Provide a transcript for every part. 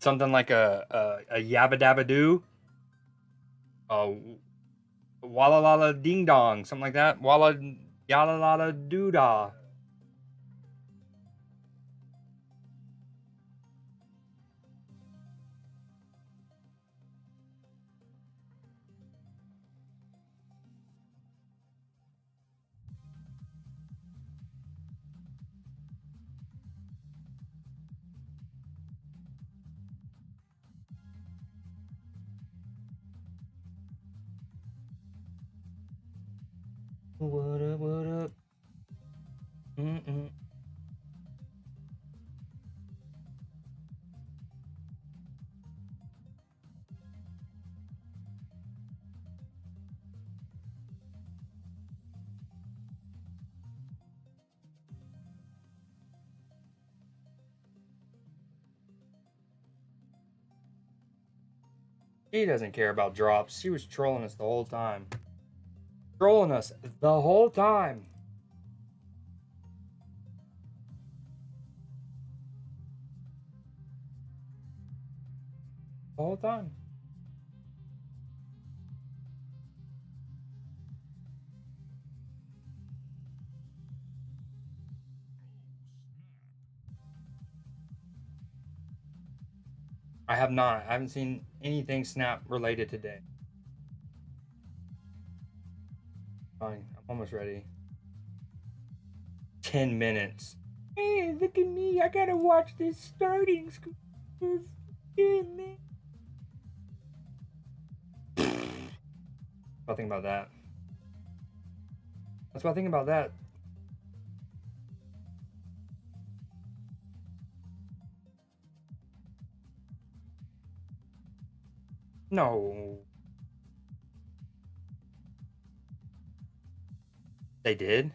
something like a yabba dabba doo, a walla lala ding dong, something like that. Walla yalla lala doo dah. What up? What up? Mm-mm. She doesn't care about drops. She was trolling us the whole time. Trolling us the whole time. The whole time. I have not. I haven't seen anything Snap related today. Fine. I'm almost ready. 10 minutes. Hey, look at me. I gotta watch this starting school. Nothing about that. That's what I think about that. No. They did?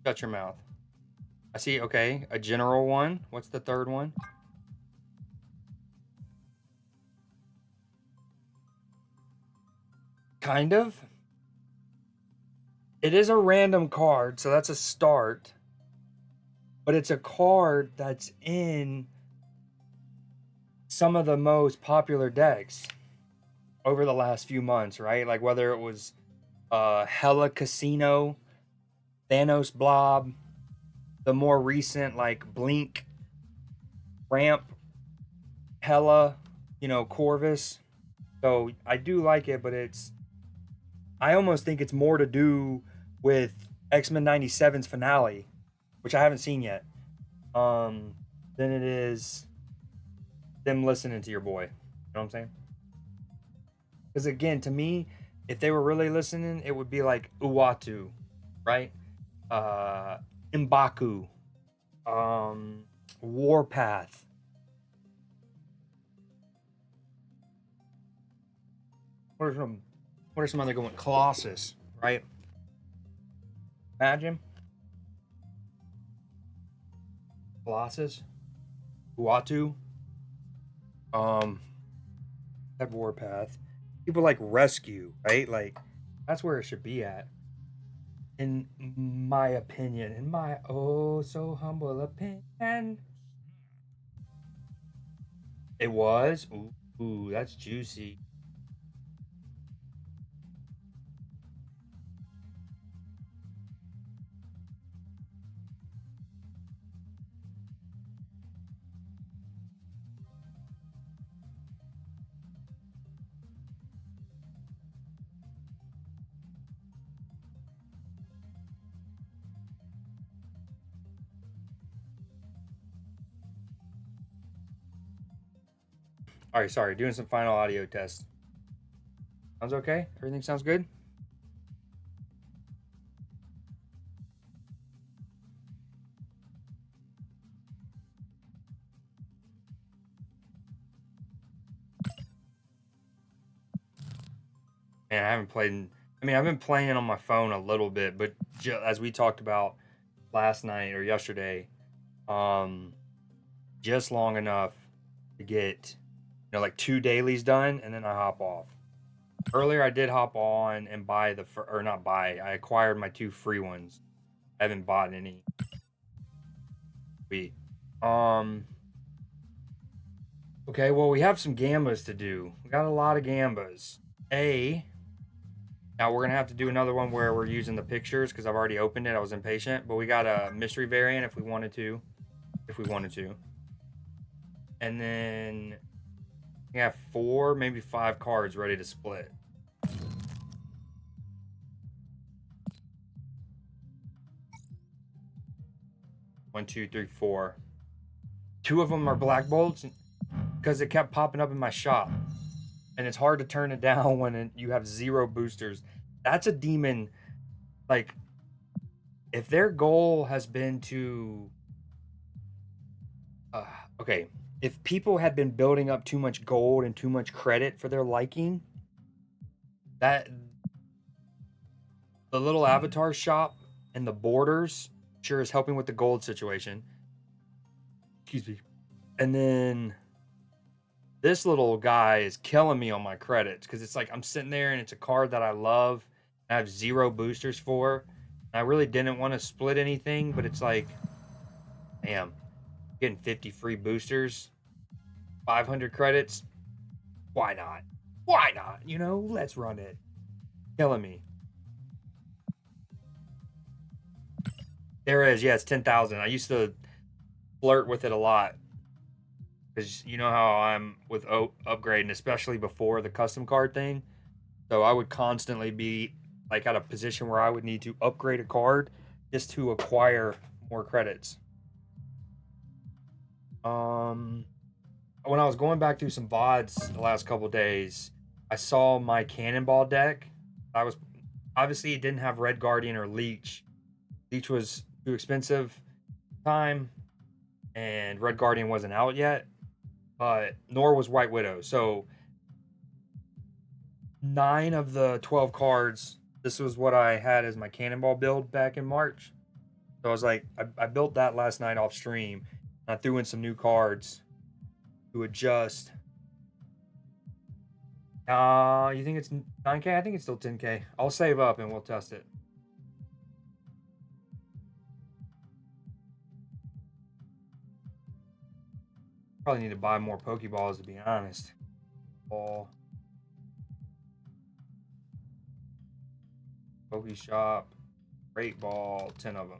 Shut your mouth. I see, okay. A general one. What's the third one? Kind of. It is a random card, so that's a start. But it's a card that's in some of the most popular decks over the last few months, right? Like whether it was Hella Casino, Thanos Blob, the more recent like Blink, Ramp, Hella, Corvus. So I do like it, but I almost think it's more to do with X-Men 97's finale, which I haven't seen yet, than it is them listening to your boy. You know what I'm saying? Because again, to me, if they were really listening, it would be like Uatu, right? Uh, Mbaku, um, Warpath. What are some? What are some other going? Colossus, right? Imagine Colossus, Uatu, um, that Warpath. People like Rescue, right? Like that's where it should be at, in my opinion. In my oh so humble opinion, it was. Ooh, that's juicy. All right, sorry, doing some final audio tests. Sounds okay? Everything sounds good? Man, I haven't played. I mean, I've been playing on my phone a little bit, but as we talked about last night or yesterday, um, just long enough to get, like 2 dailies done, and then I hop off. Earlier, I did hop on and buy or not buy. I acquired my 2 free ones. I haven't bought any. Sweet. Um. Okay, well, we have some gambas to do. We got a lot of gambas. Now we're gonna have to do another one where we're using the pictures because I've already opened it. I was impatient, but we got a mystery variant if we wanted to. If we wanted to. And then we have 4, maybe 5 cards ready to split. One, two, three, 4. 2 of them are black bolts because it kept popping up in my shop. And it's hard to turn it down when you have 0 boosters. That's a demon. Like, if their goal has been to okay, if people had been building up too much gold and too much credit for their liking, that the little avatar shop and the borders sure is helping with the gold situation. Excuse me. And then this little guy is killing me on my credits because it's like I'm sitting there and it's a card that I love. I have 0 boosters for. I really didn't want to split anything, but it's like, damn, getting 50 free boosters, 500 credits. Why not? Why not? You know, let's run it. Killing me. There it is. Yeah, it's 10,000. I used to flirt with it a lot because you know how I'm with upgrading, especially before the custom card thing. So I would constantly be like at a position where I would need to upgrade a card just to acquire more credits. When I was going back through some VODs the last couple days, I saw my Cannonball deck. I was obviously it didn't have Red Guardian or Leech. Leech was too expensive time, and Red Guardian wasn't out yet, but nor was White Widow. So 9 of the 12 cards, this was what I had as my Cannonball build back in March. So I was like, I built that last night off stream. And I threw in some new cards to adjust. You think it's 9K? I think it's still 10K. I'll save up and we'll test it. Probably need to buy more Pokeballs to be honest. Ball. Poke Shop. Great Ball. 10 of them.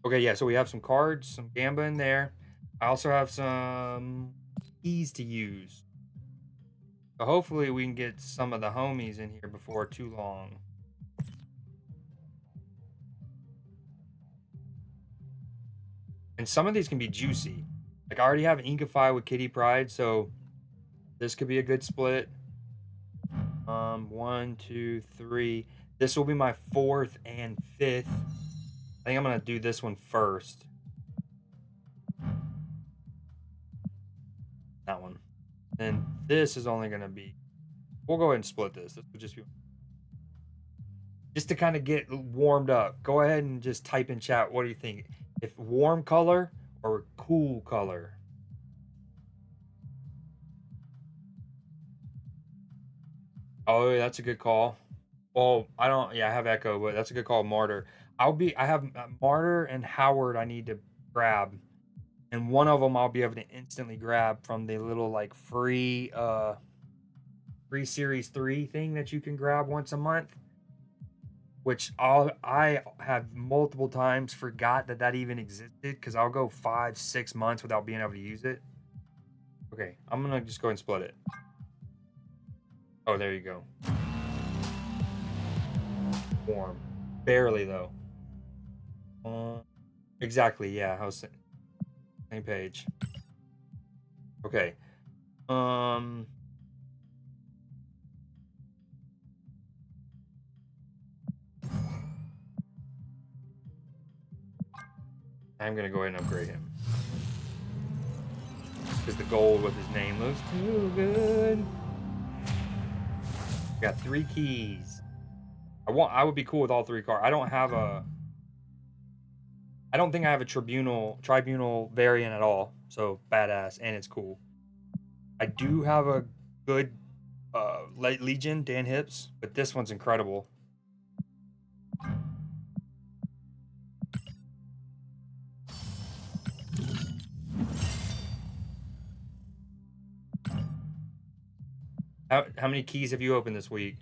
Okay, yeah, so we have some cards, some Gamba in there. I also have some keys to use. So hopefully we can get some of the homies in here before too long. And some of these can be juicy. Like I already have Inkify with Kitty Pride, so this could be a good split. 1, 2, 3. This will be my 4th and 5th. I think I'm gonna do this one first. That one. And this is only gonna be. We'll go ahead and split this. This will just be. Just to kind of get warmed up. Go ahead and just type in chat. What do you think? If warm color or cool color? Oh, that's a good call. Well, I don't. Yeah, I have Echo, but that's a good call. Martyr. I have Martyr and Howard. I need to grab, and one of them I'll be able to instantly grab from the little like free Series 3 thing that you can grab once a month. Which I have multiple times forgot that even existed because I'll go 5, 6 months without being able to use it. Okay, I'm gonna just go ahead and split it. Oh, there you go. Warm. Barely though. Exactly, yeah. I was same page. Okay. I'm gonna go ahead and upgrade him. Because the gold with his name looks too good. Got 3 keys. I would be cool with all 3 cards. I don't think I have a tribunal variant at all. So badass and it's cool. I do have a good Legion, Dan Hips, but this one's incredible. How many keys have you opened this week?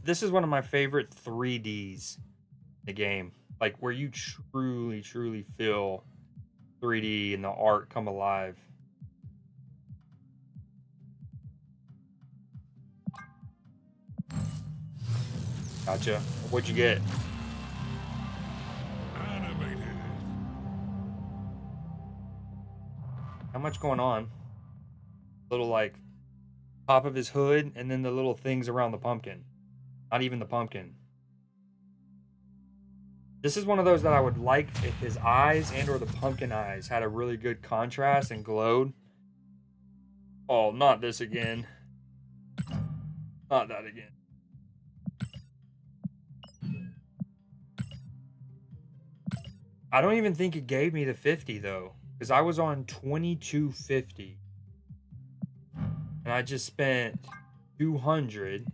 This is one of my favorite 3Ds in the game. Like where you truly feel 3D and the art come alive. Gotcha. What'd you get? Animated. How much going on? Little like top of his hood and then the little things around the pumpkin. Not even the pumpkin. This is one of those that I would like if his eyes and or the pumpkin eyes had a really good contrast and glowed. Oh, not this again. Not that again. I don't even think it gave me the 50 though, because I was on 2250 and I just spent 200.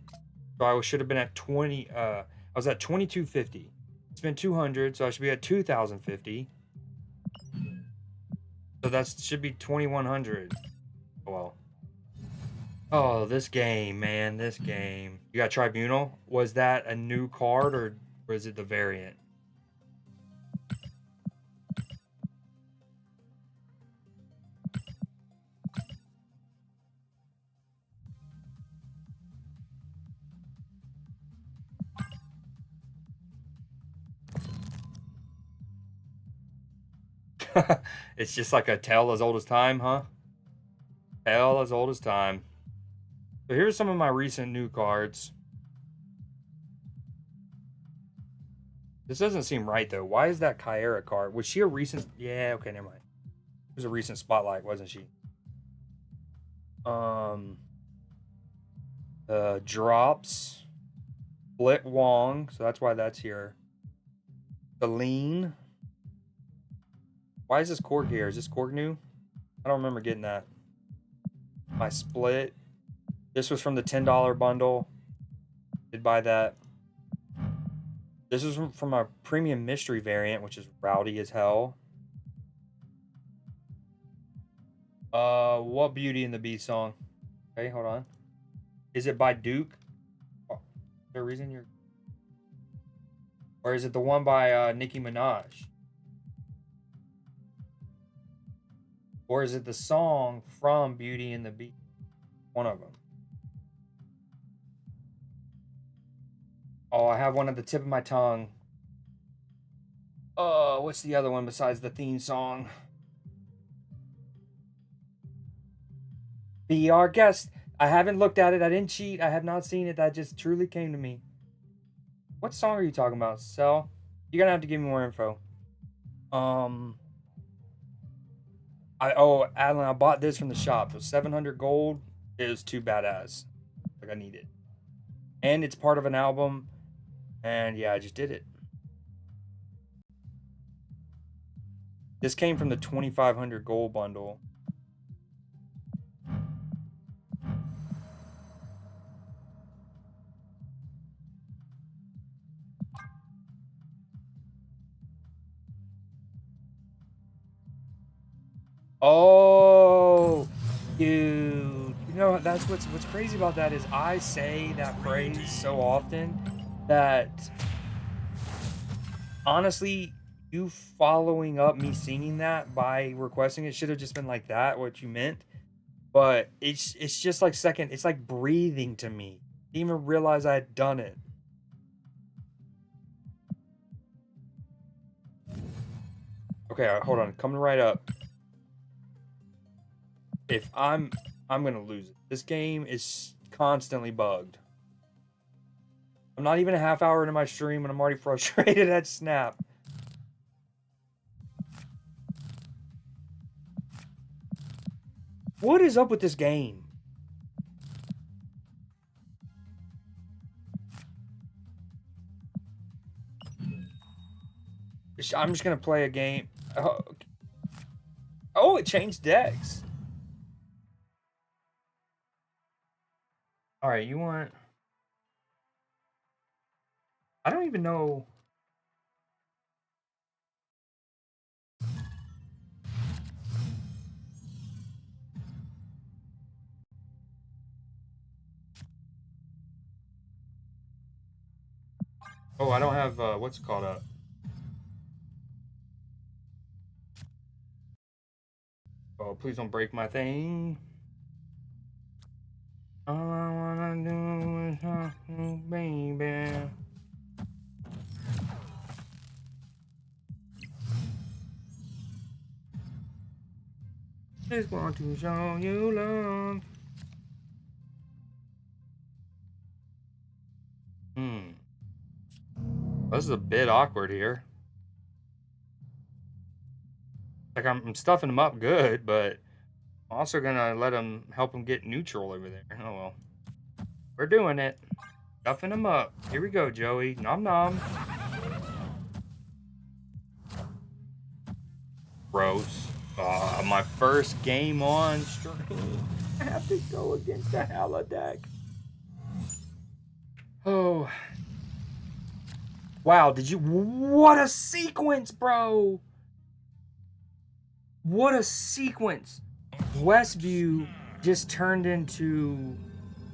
So I should have been at 20. I was at 2250. Spent 200, so I should be at 2050. So that should be 2100. Well, oh, this game, man, this game. You got Tribunal. Was that a new card or was it the variant? It's just like a tale as old as time, huh? Tale as old as time. So here's some of my recent new cards. This doesn't seem right though. Why is that Kyra card? Was she a recent? Yeah, okay, never mind. It was a recent spotlight, wasn't she? Drops. Split Wong, so that's why that's here. Celine. Why is this Korg here? Is this Korg new? I don't remember getting that. My split. This was from the $10 bundle. Did buy that. This is from a premium mystery variant, which is rowdy as hell. What Beauty and the Beast song? Okay, hold on. Is it by Duke? Oh, is there a reason you're... Or is it the one by Nicki Minaj? Or is it the song from Beauty and the Beast? One of them. Oh, I have one at the tip of my tongue. What's the other one besides the theme song? Be our guest. I haven't looked at it. I didn't cheat. I have not seen it. That just truly came to me. What song are you talking about, Cell? You're gonna have to give me more info. Adeline, I bought this from the shop. So 700 gold is too badass. Like I need it, and it's part of an album. And yeah, I just did it. This came from the 2500 gold bundle. Oh, dude. You know that's what's crazy about that is I say that phrase so often that honestly, you following up me singing that by requesting it should have just been like that, what you meant. But it's just like second, it's like breathing to me. Didn't even realize I had done it. Okay, hold on, coming right up. If I'm gonna lose it. This game is constantly bugged. I'm not even a half hour into my stream and I'm already frustrated at Snap. What is up with this game? I'm just gonna play a game. Oh, it changed decks. All right, you want... I don't even know... Oh, I don't have, what's it called up? Oh, please don't break my thing. All I wanna do is talk to you, baby. Just want to show you love. This is a bit awkward here. Like, I'm stuffing him up good, but I'm also gonna let him help him get neutral over there. Oh well. We're doing it. Stuffing him up. Here we go, Joey. Nom nom. Gross. My first game on stream. I have to go against the Hella deck. Oh. Wow, did you... What a sequence, bro! What a sequence! Westview just turned into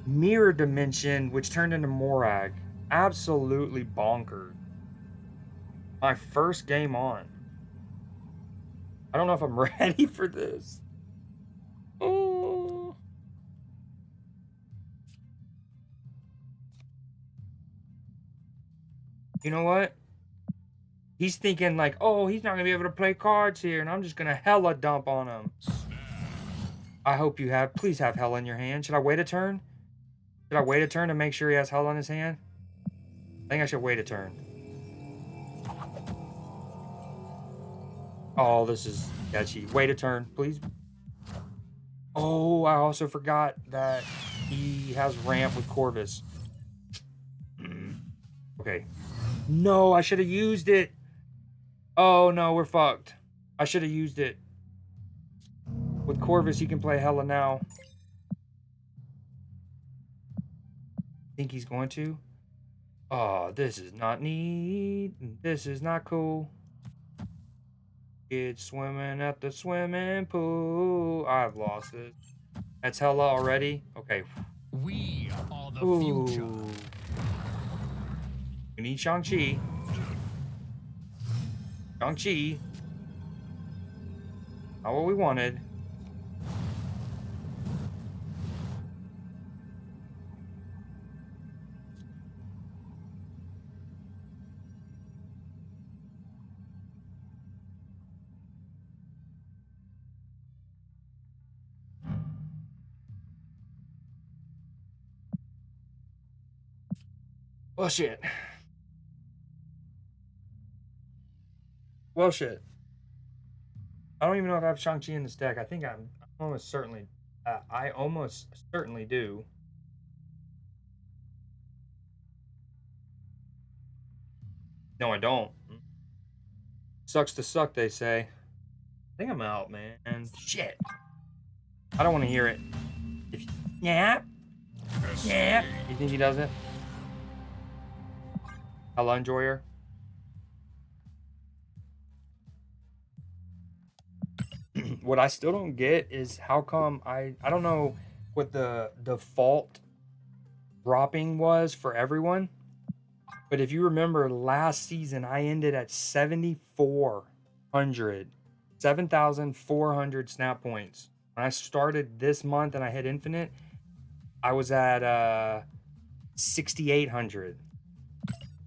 Mirror Dimension, which turned into Morag. Absolutely bonkers. My first game on. I don't know if I'm ready for this. Oh. You know what? He's thinking like, oh, he's not going to be able to play cards here, and I'm just going to hella dump on him. I hope you have. Please have hella in your hand. Should I wait a turn? Should I wait a turn to make sure he has hella in his hand? I think I should wait a turn. Oh, this is sketchy. Wait a turn, please. Oh, I also forgot that he has ramp with Corvus. Okay. No, I should have used it. Oh, no, we're fucked. I should have used it. With Corvus, he can play hella now. Think he's going to? Oh, this is not neat. This is not cool. Kids swimming at the swimming pool. I've lost it. That's hella already? Okay. We are the future. We need Shang-Chi. Shang-Chi. Not what we wanted. Well, shit. Well, shit. I don't even know if I have Shang-Chi in this deck. I think I'm almost certainly... I almost certainly do. No, I don't. Sucks to suck, they say. I think I'm out, man. Shit. I don't want to hear it. If you... Yeah. Yeah. You think he does it? Hello, Enjoyer. What I still don't get is how come I don't know what the default dropping was for everyone. But if you remember last season, I ended at 7,400. 7,400 snap points. When I started this month and I hit infinite, I was at 6,800.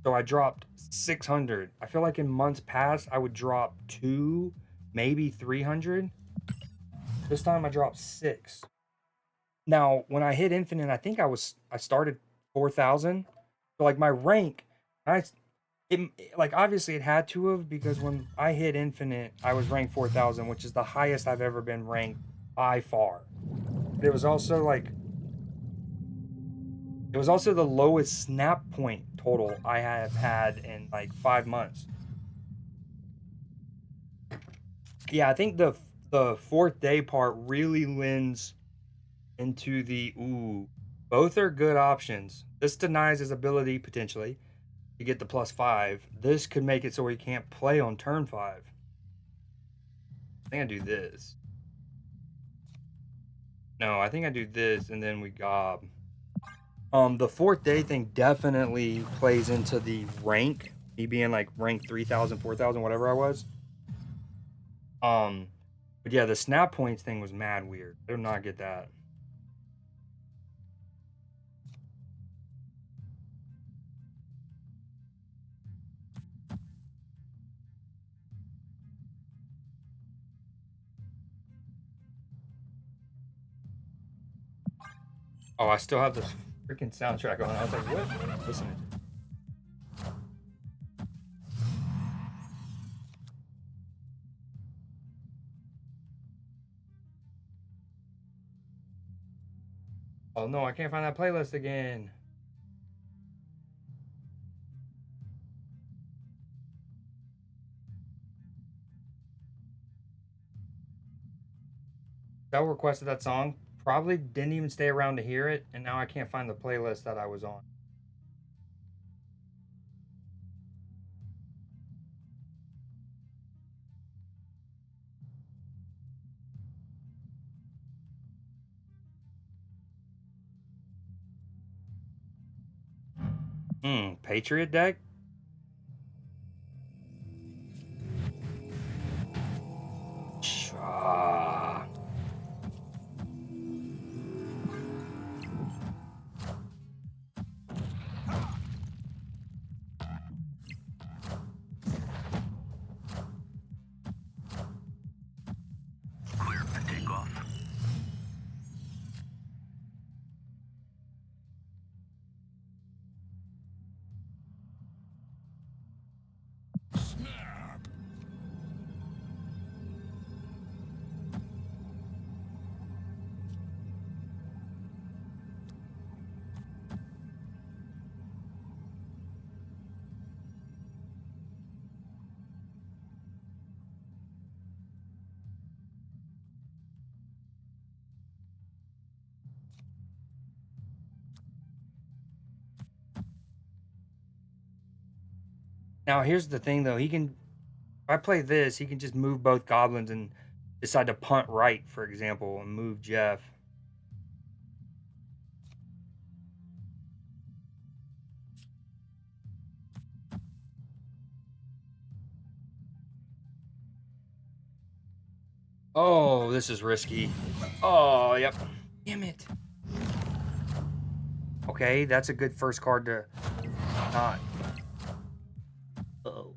So I dropped 600. I feel like in months past, I would drop 2, maybe 300. This time I dropped 6. Now, when I hit infinite, I think I started 4,000. So like my rank, like obviously it had to have, because when I hit infinite, I was ranked 4,000, which is the highest I've ever been ranked by far. But it was also the lowest snap point total I have had in like 5 months. Yeah, I think the fourth day part really lends into the Both are good options. This denies his ability, potentially, to get the +5. This could make it so he can't play on turn 5. I think I do this. No, I think I do this, and then we gob. The 4th day thing definitely plays into the rank. Me being like rank 3,000, 4,000, whatever I was. But yeah, the snap points thing was mad weird. I did not get that. Oh, I still have the freaking soundtrack on. I was like, what? Listening. Oh no, I can't find that playlist again. That requested that song. Probably didn't even stay around to hear it, and now I can't find the playlist that I was on. Patriot deck? Ah. Clear for takeoff. Snap. Now here's the thing though, if I play this, he can just move both goblins and decide to punt right, for example, and move Jeff. Oh, this is risky. Oh, yep. Damn it. Okay, that's a good first card to not. Uh-oh.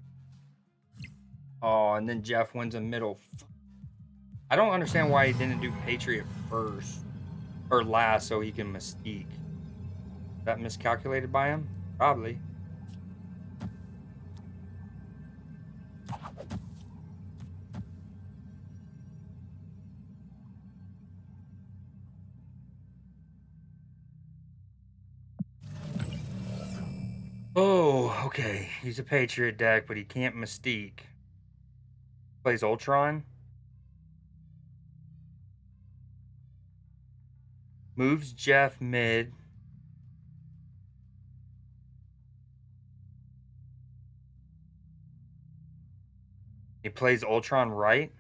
Oh, and then Jeff wins a middle. I don't understand why he didn't do Patriot first or last so he can Mystique. Is that miscalculated by him? Probably. Oh, okay. He's a Patriot deck, but he can't Mystique. Plays Ultron. Moves Jeff mid. He plays Ultron right.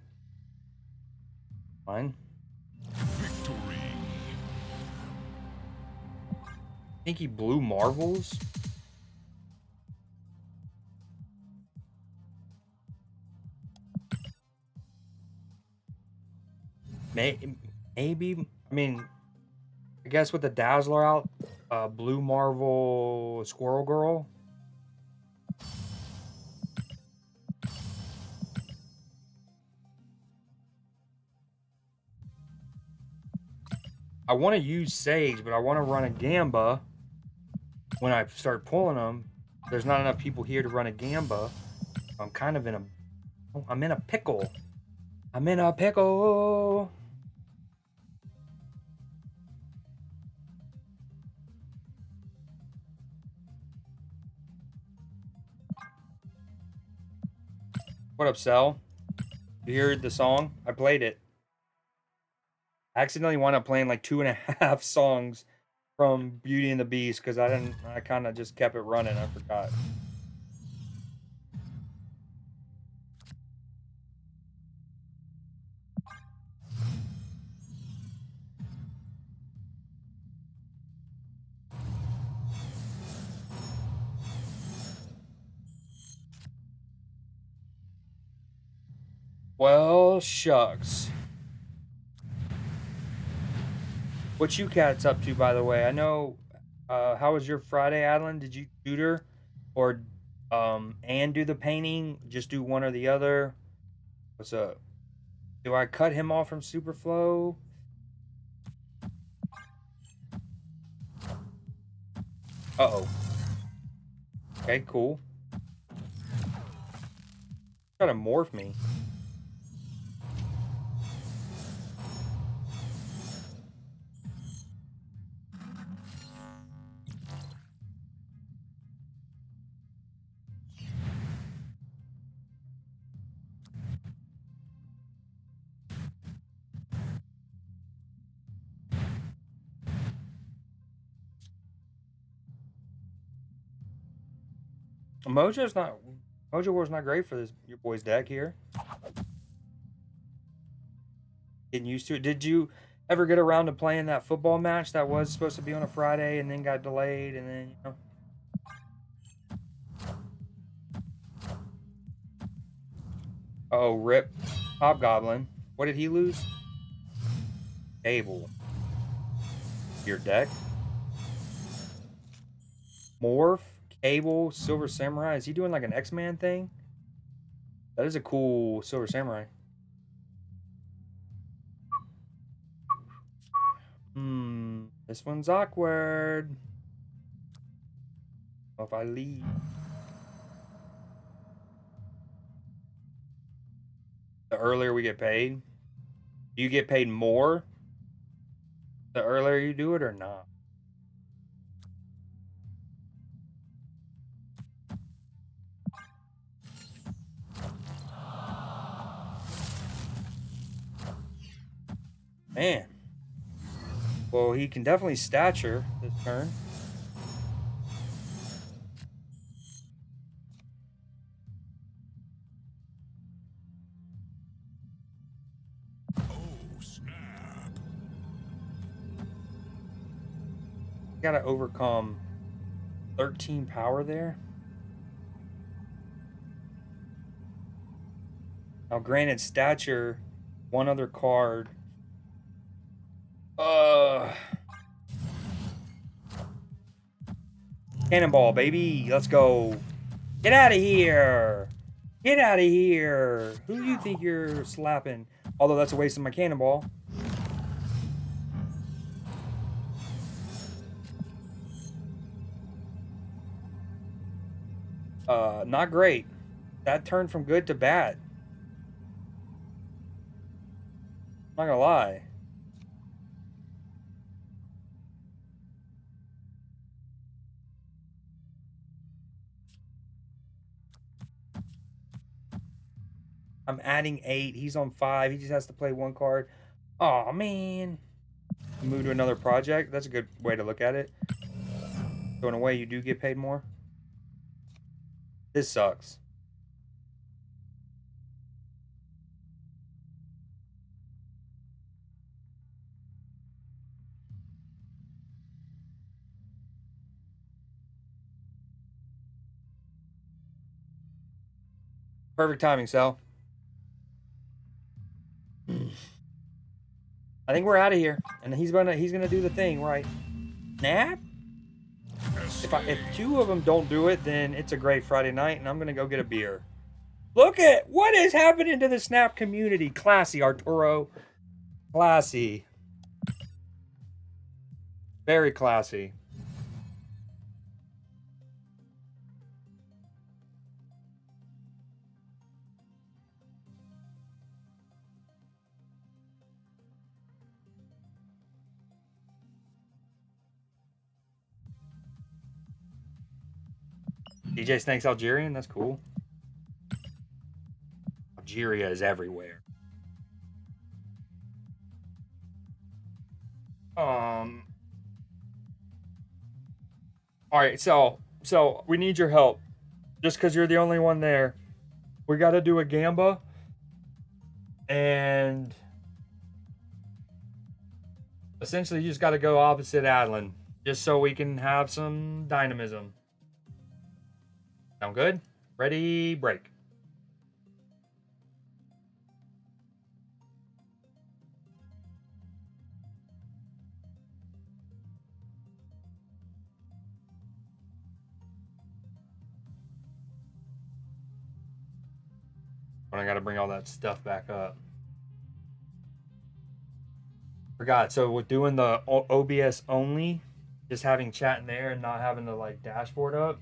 Fine. Victory. I think he blew Marvels. Maybe. I mean, I guess with the Dazzler out, Blue Marvel Squirrel Girl. I want to use Sage, but I want to run a Gamba when I start pulling them. There's not enough people here to run a Gamba. I'm kind of in a... I'm in a pickle. I'm in a pickle. What up, Cell? You heard the song? I played it. I accidentally wound up playing like 2.5 songs from Beauty and the Beast because I kind of just kept it running. I forgot. Well, shucks. What you cats up to, by the way? I know. How was your Friday, Adeline? Did you tutor, or and do the painting? Just do one or the other. What's up? Do I cut him off from Superflow? Uh-oh. Okay, cool. Try to morph me. Mojo's not Mojo War's not great for this your boy's deck here. Getting used to it. Did you ever get around to playing that football match that was supposed to be on a Friday and then got delayed and then, you know? Oh, rip. Hobgoblin. What did he lose? Cable. Your deck. Morph. Cable. Silver Samurai. Is he doing like an X-Man thing? That is a cool Silver Samurai. This one's awkward. What if I leave? The earlier we get paid. Do you get paid more the earlier you do it or not? Man. Well, he can definitely stature this turn. Oh, snap. Gotta overcome 13 power there. Now, granted, stature, one other card. Cannonball, baby. Let's go. Get out of here. Get out of here. Who do you think you're slapping? Although that's a waste of my cannonball. Not great. That turned from good to bad. I'm not gonna lie. I'm adding 8. He's on 5. He just has to play one card. Oh man. Move to another project. That's a good way to look at it. So in a way, you do get paid more. This sucks. Perfect timing, Sal. I think we're out of here, and he's gonna do the thing right. Snap. If 2 of them don't do it, then it's a great Friday night, and I'm gonna go get a beer. Look at what is happening to the Snap community. Classy, Arturo. Classy. Very classy. DJ Snake's Algerian? That's cool. Algeria is everywhere. All right, so we need your help. Just because you're the only one there, we got to do a gamba, and essentially you just got to go opposite Adlin, just so we can have some dynamism. Sound good? Ready, break. When I got to bring all that stuff back up. Forgot. So with doing the OBS only, just having chat in there and not having the like dashboard up,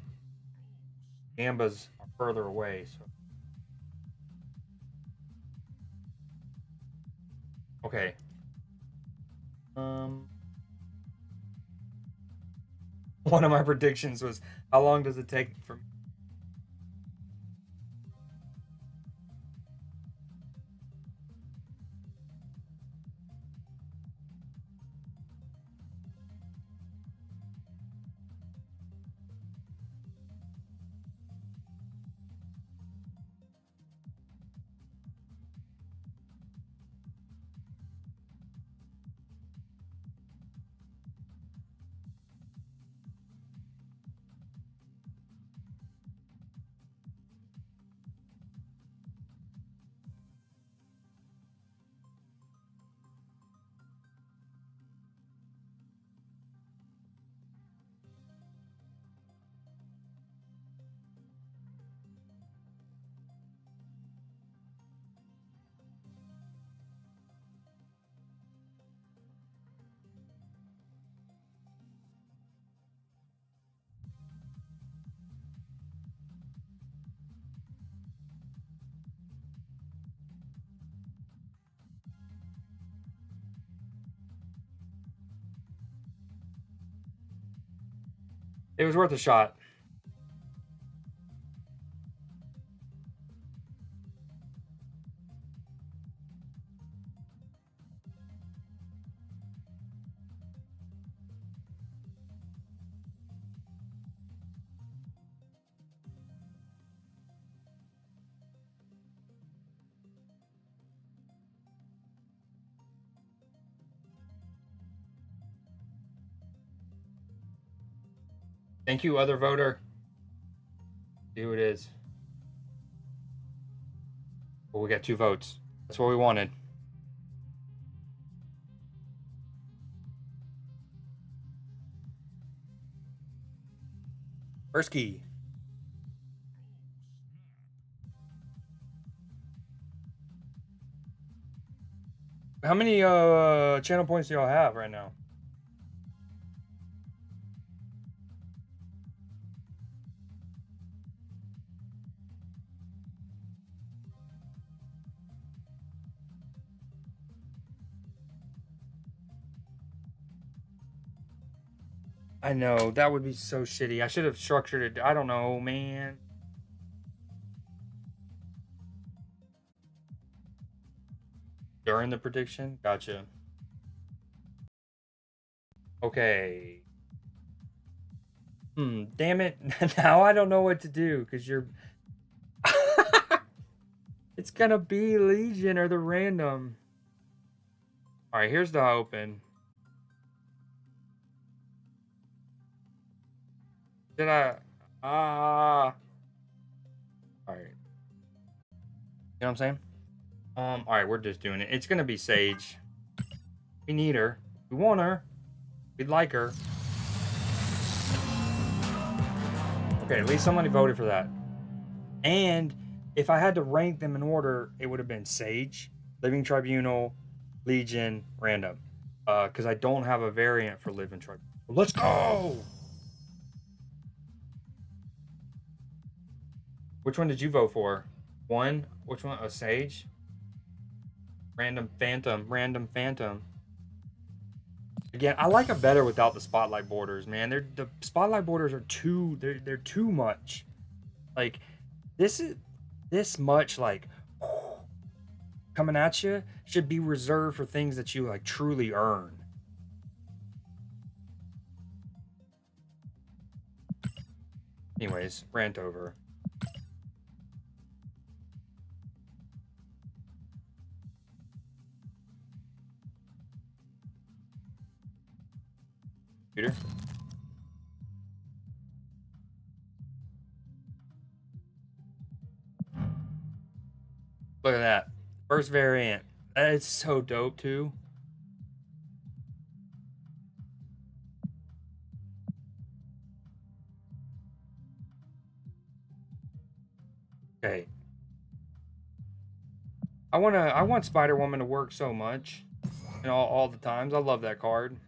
Gambas are further away. So okay. One of my predictions was how long does it take for it was worth a shot. Thank you, other voter. See who it is. Well, we got 2 votes. That's what we wanted. First key. How many channel points do y'all have right now? I know, that would be so shitty. I should have structured it. I don't know, man. During the prediction? Gotcha. Okay. Damn it. Now I don't know what to do because you're. It's gonna be Legion or the random. Alright, here's the open. Did I? Alright. You know what I'm saying? Alright, we're just doing it. It's gonna be Sage. We need her. We want her. We'd like her. Okay, at least somebody voted for that. And if I had to rank them in order, it would have been Sage, Living Tribunal, Legion, Random. Because I don't have a variant for Living Tribunal. Let's go! Which one did you vote for? One? Which one? A Sage? Random Phantom. Again, I like it better without the spotlight borders, man. The spotlight borders are they're too much. Like this much like coming at you should be reserved for things that you like truly earn. Anyways, rant over. Peter? Look at that. First variant. It's so dope too. Okay. I want Spider-Woman to work so much. And all the times. I love that card.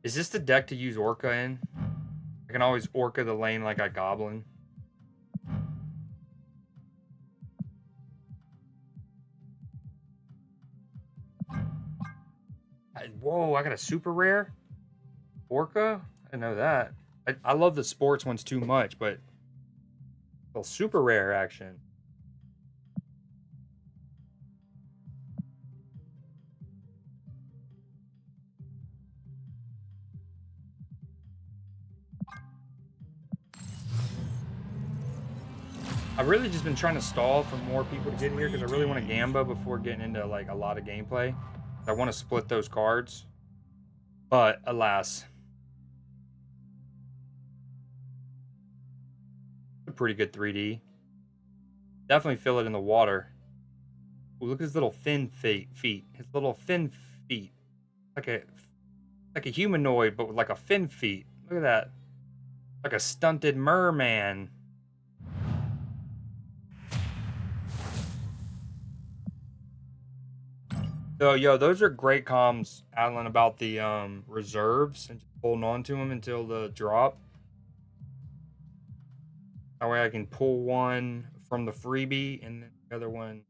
Is this the deck to use Orca in? I can always Orca the lane like I Goblin. Whoa, I got a super rare? Orca? I didn't know that. I love the sports ones too much, but... Well, super rare action. I've really just been trying to stall for more people to get here because I really want to Gamba before getting into like a lot of gameplay. I want to split those cards. But alas. A pretty good 3D. Definitely feel it in the water. Ooh, look at his little fin feet. His little fin feet. Like a humanoid, but with like a fin feet. Look at that. Like a stunted merman. So, yo, those are great comms, Alan, about the reserves and just holding on to them until the drop. That way I can pull one from the freebie and then the other one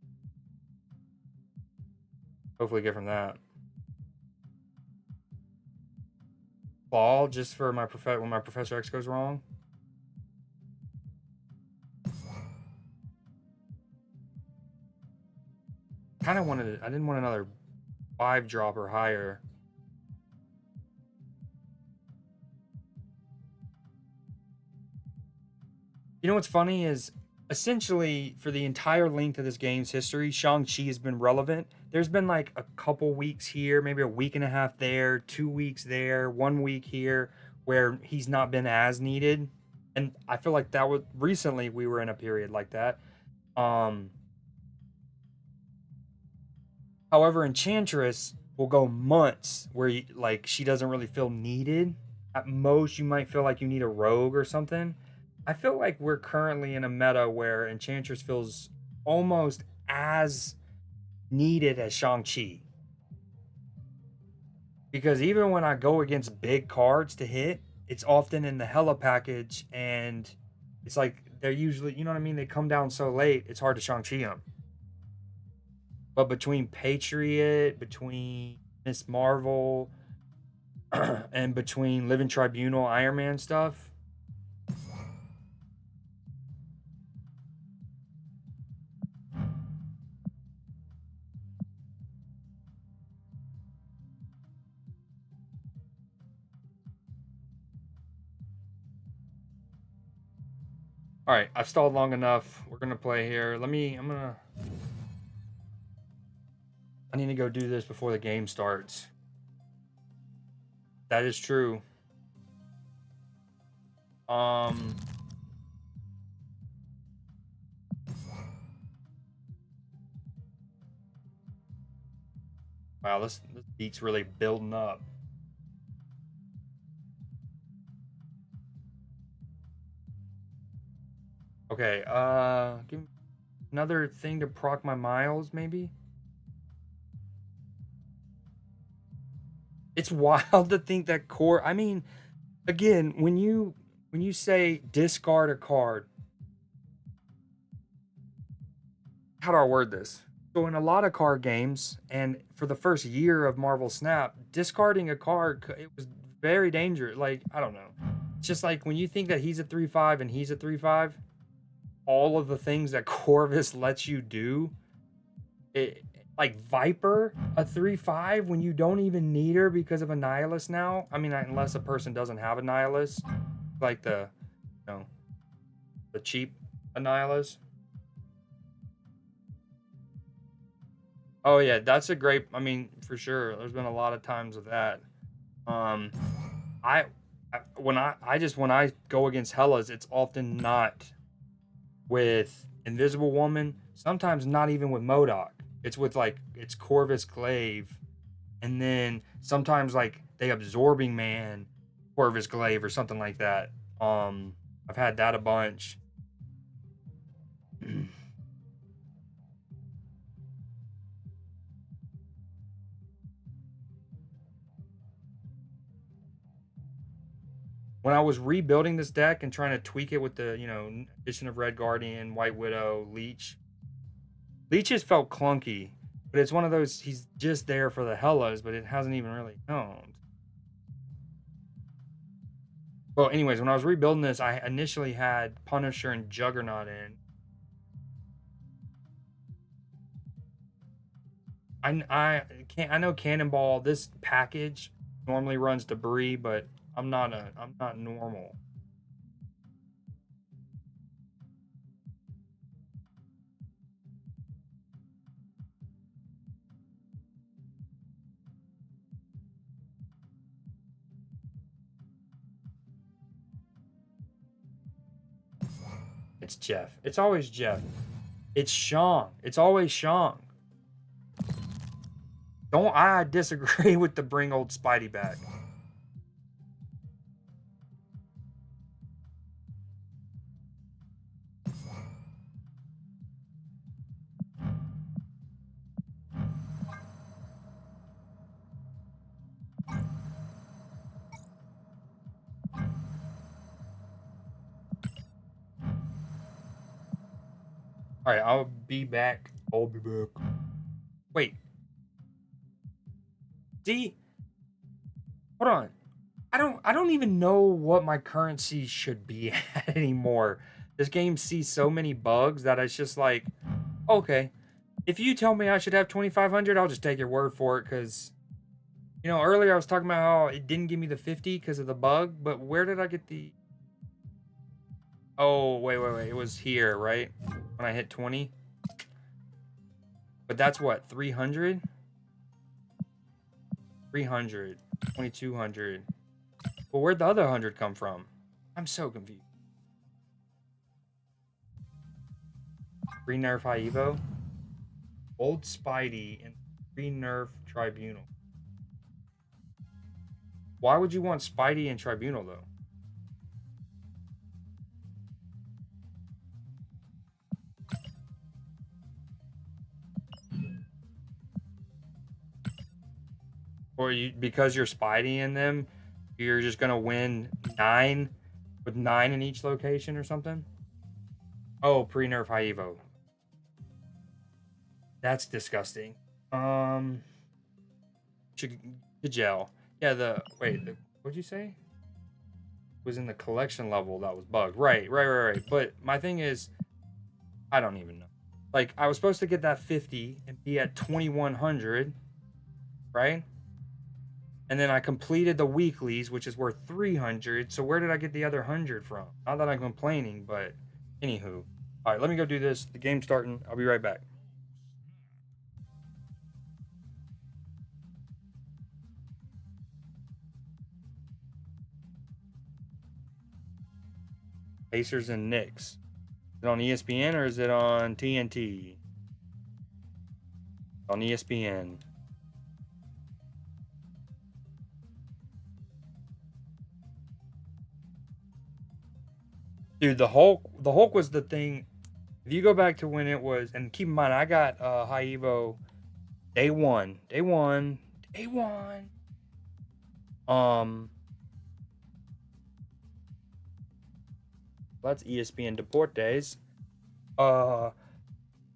hopefully get from that. Ball just for my when my Professor X goes wrong. Kind of wanted I didn't want another 5-drop or higher. You know what's funny is essentially for the entire length of this game's history, Shang-Chi has been relevant. There's been like a couple weeks here, maybe a week and a half there, 2 weeks there, 1 week here where he's not been as needed. And I feel like that was recently we were in a period like that. However, Enchantress will go months where like she doesn't really feel needed. At most, you might feel like you need a rogue or something. I feel like we're currently in a meta where Enchantress feels almost as needed as Shang-Chi. Because even when I go against big cards to hit, it's often in the Hela package, and it's like they're usually, you know what I mean? They come down so late, it's hard to Shang-Chi them. But between Patriot, between Miss Marvel, and between Living Tribunal, Iron Man stuff, all right, I've stalled long enough. We're gonna play here. I need to go do this before the game starts. That is true. Wow, this beat's really building up. Okay, give me another thing to proc my miles, maybe? It's wild to think that core. I mean, again, when you say discard a card, how do I word this? So in a lot of card games, and for the first year of Marvel Snap, discarding a card it was very dangerous. Like I don't know, it's just like when you think that he's a 3/5 and he's a 3/5, all of the things that Corvus lets you do, it like Viper a 3/5 when you don't even need her because of a Nihilus now. I mean, unless a person doesn't have a Nihilus, like you know the cheap Annihilus. Oh yeah, that's a great. I mean, for sure. There's been a lot of times with that. Um, I, when I go against Hellas, it's often not with Invisible Woman. Sometimes not even with Modoc. It's with like it's Corvus Glaive, and then sometimes like they Absorbing Man, Corvus Glaive or something like that. I've had that a bunch. When I was rebuilding this deck and trying to tweak it with the, addition of Red Guardian, White Widow, Leeches felt clunky, but it's one of those, he's just there for the Hellas, but it hasn't even really owned. Well, anyways, when I was rebuilding this, I initially had Punisher and Juggernaut in. I know Cannonball, this package normally runs Debris, but I'm not normal. It's Jeff. It's always Jeff. It's Sean. It's always Sean. Don't I disagree with the bring old Spidey back. All right, I'll be back. I'll be back. Wait. See? Hold on. I don't even know what my currency should be at anymore. This game sees so many bugs that it's just like, okay, if you tell me I should have 2,500, I'll just take your word for it. Cause earlier I was talking about how it didn't give me the 50 because of the bug, but where did I get the? Oh wait, it was here, right? When I hit 20. But that's what 300. 300, 2,200. Well, where'd the other 100 come from? I'm so confused. Re-nerf High Evo? Old Spidey and re-nerf Tribunal. Why would you want Spidey and Tribunal, though? Or because you're Spidey in them, you're just gonna win 9 with 9 in each location or something? Oh, pre-nerf High Evo. That's disgusting. Gel. Yeah, what'd you say? Was in the collection level that was bugged. Right. But my thing is, I don't even know. Like, I was supposed to get that 50 and be at 2,100, right? And then I completed the weeklies, which is worth 300. So where did I get the other 100 from? Not that I'm complaining, but anywho. All right, let me go do this. The game's starting. I'll be right back. Pacers and Knicks. Is it on ESPN or is it on TNT? On ESPN. Dude, the Hulk was the thing. If you go back to when it was, and keep in mind, I got High Evo day one. That's ESPN Deportes.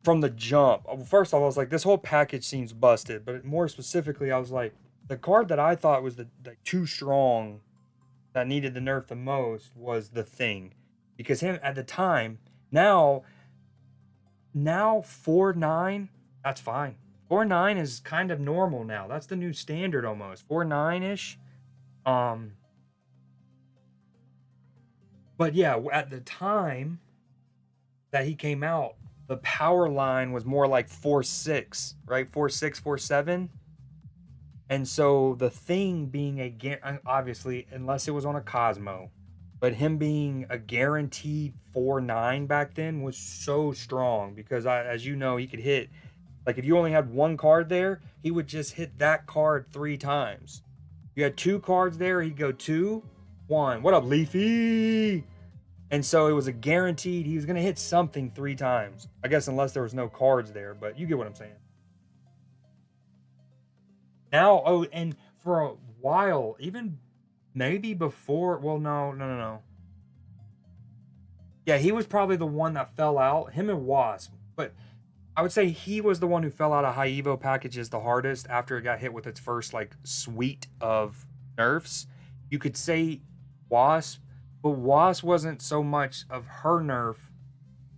from the jump. First off, I was like, this whole package seems busted. But more specifically, I was like, the card that I thought was the too strong, that needed the nerf the most, was the Thing, because him at the time. Now 4-9, that's fine. 4-9 is kind of normal now. That's the new standard almost. 4-9 ish. But yeah, at the time that he came out, the power line was more like 4-6, right? 4-6, 4-7. And so the Thing being obviously, unless it was on a Cosmo, but him being a guaranteed 4-9 back then was so strong because, as you know, he could hit, like if you only had one card there, he would just hit that card 3 times. You had 2 cards there, he'd go 2, 1. What up, Leafy? And so it was a guaranteed, he was going to hit something 3 times. I guess unless there was no cards there, but you get what I'm saying. Now, oh, and for a while, even maybe before, well, no. Yeah, he was probably the one that fell out, him and Wasp. But I would say he was the one who fell out of high Evo packages the hardest after it got hit with its first like suite of nerfs. You could say Wasp, but Wasp wasn't so much of her nerf.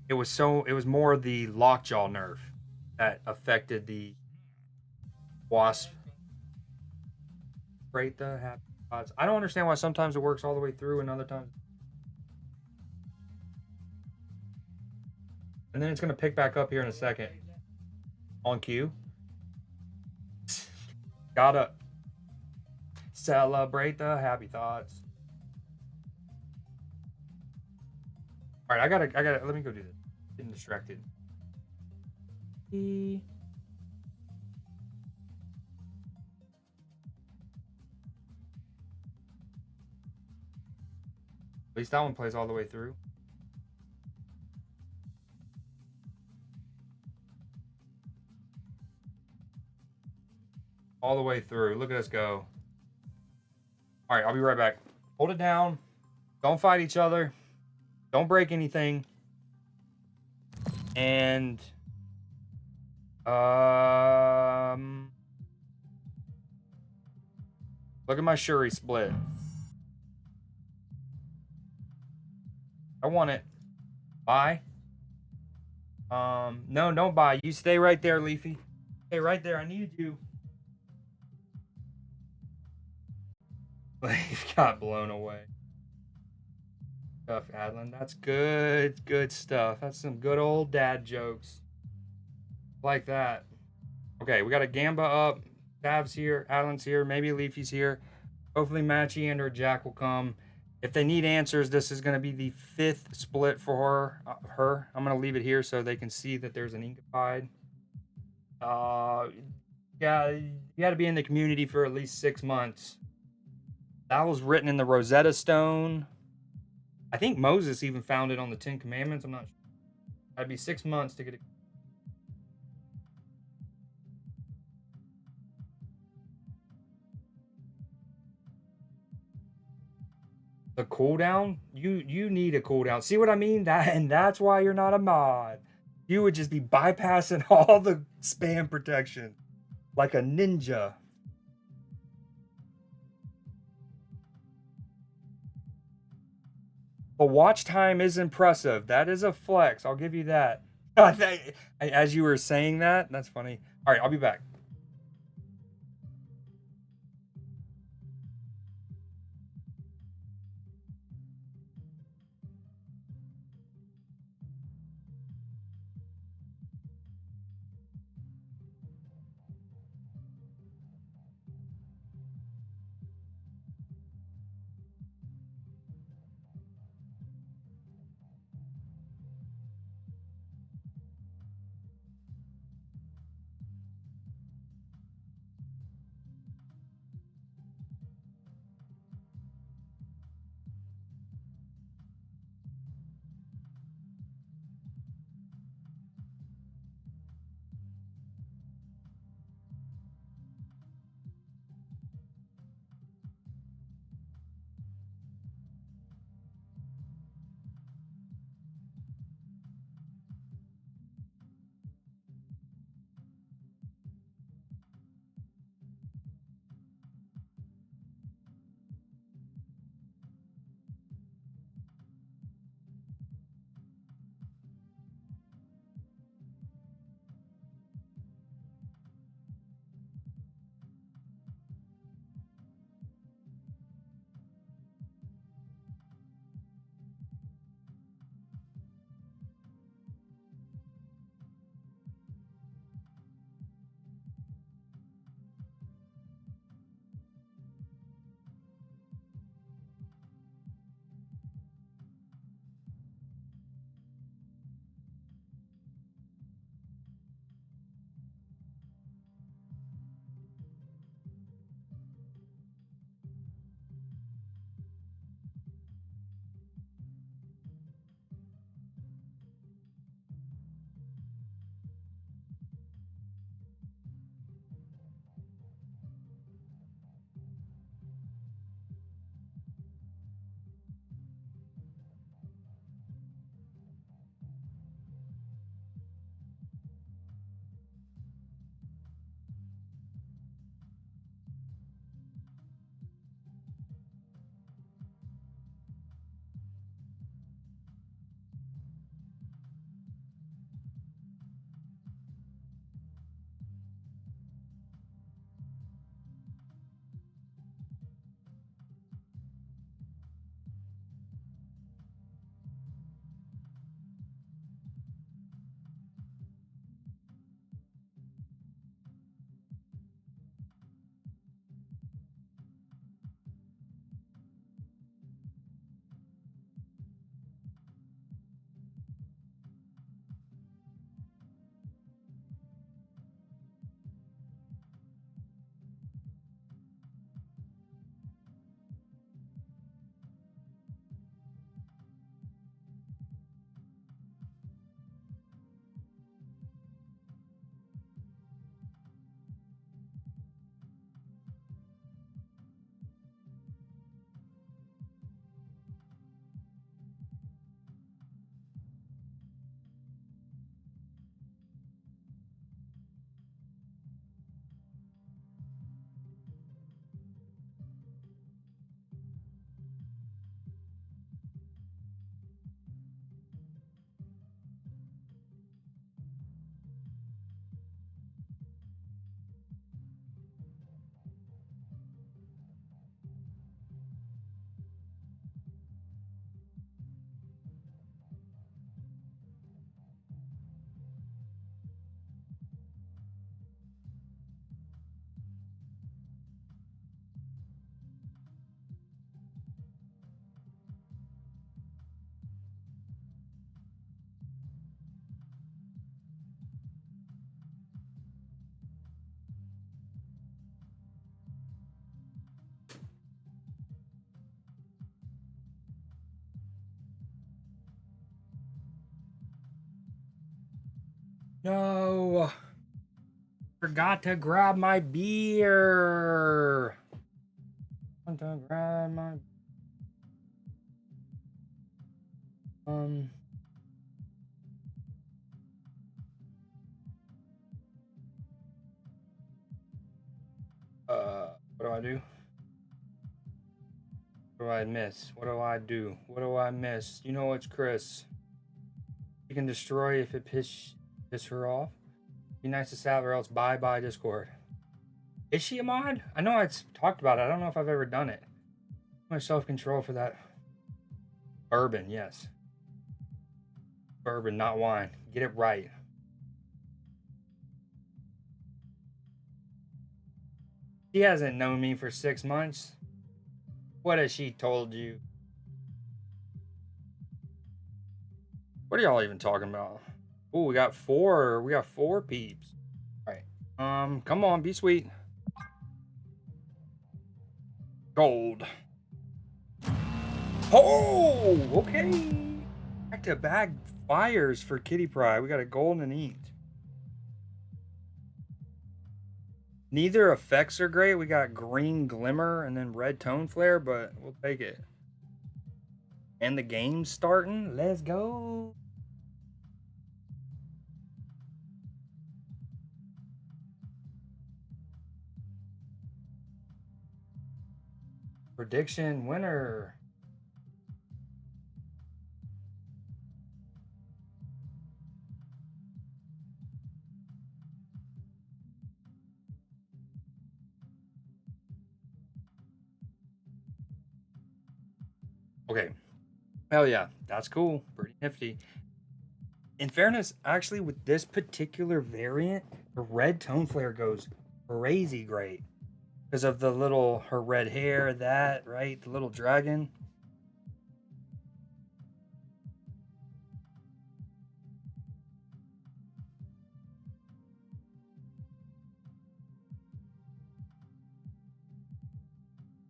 It was more the Lockjaw nerf that affected the Wasp. Rate the happy odds. I don't understand why sometimes it works all the way through and other times. And then it's gonna pick back up here in a second. On cue. Gotta celebrate the happy thoughts. All right, I gotta. Let me go do this. Getting distracted. At least that one plays all the way through. All the way through. Look at us go. All right, I'll be right back. Hold it down. Don't fight each other. Don't break anything. And look at my Shuri split. I want it. Buy. No, don't buy. You stay right there, Leafy. Stay right there. I need you. Leaf got blown away. Stuff, Adlin. That's good stuff. That's some good old dad jokes. Like that. Okay, we got a Gamba up. Dav's here. Adlin's here. Maybe Leafy's here. Hopefully Matchy and or Jack will come. If they need answers, this is going to be the 5th split for her. I'm going to leave it here so they can see that there's an Inkified. Yeah, you got to be in the community for at least 6 months. That was written in the Rosetta Stone. I think Moses even found it on the 10 Commandments. I'm not sure. That'd be 6 months to get it. The cooldown? You need a cooldown. See what I mean? That's why you're not a mod. You would just be bypassing all the spam protection like a ninja. The watch time is impressive. That is a flex. I'll give you that. As you were saying that, that's funny. All right, I'll be back. No. Forgot to grab my beer. Want to grab my what do I do? What do I miss? What do I do? What do I miss? You know it's Chris. You can destroy if it piss her off. Be nice to Sal or else bye Discord. Is she a mod? I know I talked about it. I don't know if I've ever done it. My self-control for that. Bourbon, yes. Bourbon, not wine. Get it right. She hasn't known me for 6 months. What has she told you? What are y'all even talking about? Oh, we got four peeps. All right. Come on, be sweet. Gold. Oh, okay. Back to back fires for Kitty Pryde. We got a gold and an eat. Neither effects are great. We got green glimmer and then red tone flare, but we'll take it. And the game's starting. Let's go. Prediction winner. Okay. Hell yeah. That's cool. Pretty nifty. In fairness, actually, with this particular variant, the red tone flare goes crazy great. Because of the little, her red hair, that, right? The little dragon.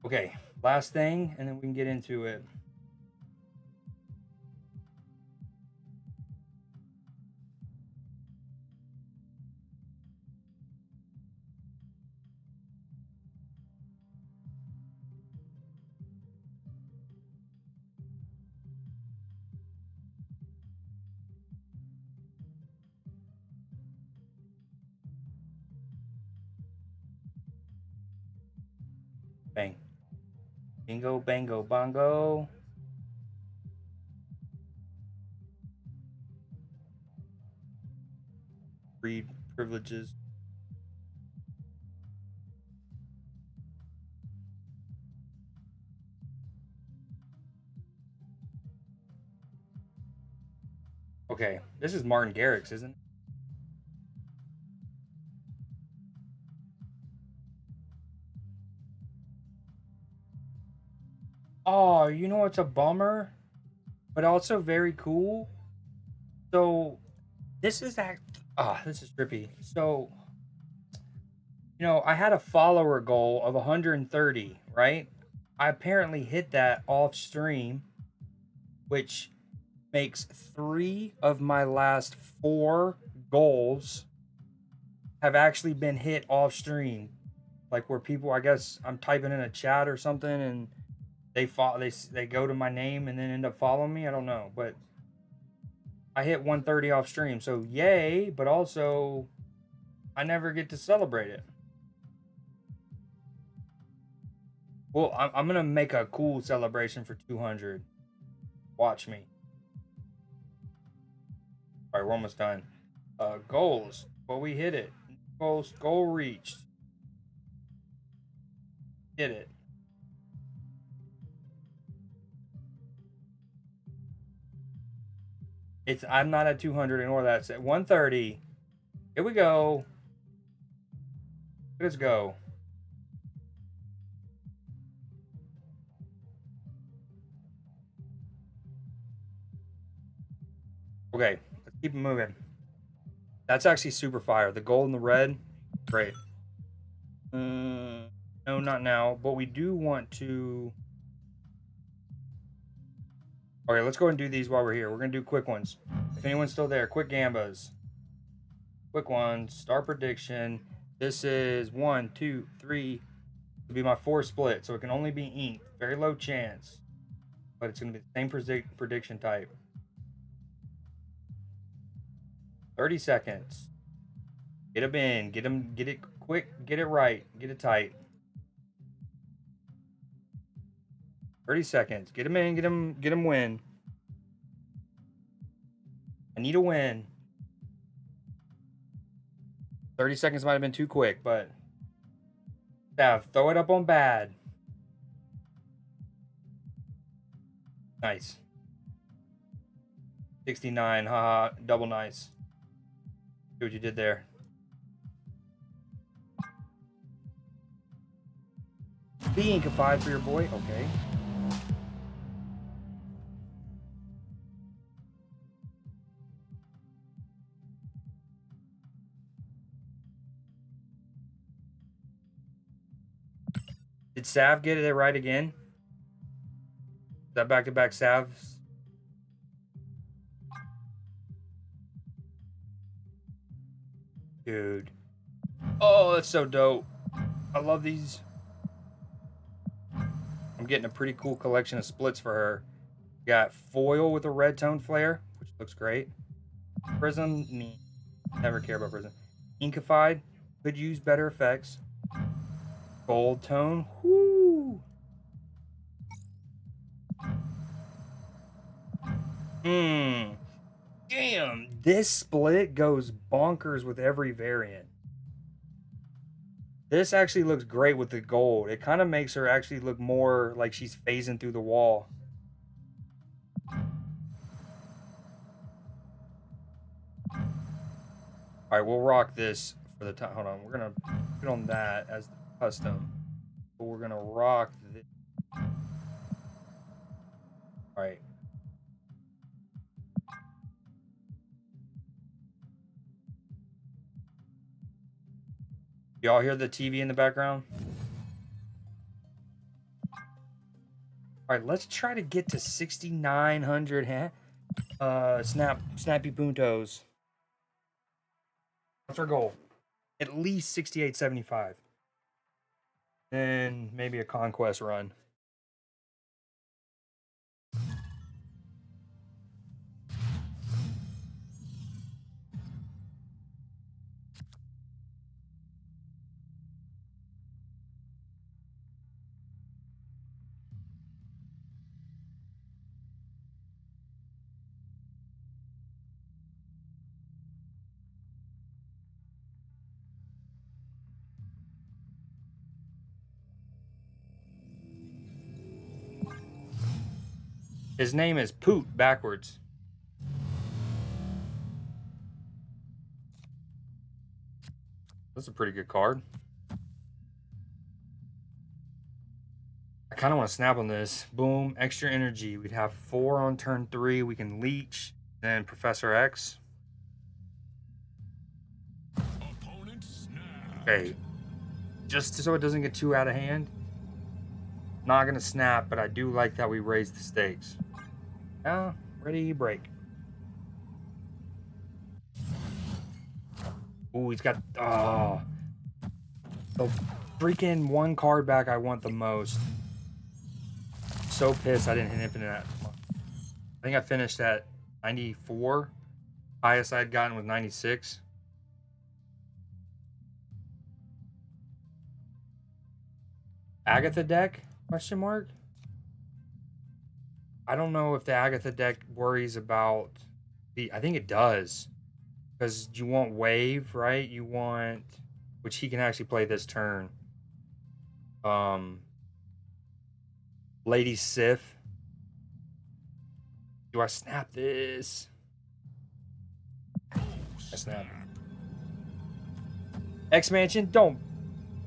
Okay, last thing, and then we can get into it. Bang. Bingo, bango, bongo. Read privileges. Okay, this is Martin Garrix, isn't it? Oh, you know what's a bummer, but also very cool. So, this is this is trippy. So, I had a follower goal of 130, right? I apparently hit that off stream, which makes 3 of my last 4 goals have actually been hit off stream. Like where people, I guess I'm typing in a chat or something and they go to my name and then end up following me. I don't know, but I hit 130 off stream. So yay, but also I never get to celebrate it. Well, I'm going to make a cool celebration for 200. Watch me. All right, we're almost done. Goals. Well, we hit it. Goal reached. Hit it. I'm not at 200. Ignore that. It's at 130. Here we go. Let's go. Okay, let's keep it moving. That's actually super fire. The gold and the red, great. No, not now. But we do want to. Okay, let's go and do these while we're here. We're gonna do quick ones. If anyone's still there, quick gambas. Quick one. Star prediction. This is 1, 2, 3. It'll be my 4 split, so it can only be ink. Very low chance. But it's going to be the same prediction type. 30 seconds. Get them in. Get it quick. Get it right. Get it tight. 30 seconds. Get them in. Get them win. I need a win. 30 seconds might have been too quick, but Sav, throw it up on bad. Nice. 69, haha, double nice. See what you did there. Be inkified for your boy, okay. Did Sav get it right again? Is that back-to-back Savs? Dude. Oh, that's so dope. I love these. I'm getting a pretty cool collection of splits for her. Got foil with a red tone flare, which looks great. Prism, never care about Prism. Inkified, could use better effects. Gold tone, whoo. Damn, this split goes bonkers with every variant. This actually looks great with the gold. It kind of makes her actually look more like she's phasing through the wall. All right, we'll rock this for the time. Hold on, we're gonna put on that as the custom, but we're gonna rock this. All right. Y'all hear the TV in the background? All right, let's try to get to 6,900 snappy puntos. That's our goal. At least 68.75. Then maybe a conquest run. His name is Poot backwards. That's a pretty good card. I kind of want to snap on this. Boom, extra energy. We'd have 4 on turn 3. We can leech. Then Professor X. Opponent snap. Okay. Just so it doesn't get too out of hand. Not going to snap, but I do like that we raised the stakes. Now, ready, break. Ooh, he's got... Oh. The freaking one card back I want the most. So pissed I didn't hit infinite. I think I finished at 94. Highest I'd gotten was 96. Agatha deck? Question mark? I don't know if the Agatha deck worries about the... I think it does. Because you want wave, right? You want... Which he can actually play this turn. Lady Sif. Do I snap this? I snap. X-Mansion? Don't...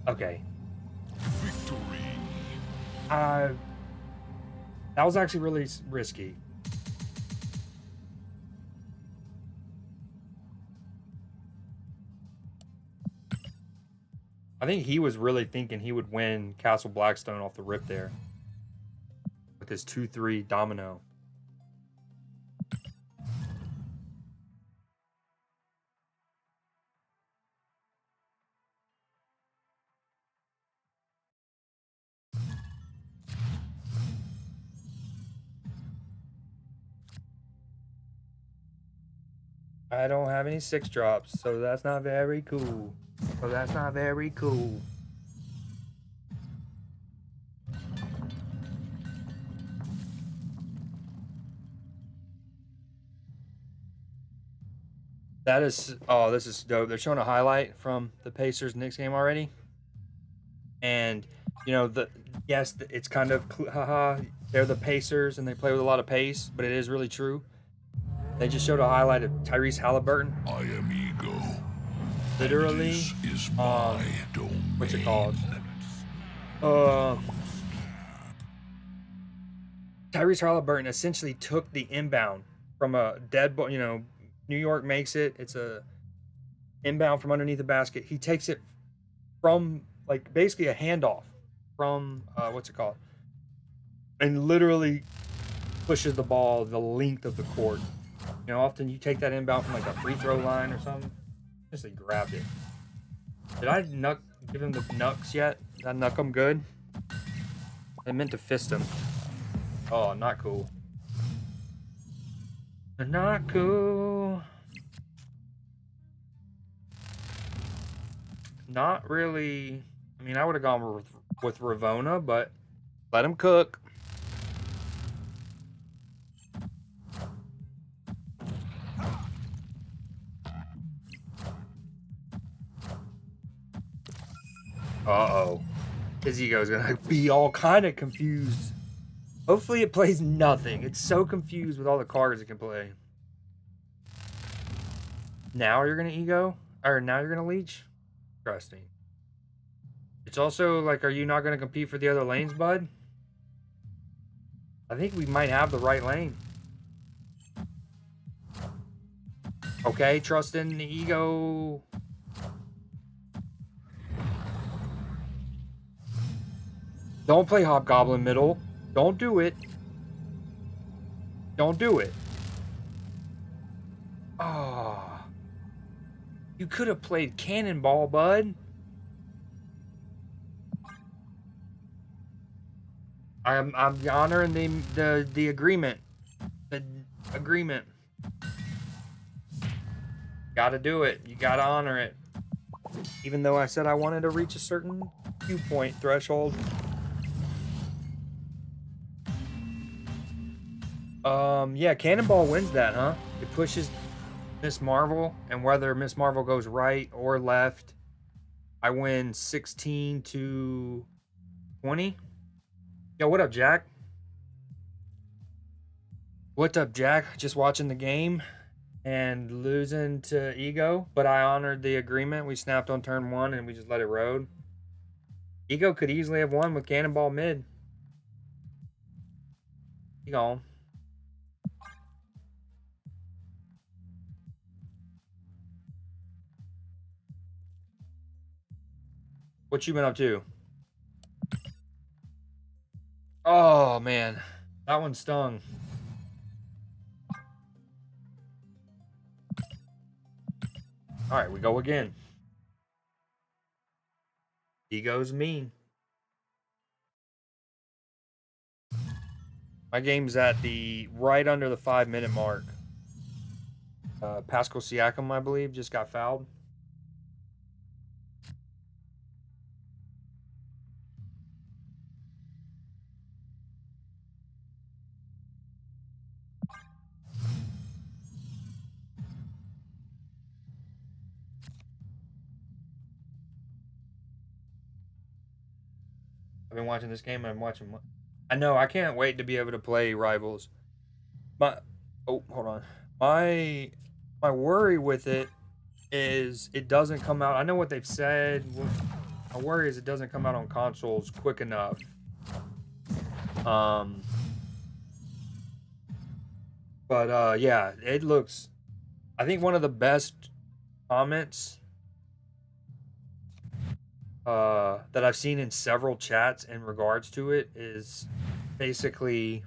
Okay. Victory. That was actually really risky. I think he was really thinking he would win Castle Blackstone off the rip there. With his 2-3 domino. I don't have any 6-drops, so that's not very cool. That is, oh, this is dope. They're showing a highlight from the Pacers Knicks game already. And, you know, yes, it's kind of, haha, they're the Pacers and they play with a lot of pace, but it is really true. They just showed a highlight of Tyrese Halliburton. I am ego. Literally, This is my domain. what's it called? Tyrese Halliburton essentially took the inbound from a dead ball. You know, New York makes it. It's a inbound from underneath the basket. He takes it from, like, basically a handoff from, what's it called? And literally pushes the ball the length of the court. You know, often you take that inbound from like a free throw line or something. Just like grabbed it. Did I give him the knucks yet? Did I knuck him good? I meant to fist him. Oh, not cool. Not cool. Not really. I mean, I would have gone with Ravona, but let him cook. Uh-oh. His ego's gonna be all kind of confused. Hopefully it plays nothing. It's so confused with all the cards it can play. Now you're gonna ego? Or now you're gonna leech? Interesting. It's also like, are you not gonna compete for the other lanes, bud? I think we might have the right lane. Okay, trust in the ego. Don't play Hobgoblin middle. Don't do it. Don't do it. Oh. You could have played Cannonball, bud. I'm honoring the agreement. The agreement. Gotta do it. You gotta honor it. Even though I said I wanted to reach a certain viewpoint threshold. Yeah, Cannonball wins that, huh? It pushes Miss Marvel, and whether Miss Marvel goes right or left, I win 16-20. Yo, what up, Jack? What's up, Jack? Just watching the game and losing to Ego, but I honored the agreement. We snapped on turn 1 and we just let it road. Ego could easily have won with Cannonball mid. He gone. What you been up to? Oh, man. That one stung. All right, we go again. Ego's mean. My game's at the right under the 5-minute mark. Pascal Siakam, I believe, just got fouled. I've been watching this game and I'm watching. I know, I can't wait to be able to play Rivals. Hold on. My worry with it is it doesn't come out. I know what they've said. My worry is it doesn't come out on consoles quick enough. But yeah, it looks. I think one of the best comments that I've seen in several chats in regards to it is basically,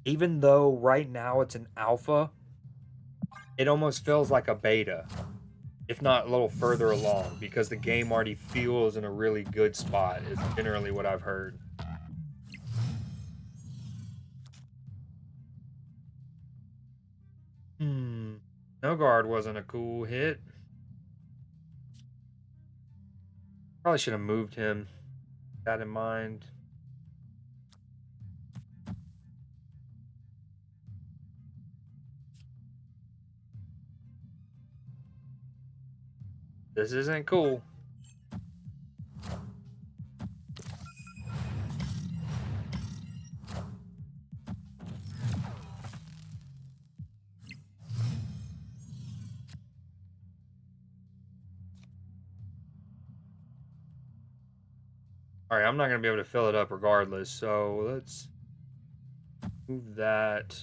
even though right now it's an alpha, it almost feels like a beta, if not a little further along, because the game already feels in a really good spot, is generally what I've heard. No guard wasn't a cool hit. Probably should have moved him. That in mind. This isn't cool. All right, I'm not going to be able to fill it up regardless, so let's move that.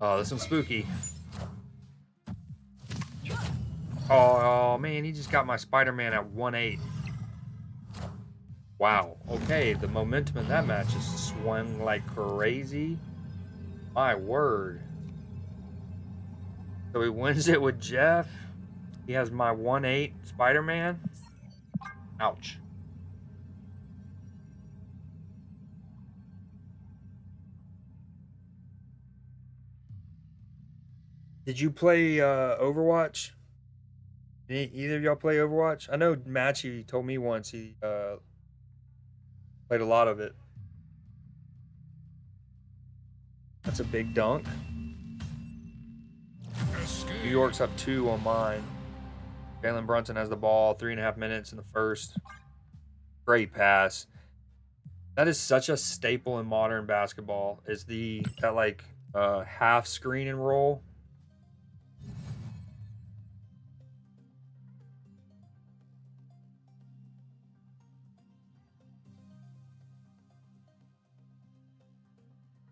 Oh, this one's spooky. Oh, man, he just got my Spider-Man at 1-8. Wow. Okay, the momentum in that match just swung like crazy. My word. So he wins it with Jeff. He has my 1-8 Spider-Man. Ouch. Did you play Overwatch? Either of y'all play Overwatch? I know Matchy told me once he played a lot of it. That's a big dunk. New York's up 2 on mine. Jalen Brunson has the ball, 3.5 minutes in the first. Great pass. That is such a staple in modern basketball. Is that like half screen and roll.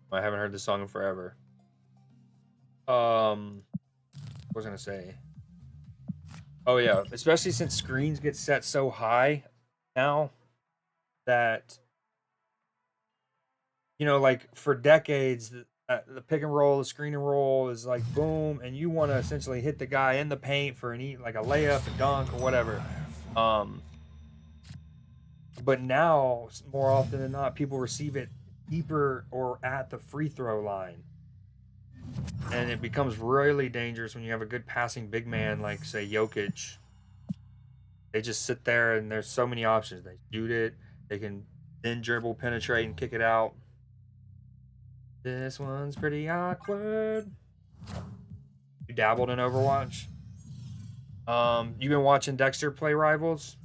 I haven't heard this song in forever. What was I gonna say? Oh yeah, especially since screens get set so high now that, you know, like for decades the pick and roll, the screen and roll is like boom, and you want to essentially hit the guy in the paint for like a layup, a dunk, or whatever. But now more often than not, people receive it deeper or at the free throw line. And it becomes really dangerous when you have a good passing big man like, say, Jokic. They just sit there and there's so many options. They shoot it, they can then dribble, penetrate, and kick it out. This one's pretty awkward. You dabbled in Overwatch? You've been watching Dexter play Rivals?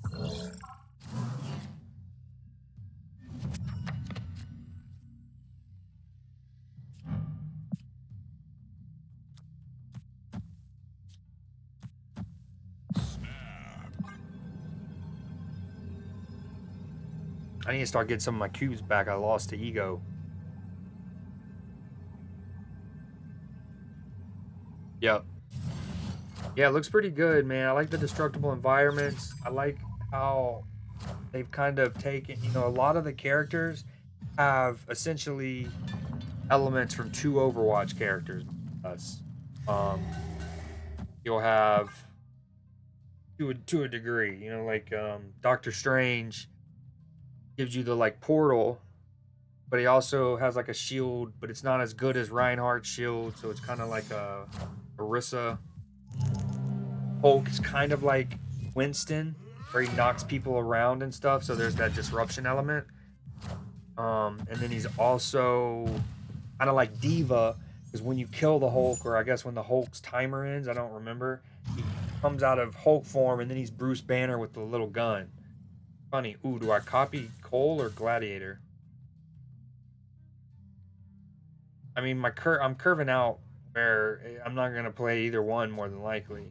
I need to start getting some of my cubes back I lost to Ego. Yep. Yeah, it looks pretty good, man. I like the destructible environments. I like how they've kind of taken, you know, a lot of the characters have essentially elements from 2 Overwatch characters. You'll have to a degree, you know, like Doctor Strange gives you the like portal, but he also has like a shield, but it's not as good as Reinhardt's shield, so it's kind of like a Orisa. Hulk is kind of like Winston, where he knocks people around and stuff, so there's that disruption element. And then he's also kind of like Diva, because when you kill the Hulk, or I guess when the Hulk's timer ends, I don't remember, he comes out of Hulk form, and then he's Bruce Banner with the little gun. Funny. Ooh, do I copy Cole or Gladiator? I mean, I'm curving out where I'm not going to play either one more than likely.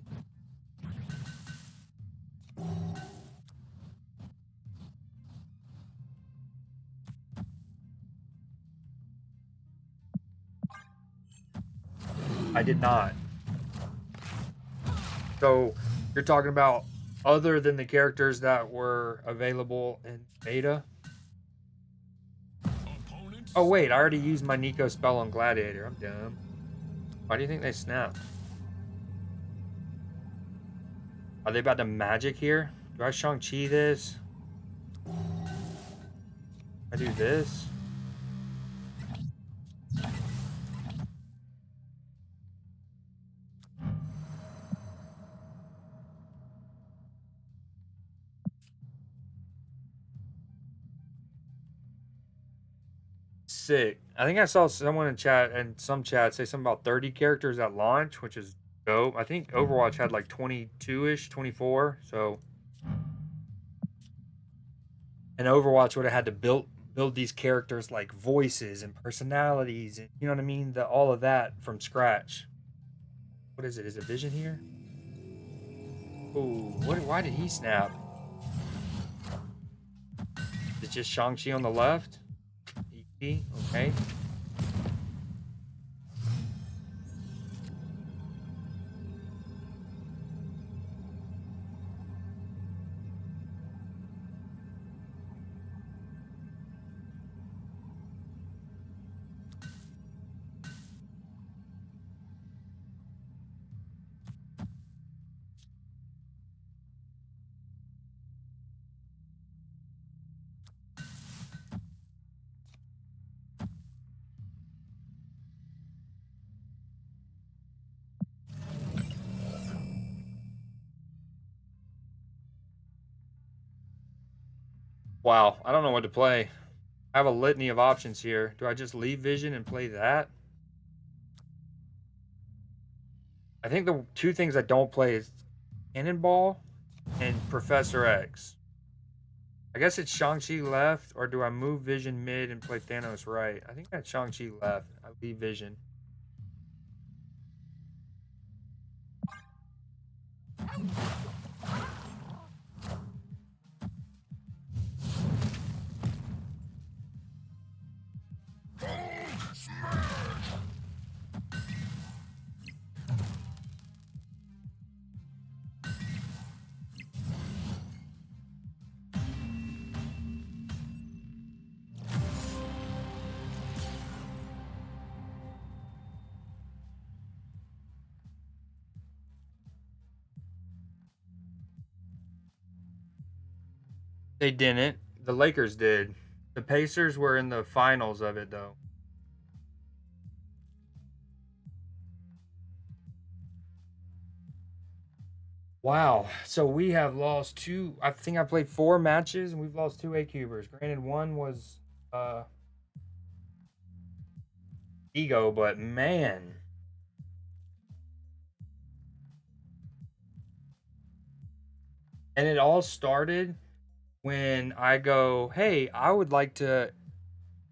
I did not. So, you're talking about other than the characters that were available in beta? Opponent Oh wait, I already used my Nico spell on Gladiator. I'm dumb. Why do you think they snapped? Are they about to magic here? Do I Shang-Chi this? I do this? Sick. I think I saw someone in chat and some chat say something about 30 characters at launch, which is dope. I think Overwatch had like 22-ish, 24. So, and Overwatch would have had to build these characters like voices and personalities and you know what I mean, the all of that from scratch. What is it? Is it Vision here? Oh, why did he snap? Is it just Shang-Chi on the left? EP? Okay. Wow, I don't know what to play. I have a litany of options here. Do I just leave Vision and play that? I think the two things I don't play is Cannonball and Professor X. I guess it's Shang-Chi left, or do I move Vision mid and play Thanos right? I think that's Shang-Chi left. I leave Vision. They didn't. The Lakers did. The Pacers were in the finals of it, though. Wow. So we have lost two. I think I played 4 matches and we've lost 2 A-Cubers. Granted, one was ego, but man. And it all started when I go, hey, I would like to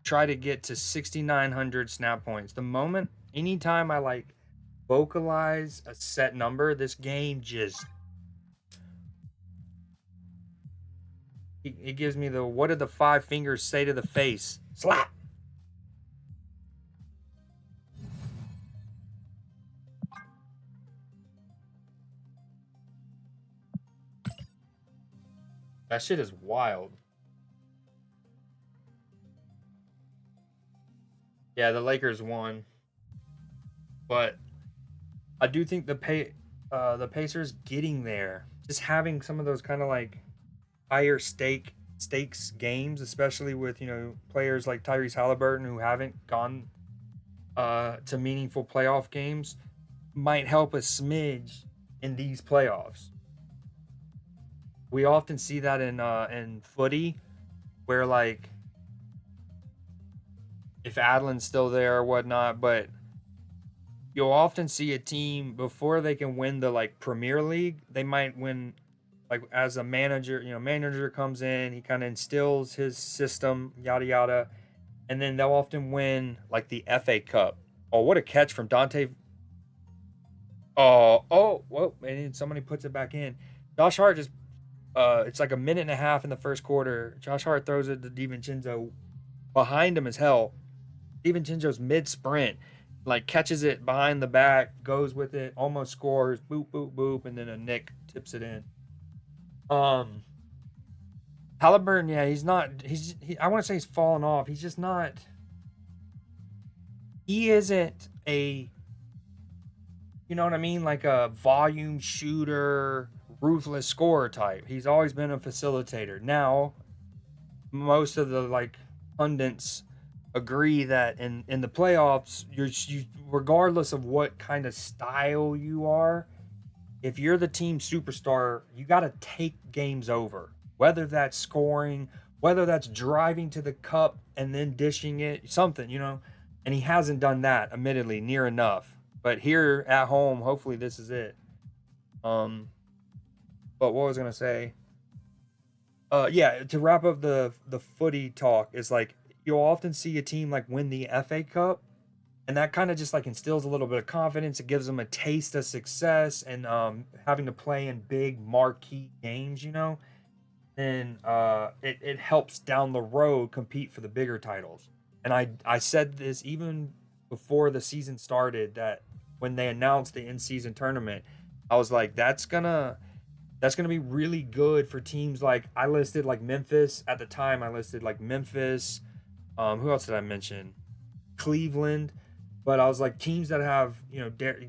try to get to 6,900 snap points. The moment, anytime I like vocalize a set number, this game just it gives me the what did the 5 fingers say to the face? Slap. That shit is wild. Yeah, the Lakers won, but I do think the Pacers getting there, just having some of those kind of like higher stakes games, especially with players like Tyrese Halliburton who haven't gone to meaningful playoff games, might help a smidge in these playoffs. We often see that in footy, where like if Adlin's still there or whatnot, but you'll often see a team before they can win the like Premier League, they might win like as a manager, manager comes in, he kind of instills his system, yada yada, and then they'll often win like the FA Cup. Oh, what a catch from Dante. Oh, whoa, and somebody puts it back in. Josh Hart just it's like a minute and a half in the first quarter. Josh Hart throws it to DiVincenzo behind him as hell. DiVincenzo's mid sprint, like catches it behind the back, goes with it, almost scores, boop, boop, boop, and then a Nick tips it in. Halliburton, yeah, I want to say he's fallen off. He's just not he isn't you know what I mean, like a volume shooter, ruthless scorer type. He's always been a facilitator. Now, most of the like pundits agree that in the playoffs, you regardless of what kind of style you are, if you're the team superstar, you got to take games over. Whether that's scoring, whether that's driving to the cup and then dishing it, something, you know. And he hasn't done that, admittedly, near enough. But here at home, hopefully this is it. Um, but what was I gonna say? Yeah, to wrap up the footy talk is like you'll often see a team like win the FA Cup, and that kind of just like instills a little bit of confidence. It gives them a taste of success and having to play in big marquee games, you know. And it helps down the road compete for the bigger titles. And I said this even before the season started that when they announced the in-season tournament, I was like, that's gonna be really good for teams like I listed like Memphis at the time. I listed like Memphis. Who else did I mention? Cleveland. But I was like teams that have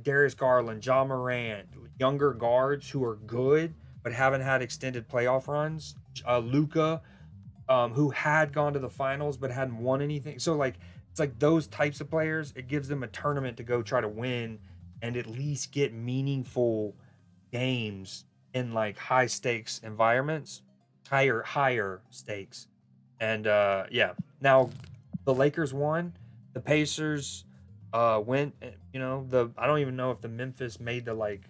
Darius Garland, John Morant, younger guards who are good but haven't had extended playoff runs. Luca, who had gone to the finals but hadn't won anything. So like it's like those types of players. It gives them a tournament to go try to win and at least get meaningful games in like high stakes environments, higher stakes. And yeah, now the Lakers won, the Pacers went. The I don't even know if the Memphis made the like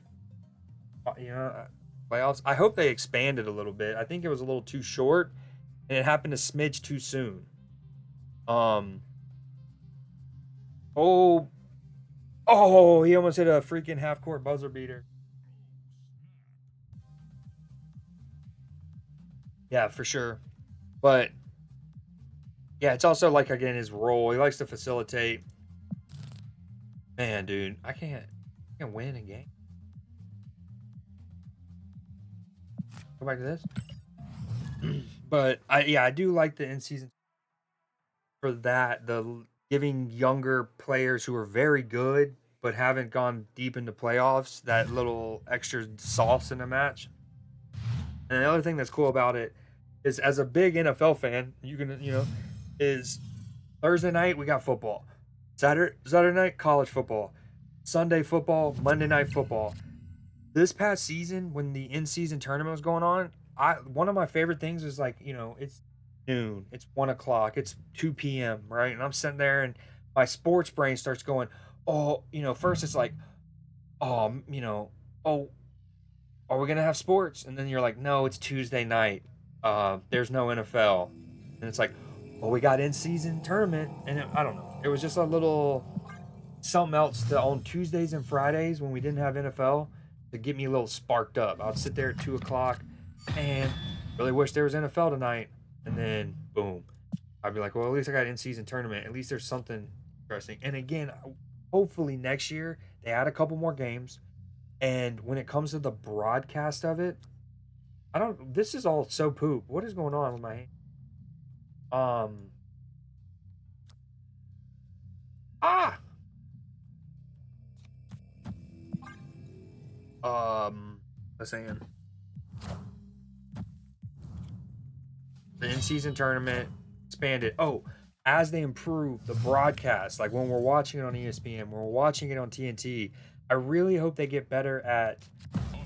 playoffs. I hope they expanded a little bit. I think it was a little too short, and it happened a smidge too soon. Um. Oh. Oh, he almost hit a freaking half court buzzer beater. Yeah, for sure. But yeah, it's also like again his role. He likes to facilitate. Man, dude, I can't win a game. Go back to this. But I do like the in season for that. Giving younger players who are very good but haven't gone deep into playoffs that little extra sauce in a match. And the other thing that's cool about it is, as a big NFL fan, is Thursday night we got football, Saturday night college football, Sunday football, Monday night football. This past season, when the in-season tournament was going on, one of my favorite things is like it's noon, it's 1 o'clock, it's 2 p.m. right, and I'm sitting there and my sports brain starts going, oh, first it's like, oh, oh, are we gonna have sports? And then you're like, no, it's Tuesday night. There's no NFL. And it's like, well, we got in season tournament, and I don't know. It was just a little something else to on Tuesdays and Fridays when we didn't have NFL to get me a little sparked up. I'd sit there at 2 o'clock and really wish there was NFL tonight, and then boom, I'd be like, well, at least I got in season tournament. At least there's something interesting. And again, hopefully next year they add a couple more games. And when it comes to the broadcast of it, I don't. This is all so poop. What is going on with my hand? Um. Ah. Let's saying the in-season tournament expanded. Oh, as they improve the broadcast, like when we're watching it on ESPN, when we're watching it on TNT, I really hope they get better at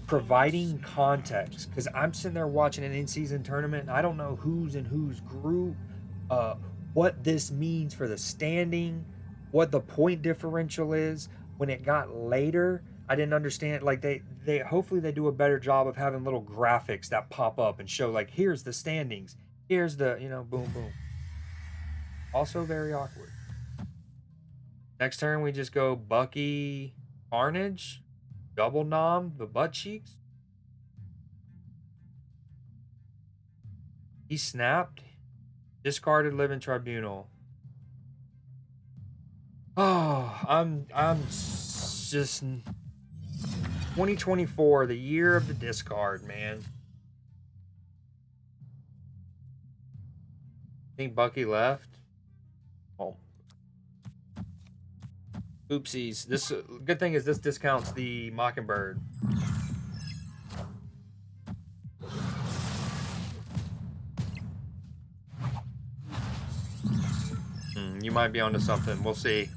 providing context, because I'm sitting there watching an in-season tournament and I don't know who's in whose group, uh, what this means for the standing, what the point differential is. When it got later, I didn't understand. Like they hopefully they do a better job of having little graphics that pop up and show like here's the standings, here's the boom boom. Also very awkward. Next turn we just go Bucky Carnage, double nom the butt cheeks. He snapped. Discarded living tribunal. Oh, I'm just 2024, the year of the discard, man. Think Bucky left? Oh. Oopsies. This good thing is this discounts the Mockingbird. You might be onto something. We'll see.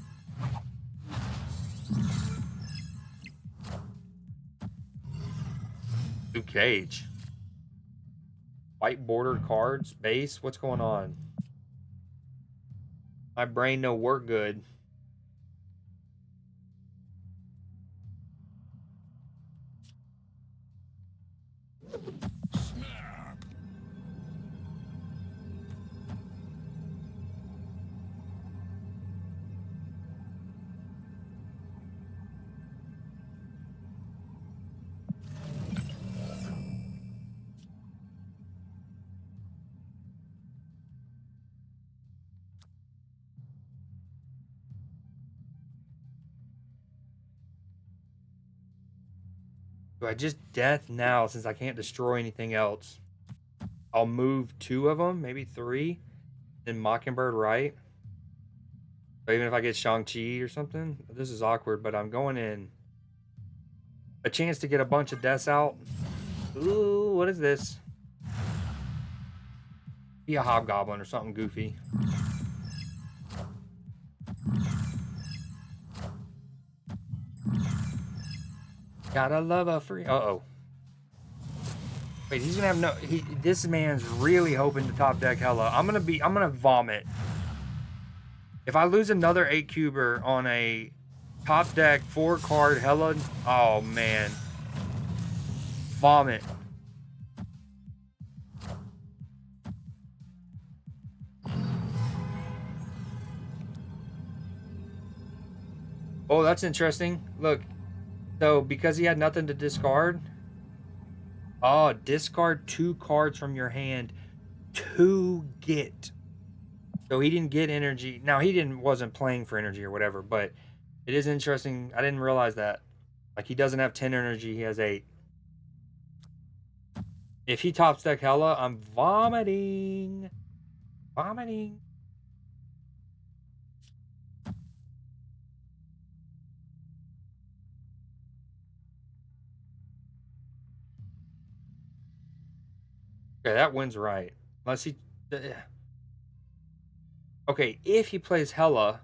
Luke Cage. White bordered cards. Base. What's going on? My brain no work good. Do I just death now since I can't destroy anything else? I'll move 2 of them, maybe 3. Then Mockingbird right. So even if I get Shang-Chi or something, this is awkward, but I'm going in. A chance to get a bunch of deaths out. Ooh, what is this? Be a Hobgoblin or something goofy. Gotta love a free. Uh-oh. Wait, he's gonna have no. This man's really hoping to top deck Hela. I'm gonna vomit. If I lose another 8-cuber on a top deck 4-card Hela, oh man. Vomit. Oh, that's interesting. Look. So, because he had nothing to discard. Oh, discard 2 cards from your hand to get. So he didn't get energy. Now wasn't playing for energy or whatever, but it is interesting. I didn't realize that. Like he doesn't have 10 energy, he has 8. If he tops deck Hela, I'm vomiting. Vomiting. Okay, that wins right. Unless he... Okay, if he plays Hela...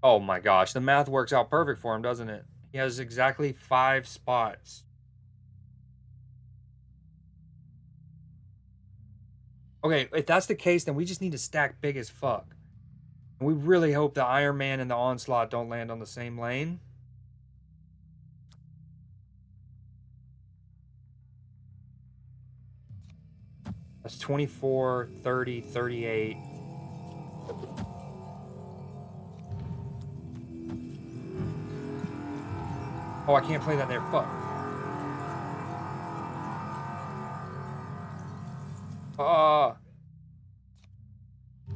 Oh my gosh, the math works out perfect for him, doesn't it? He has exactly 5 spots. Okay, if that's the case, then we just need to stack big as fuck. And we really hope the Iron Man and the Onslaught don't land on the same lane. That's 24, 30, 38. Oh, I can't play that there. Fuck.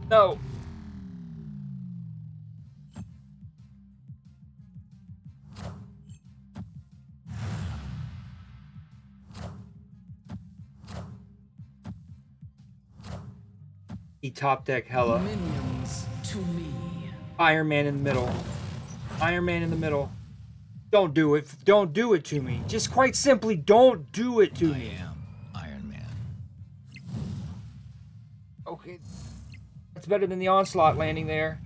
No. He top deck Hela. Minions to me. Iron Man in the middle. Iron Man in the middle. Don't do it. Don't do it to me. Just quite simply, don't do it to me. I am Iron Man. Okay. That's better than the Onslaught landing there.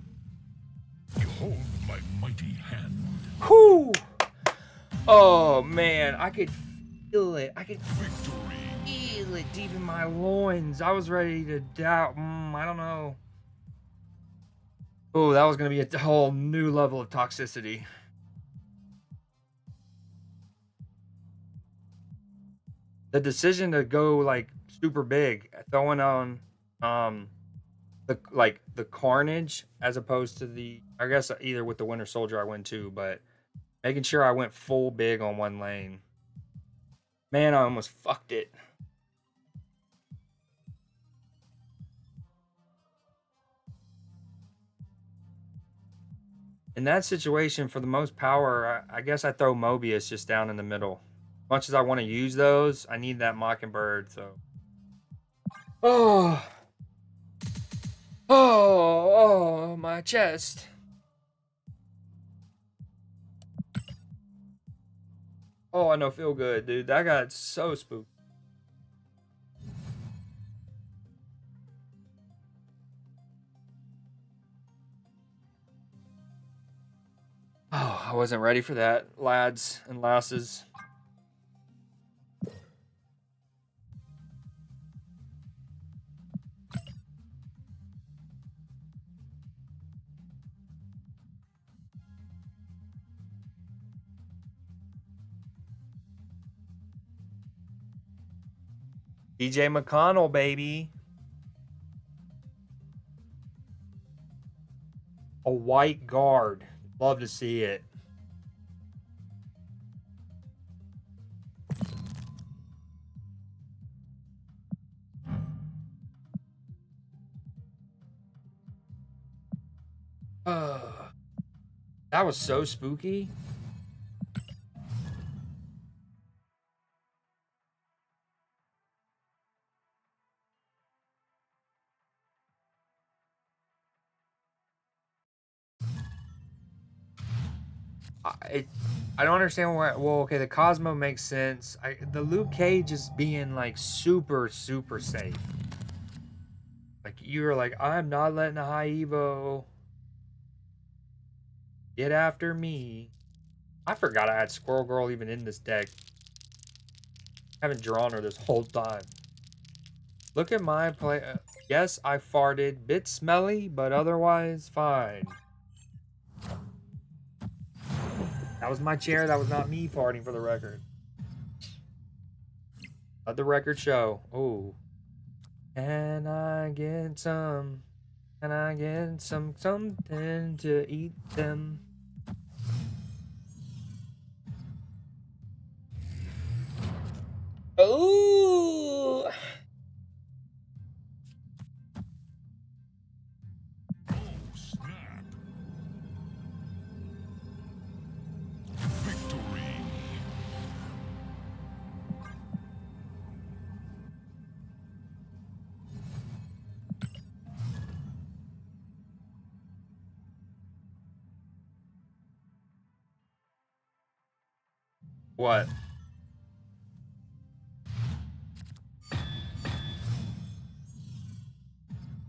Behold my mighty hand. Whew. Oh, man. I could feel it. I could Victory. feel it deep in my loins. I was ready to doubt. I don't know. Oh, that was going to be a whole new level of toxicity. The decision to go like super big, throwing on the Carnage as opposed to the, I guess either with the Winter Soldier I went to, but making sure I went full big on one lane. Man, I almost fucked it. In that situation, for the most power, I guess I throw Mobius just down in the middle. Much as I want to use those, I need that Mockingbird, so. Oh. Oh, my chest. Oh, I know, feel good, dude. That got so spooky. Oh, I wasn't ready for that, lads and lasses. DJ McConnell, baby. A white guard. Love to see it. That was so spooky. I don't understand why. Well, okay, the Cosmo makes sense. The Luke Cage is being like super safe. Like you're like, I'm not letting a high Evo get after me. I forgot I had Squirrel Girl even in this deck. I haven't drawn her this whole time. Look at my play. Yes, I farted. Bit smelly, but otherwise fine. That was my chair. That was not me farting, for the record. Let the record show. Oh. Can I get some? Can I get something to eat them? Oh. Snap. Victory. What?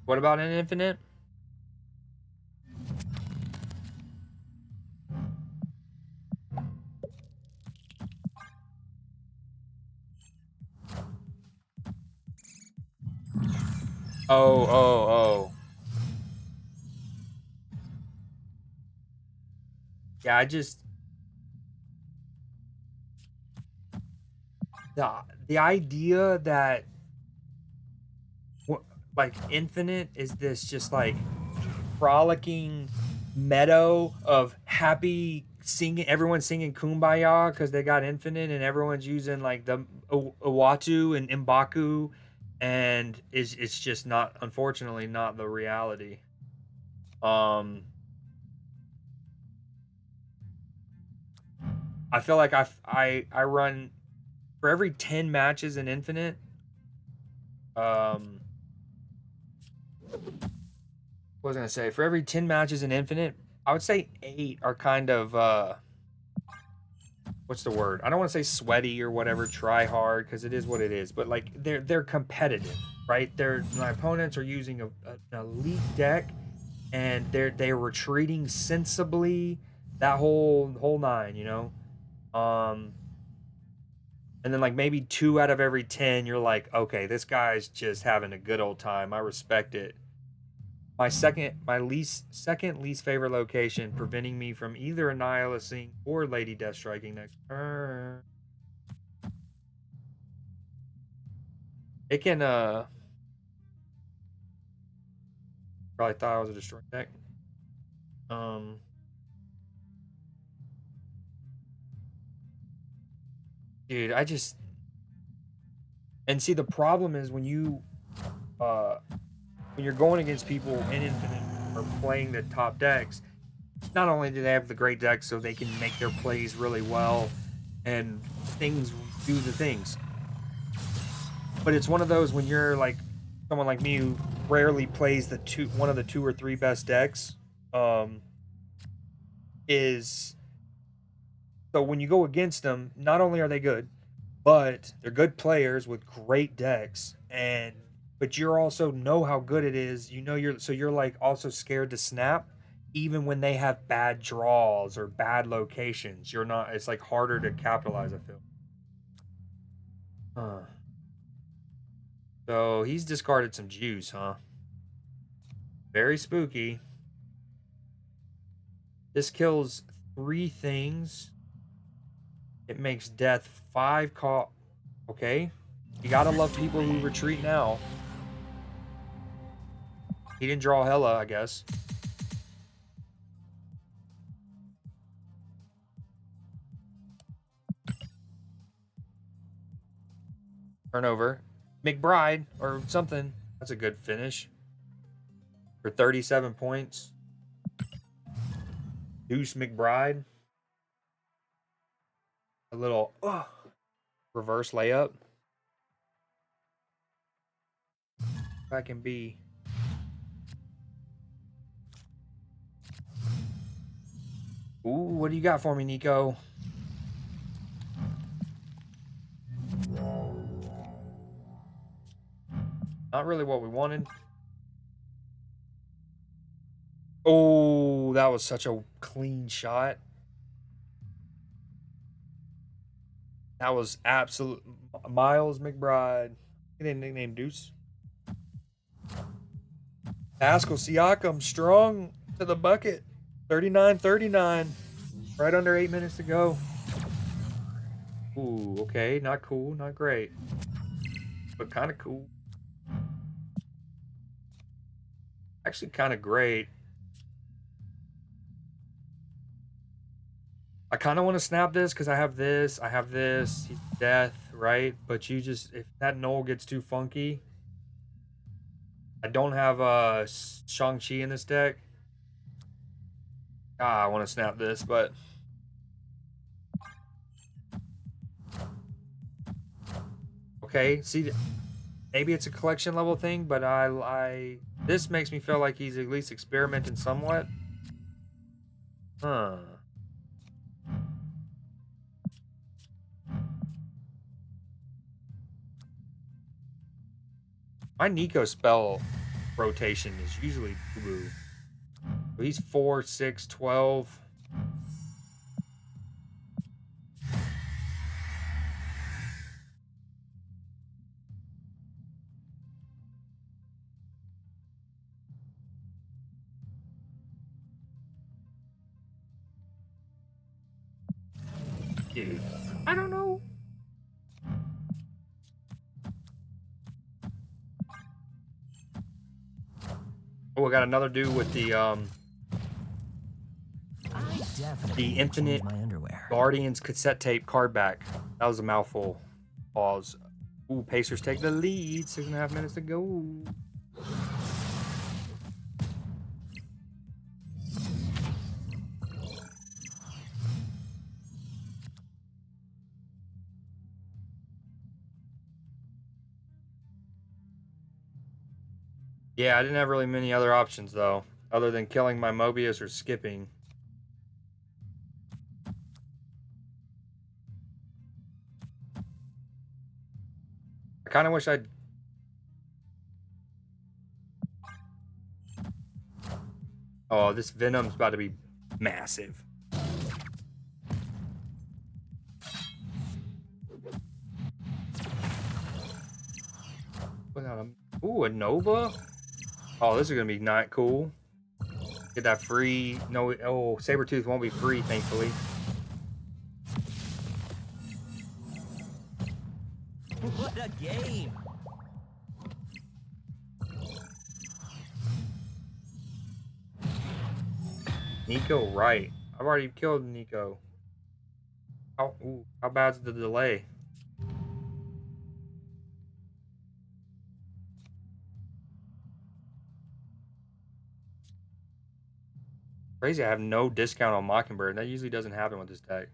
What about an infinite? Oh. Yeah, I just the idea that like infinite is this just like frolicking meadow of happy singing, everyone's singing kumbaya because they got infinite, and everyone's using like the Uatu and M'Baku, and it's just not, unfortunately, not the reality. I feel like I run for every 10 matches in infinite. What was I gonna say? For every 10 matches in infinite, I would say 8 are kind of what's the word? I don't want to say sweaty or whatever, try hard, because it is what it is. But like they're competitive, right? My opponents are using an elite deck, and they're retreating sensibly. That whole nine, you know. And then like maybe 2 out of every 10, you're like, okay, this guy's just having a good old time. I respect it. My second least favorite location, preventing me from either Annihilating or Lady Death striking next turn. It can probably thought I was a destroy deck. Dude, I just, and see, the problem is when you're going against people in Infinite or playing the top decks, not only do they have the great decks so they can make their plays really well and things do the things, but it's one of those when you're like someone like me who rarely plays one of the 2 or 3 best decks, is So when you go against them, not only are they good, but they're good players with great decks, and but you're also know how good it is. You know you're like also scared to snap, even when they have bad draws or bad locations. You're not. It's like harder to capitalize. I feel. Huh. So he's discarded some juice, huh? Very spooky. This kills 3 things. It makes death 5 call. Okay. You gotta love people who retreat now. He didn't draw Hella, I guess. Turnover. McBride or something. That's a good finish. For 37 points. Deuce McBride. A little reverse layup. If I can be. Ooh, what do you got for me, Nico? Not really what we wanted. Oh, that was such a clean shot. That was absolute. Miles McBride. He didn't nickname Deuce. Pascal Siakam strong to the bucket. 39-39. Right under 8 minutes to go. Ooh, okay. Not cool. Not great. But kind of cool. Actually kind of great. I kind of want to snap this because I have this. He's death, right? But you just, if that Null gets too funky. I don't have Shang-Chi in this deck. I want to snap this, but okay. See, maybe it's a collection level thing, but this makes me feel like he's at least experimenting somewhat. Huh. My Nico spell rotation is usually blue. So he's 4, 6, 12. Dude, I don't know. Oh, I got another dude with the Infinite Guardians cassette tape card back. That was a mouthful. Pause. Ooh, Pacers take the lead. 6.5 minutes to go. Yeah, I didn't have really many other options though, other than killing my Mobius or skipping. I kind of wish I'd. Oh, this Venom's about to be massive. Ooh, a Nova? Oh, this is gonna be not cool. Get that free. No, oh, Sabretooth won't be free, thankfully. What a game! Nico, right. I've already killed Nico. How bad's the delay? Crazy, I have no discount on Mockingbird. That usually doesn't happen with this deck.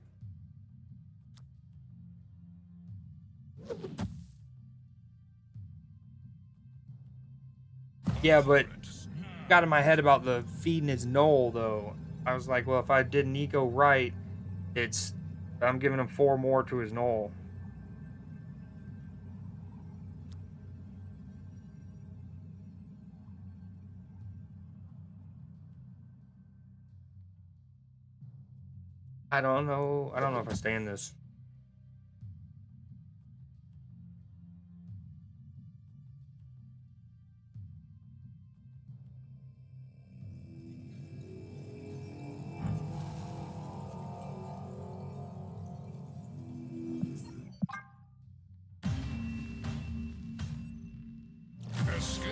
Yeah, but got in my head about the feeding his Null, though. I was like, well, if I did Nico right, it's I'm giving him 4 more to his knoll. I don't know. I don't know if I stay in this. Escaped.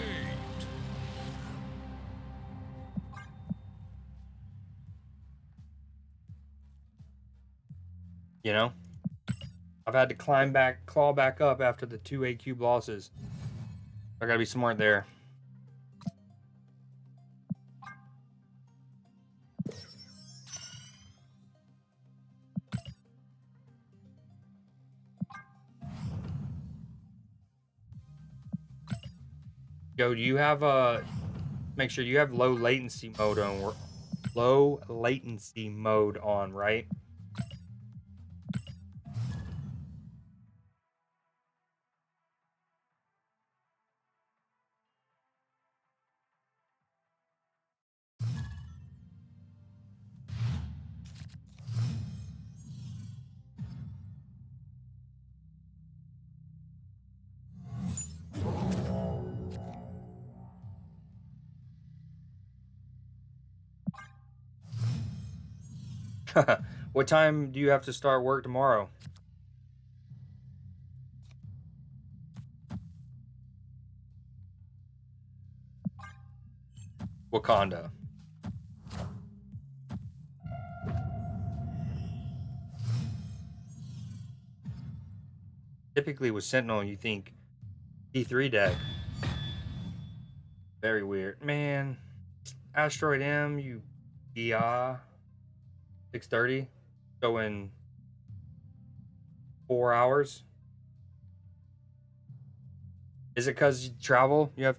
You know? I've had to claw back up after the 2 A cube losses. I gotta be smart there. Yo, do you have make sure you have low latency mode on, right? What time do you have to start work tomorrow? Wakanda. Typically with Sentinel, you think D3 deck. Very weird. Man, Asteroid M, you DI 630. So in 4 hours. Is it because you travel? You have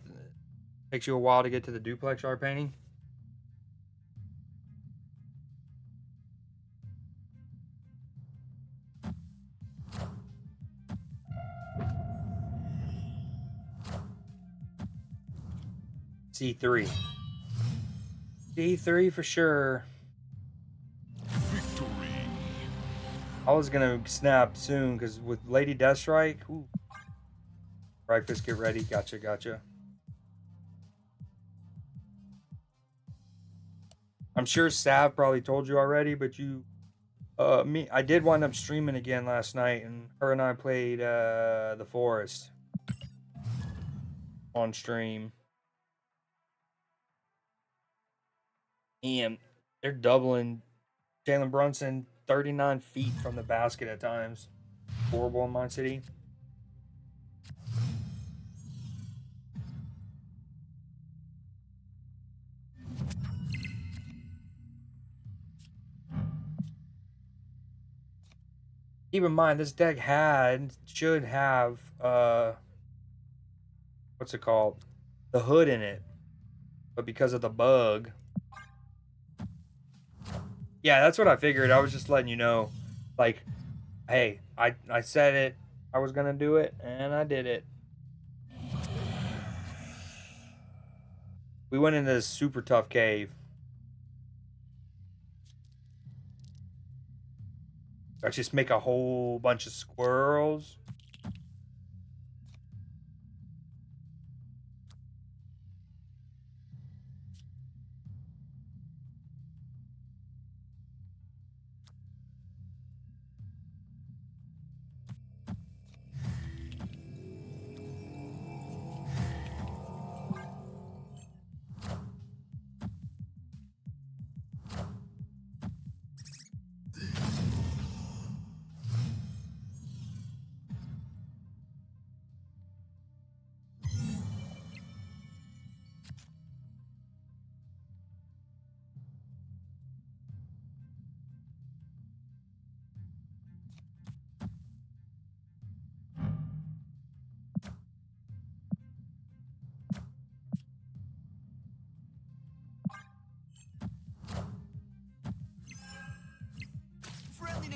takes you a while to get to the duplex art painting? C3. C3 for sure. Victory. I was gonna snap soon because with Lady Deathstrike, ooh. Breakfast, get ready. Gotcha. I'm sure Sav probably told you already, but I did wind up streaming again last night, and her and I played The Forest on stream. And they're doubling Jalen Brunson 39 feet from the basket at times. Horrible in my city. Keep in mind, this deck should have, what's it called? The hood in it. But because of the bug. Yeah, that's what I figured. I was just letting you know. Like, hey, I said it. I was going to do it, and I did it. We went into this super tough cave. I just make a whole bunch of squirrels.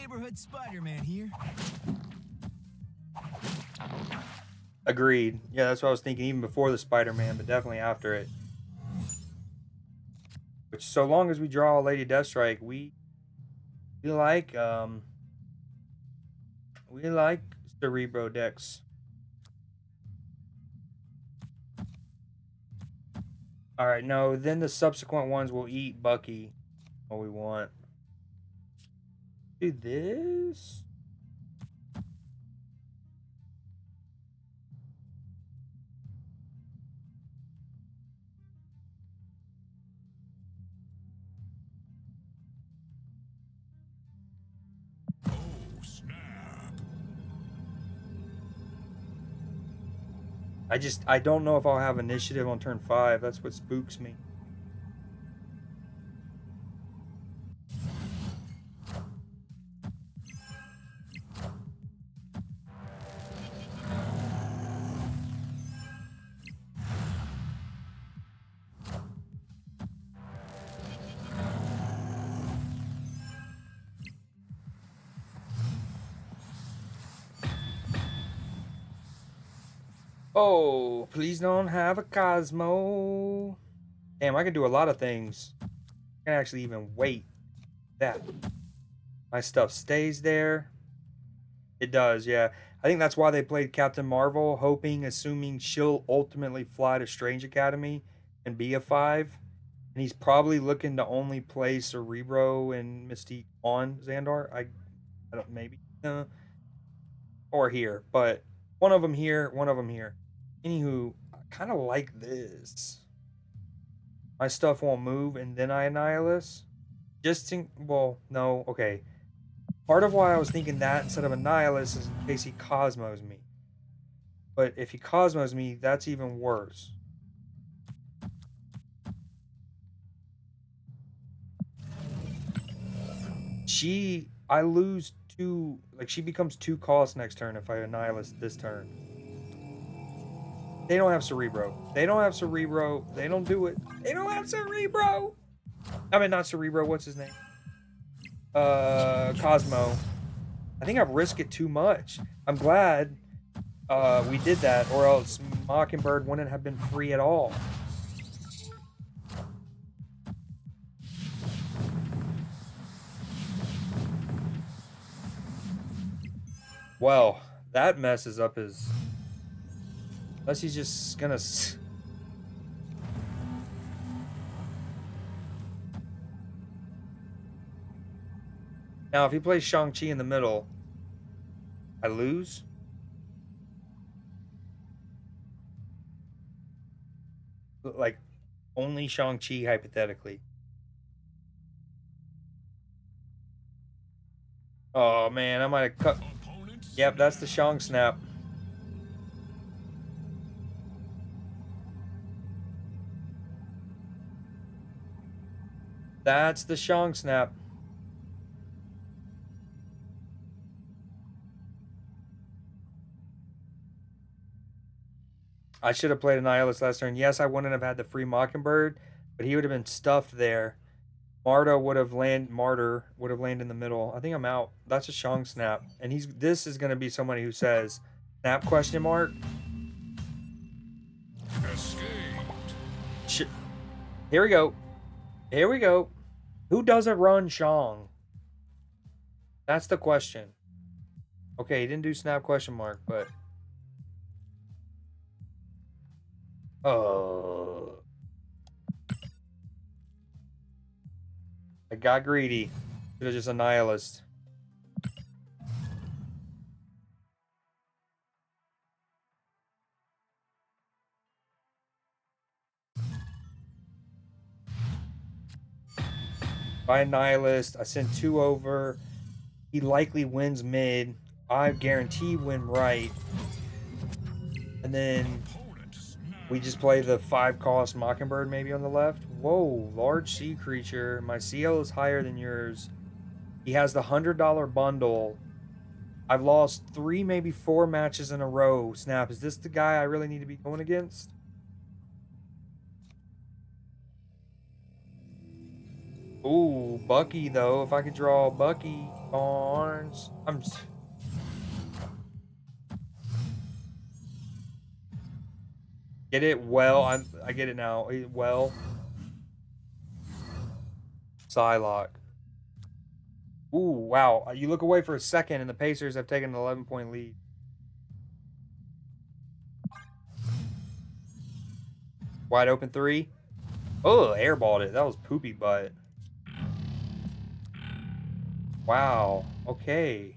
Neighborhood Spider-Man here. Agreed. Yeah, that's what I was thinking even before the Spider-Man, but definitely after it. Which, so long as we draw a Lady Deathstrike, we like Cerebro decks. All right, no, then the subsequent ones will eat Bucky. What we want. Do this. Oh, snap. I don't know if I'll have initiative on turn 5. That's what spooks me. Oh, please don't have a Cosmo. Damn, I can do a lot of things. I can actually even wait. That. My stuff stays there. It does, yeah. I think that's why they played Captain Marvel, assuming she'll ultimately fly to Strange Academy and be a 5. And he's probably looking to only play Cerebro and Mystique on Xandar. I don't, maybe. Or here, but one of them here, one of them here. Anywho, I kind of like this. My stuff won't move, and then I Annihilus. Well, no, okay. Part of why I was thinking that instead of Annihilus is in case he Cosmos me. But if he Cosmos me, that's even worse. I lose 2, like she becomes 2 costs next turn if I Annihilus this turn. They don't have Cerebro. They don't have Cerebro. They don't do it. They don't have Cerebro. I mean, not Cerebro. What's his name? Cosmo. I think I've risked it too much. I'm glad we did that, or else Mockingbird wouldn't have been free at all. Well, that messes up his... Unless he's just gonna... Now, if he plays Shang-Chi in the middle, I lose? Like, only Shang-Chi, hypothetically. Oh, man, I might have cut... Yep, that's the Shang Snap. That's the Shang Snap. I should have played Annihilus last turn. Yes, I wouldn't have had the free Mockingbird, but he would have been stuffed there. Martyr would have landed in the middle. I think I'm out. That's a Shang Snap. And this is going to be somebody who says, Snap question mark? Escaped. Here we go. Here we go. Who doesn't run Shang? That's the question. Okay, he didn't do snap question mark, but... Oh. I got greedy. Should have just Annihilus. By Annihilus, I sent 2 over. He likely wins mid. I guarantee win right. And then we just play the 5-cost Mockingbird maybe on the left. Whoa, large sea creature. My CL is higher than yours. He has the $100 bundle. I've lost 3, maybe 4 matches in a row. Snap, is this the guy I really need to be going against? Ooh, Bucky though. If I could draw Bucky Barnes, get it. Well, I get it now. Well, Psylocke. Ooh, wow. You look away for a second, and the Pacers have taken an 11-point lead. Wide open three. Oh, airballed it. That was poopy butt. Wow. Okay.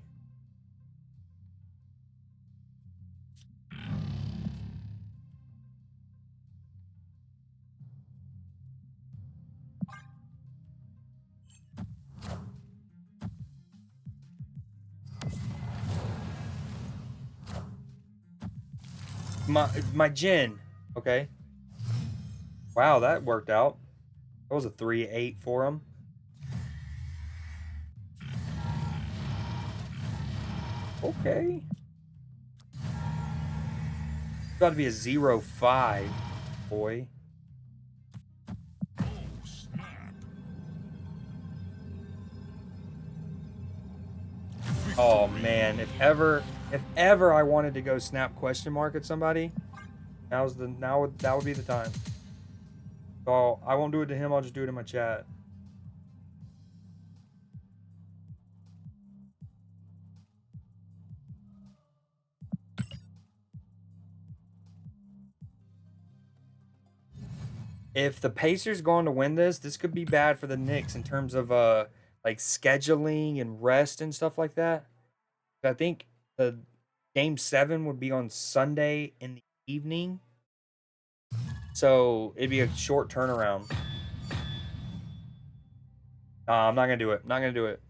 My Jin. Okay. Wow, that worked out. That was a 3-8 for him. Okay. Got to be a 0-5, boy. Oh, snap. Oh man, if ever I wanted to go snap question mark at somebody, that would be the time. So I won't do it to him, I'll just do it in my chat. If the Pacers going to win this could be bad for the Knicks in terms of like scheduling and rest and stuff like that. I think the game 7 would be on Sunday in the evening. So it'd be a short turnaround. I'm not gonna do it. Not gonna do it.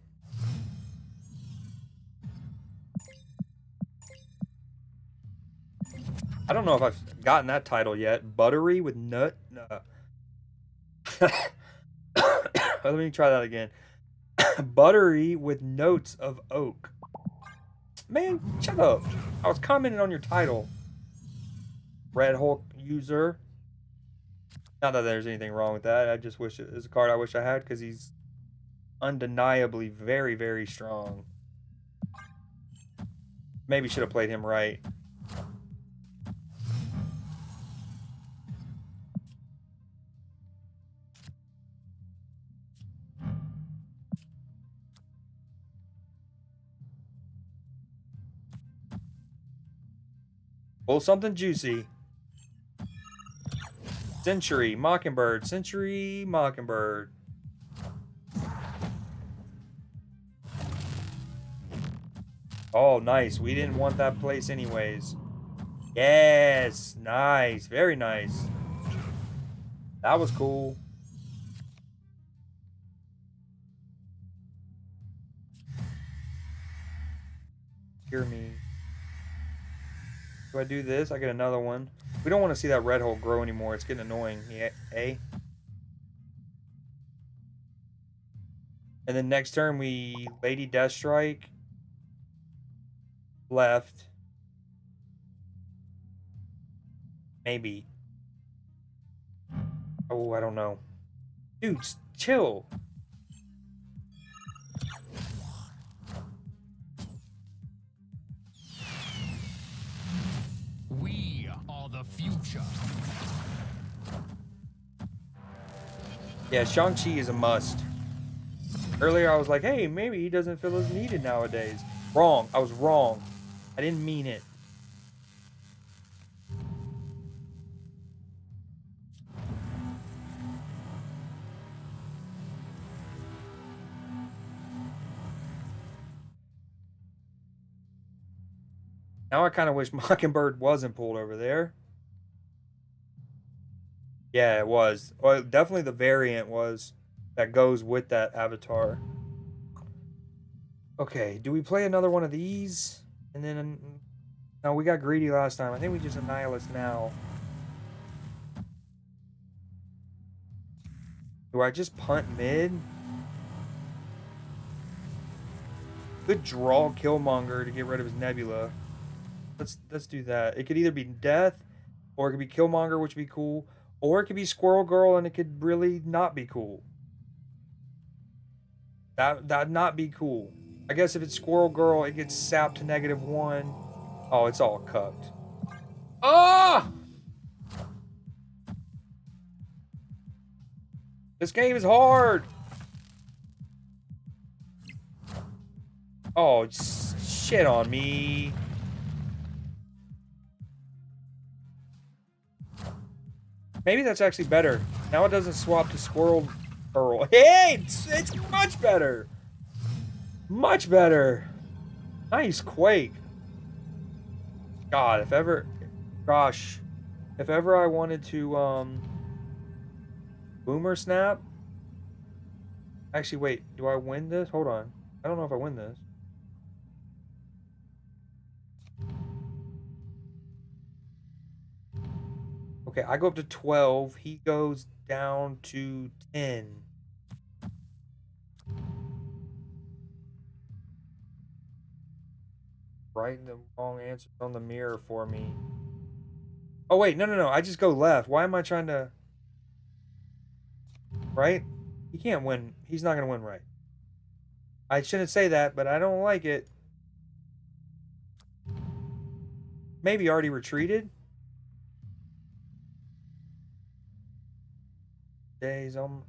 I don't know if I've gotten that title yet. Buttery with nut. Let me try that again. Buttery with notes of oak. Man, shut up. I was commenting on your title. Red Hulk user. Not that there's anything wrong with that. I just wish it is a card I wish I had because he's undeniably very, very strong. Maybe should have played him right. Pull something juicy. Century, Mockingbird. Century, Mockingbird. Oh, nice. We didn't want that place anyways. Yes. Nice. Very nice. That was cool. Hear me. Do I do this? I get another one. We don't want to see that red hole grow anymore. It's getting annoying. Yeah, eh? And then next turn we Lady Deathstrike. Left. Maybe. Oh, I don't know. Dude, chill. We are the future. Yeah, Shang-Chi is a must. Earlier I was like, hey, maybe he doesn't feel as needed nowadays. Wrong. I was wrong. I didn't mean it. Now I kind of wish Mockingbird wasn't pulled over there. Yeah, it was. Well, definitely the variant was that goes with that avatar. Okay, do we play another one of these? And then... No, we got greedy last time. I think we just Annihilus now. Do I just punt mid? Could draw Killmonger to get rid of his Nebula. Let's do that. It could either be Death, or it could be Killmonger, which would be cool, or it could be Squirrel Girl, and it could really not be cool. That'd not be cool. I guess if it's Squirrel Girl, it gets sapped to -1. Oh, it's all cucked. Ah! This game is hard. Oh, shit on me. Maybe that's actually better. Now it doesn't swap to Squirrel Girl. Hey, it's much better. Much better. Nice Quake. God, if ever I wanted to Boomer Snap. Actually, wait, do I win this? Hold on. I don't know if I win this. Okay, I go up to 12. He goes down to 10. Writing the wrong answers on the mirror for me. Oh, wait, no. I just go left. Why am I trying to... Right? He can't win. He's not going to win right. I shouldn't say that, but I don't like it. Maybe already retreated? Days on...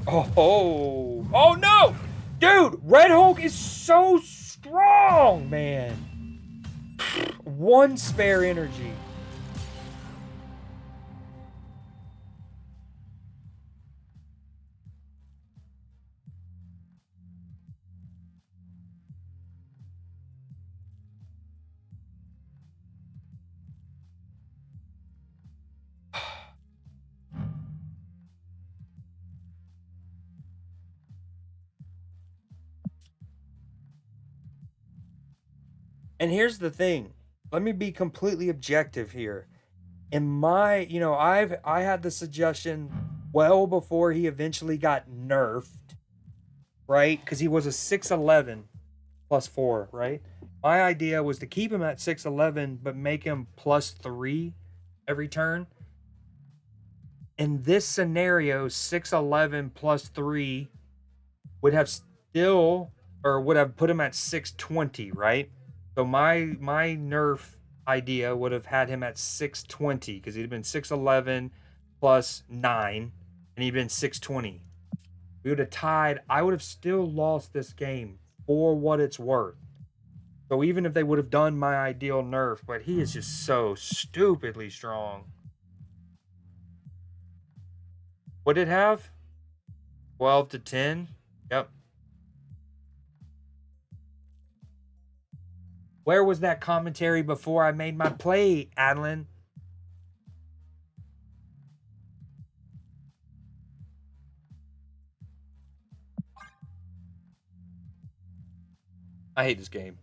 Oh no! Dude, Red Hulk is so strong, man. One spare energy. And here's the thing. Let me be completely objective here. In my, I had the suggestion well before he eventually got nerfed, right? Because he was a 6'11 +4, right? My idea was to keep him at 6'11, but make him +3 every turn. In this scenario, 6'11 +3 would have put him at 620, right? So my nerf idea would have had him at 620 because he'd been 6'11 +9, and he'd been 620. We would have tied. I would have still lost this game for what it's worth. So even if they would have done my ideal nerf, but he is just so stupidly strong. What did it have? 12 to 10? Yep. Where was that commentary before I made my play, Adeline? I hate this game.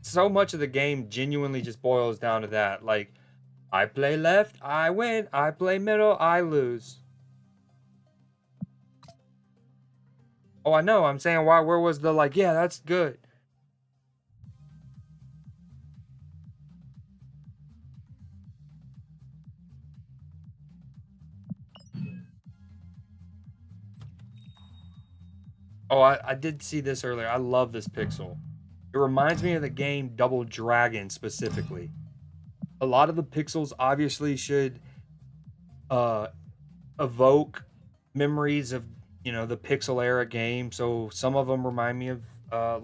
So much of the game genuinely just boils down to that. Like, I play left, I win. I play middle, I lose. Oh, I know. I'm saying, where was the, like, yeah, that's good. Oh, I did see this earlier. I love this pixel. It reminds me of the game Double Dragon specifically. A lot of the pixels obviously should evoke memories of, the pixel era game. So some of them remind me of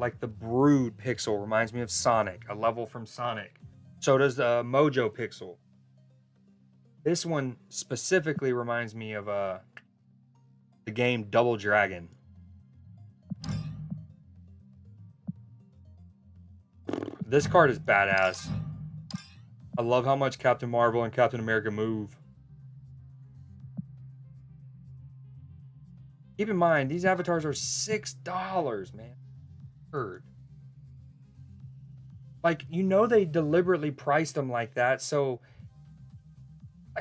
like the Brood pixel reminds me of Sonic, a level from Sonic. So does the Mojo pixel. This one specifically reminds me of the game Double Dragon. This card is badass. I love how much Captain Marvel and Captain America move. Keep in mind, these avatars are $6, man. Heard. Like, they deliberately priced them like that, so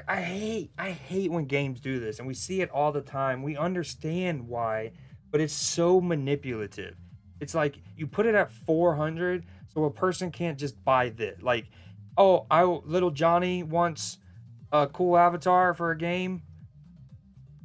I hate when games do this, and we see it all the time. We understand why, but it's so manipulative. It's like you put it at 400 so a person can't just buy this. Like, oh, I little Johnny wants a cool avatar for a game.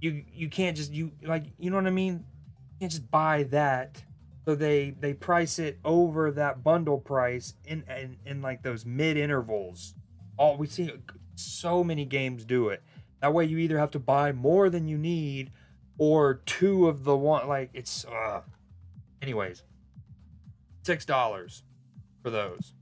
You can't just you know what I mean? You can't just buy that. So they price it over that bundle price in like those mid intervals. All we see so many games do it. That way you either have to buy more than you need or two of the one. Like it's anyways, $6 for those.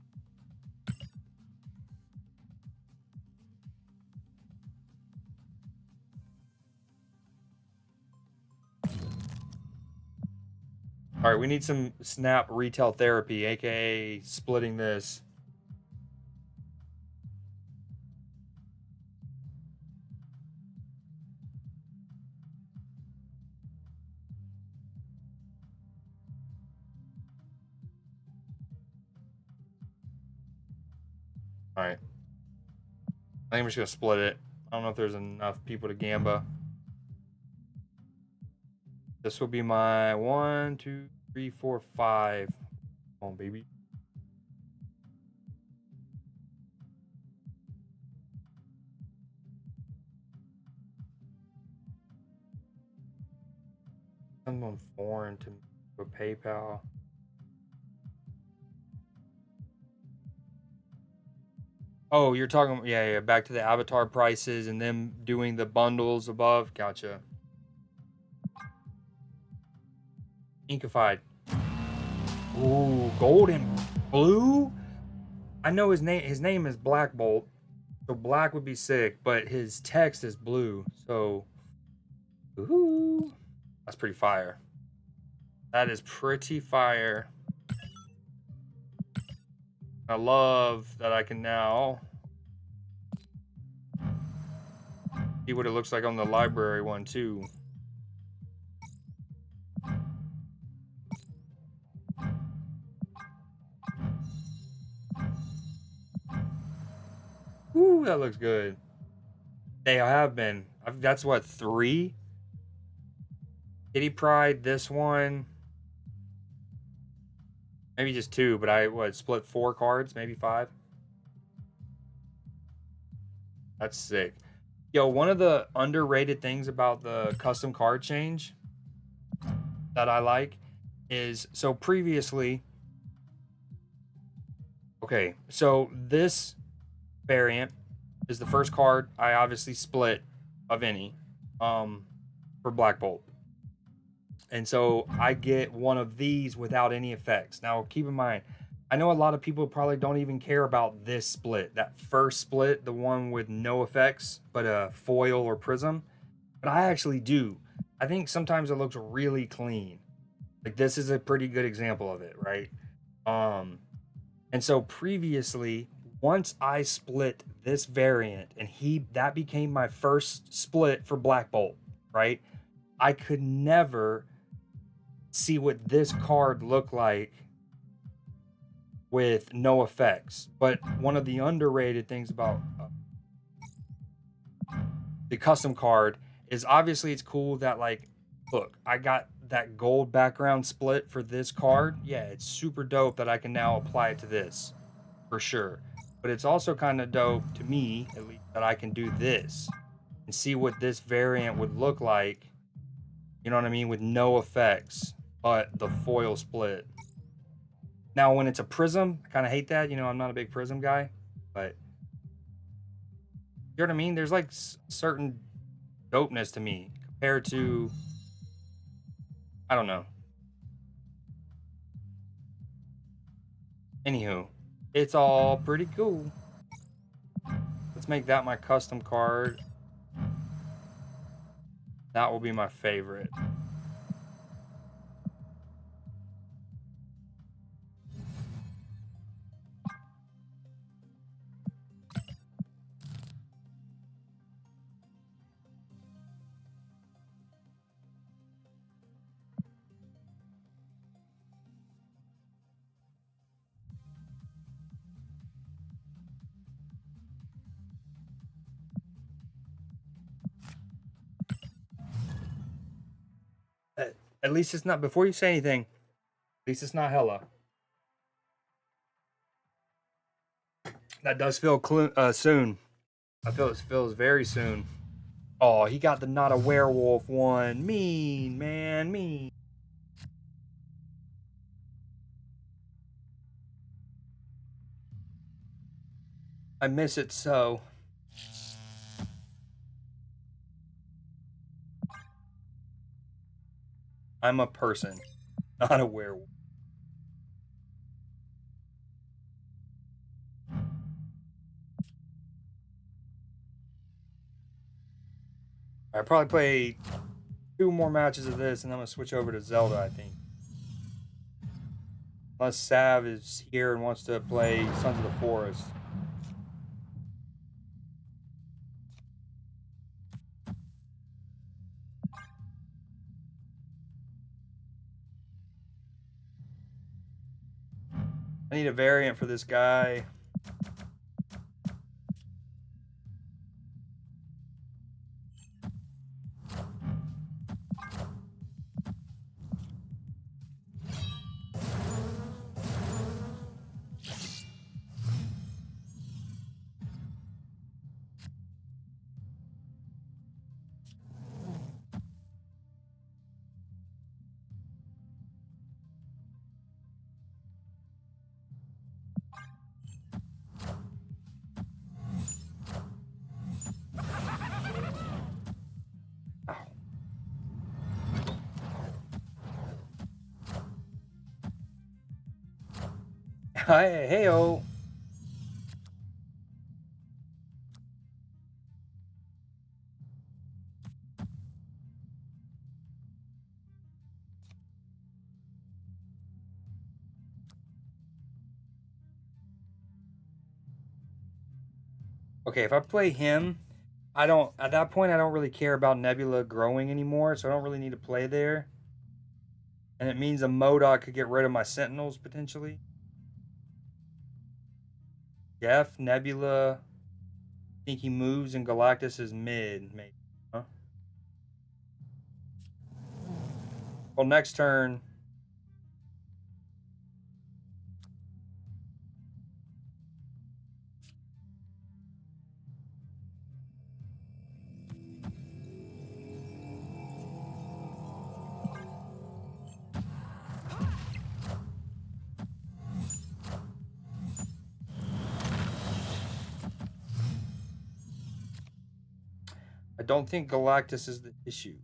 All right, we need some Snap retail therapy, aka splitting this. All right, I think we're just gonna split it. I don't know if there's enough people to gamba. This will be my 1, 2, 3, 4, 5. Come on, baby. Someone foreign to a PayPal. Oh, you're talking, yeah, back to the avatar prices and them doing the bundles above. Gotcha. Inkified. Ooh, gold and blue? I know his name. His name is Black Bolt, so black would be sick, but his text is blue. So, ooh, that's pretty fire. That is pretty fire. I love that I can now see what it looks like on the library one too. Ooh, that looks good. They have been. That's what, 3? Kitty Pride, this one. Maybe just 2, but I split 4 cards, maybe 5. That's sick. Yo, one of the underrated things about the custom card change that I like is, so previously, okay, so this variant is the first card I obviously split of any for Black Bolt. And so I get one of these without any effects. Now, keep in mind, I know a lot of people probably don't even care about this split. That first split, the one with no effects, but a foil or prism. But I actually do. I think sometimes it looks really clean. Like this is a pretty good example of it, right? And so previously, once I split this variant and that became my first split for Black Bolt, right? I could never see what this card looked like with no effects. But one of the underrated things about the custom card is obviously it's cool that, like, look, I got that gold background split for this card. Yeah, it's super dope that I can now apply it to this for sure. But it's also kind of dope to me, at least, that I can do this and see what this variant would look like, you know what I mean, with no effects but the foil split. Now, when it's a prism, I kind of hate that. You know, I'm not a big prism guy, but you know what I mean? There's like certain dopeness to me compared to, I don't know. Anywho, it's all pretty cool. Let's make that my custom card. That will be my favorite. At least it's not, before you say anything, at least it's not Hella. That does feel soon. I feel it feels very soon. Oh, he got the not a werewolf one. Mean, man, mean. I miss it so. I'm a person, not a werewolf. I probably play 2 more matches of this, and I'm gonna switch over to Zelda, I think. Unless Sav is here and wants to play Sons of the Forest. I need a variant for this guy. Hey-oh. Okay, if I play him, at that point I don't really care about Nebula growing anymore, so I don't really need to play there. And it means a MODOK could get rid of my Sentinels potentially. Jeff, Nebula, I think he moves, and Galactus is mid, maybe. Huh? Well, next turn. I don't think Galactus is the issue.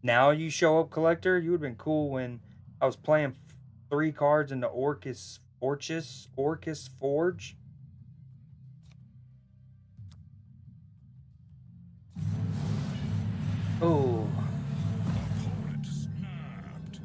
Now you show up, Collector. You would have been cool when I was playing 3 cards into Orcus Forge. Oh. Opponent snapped.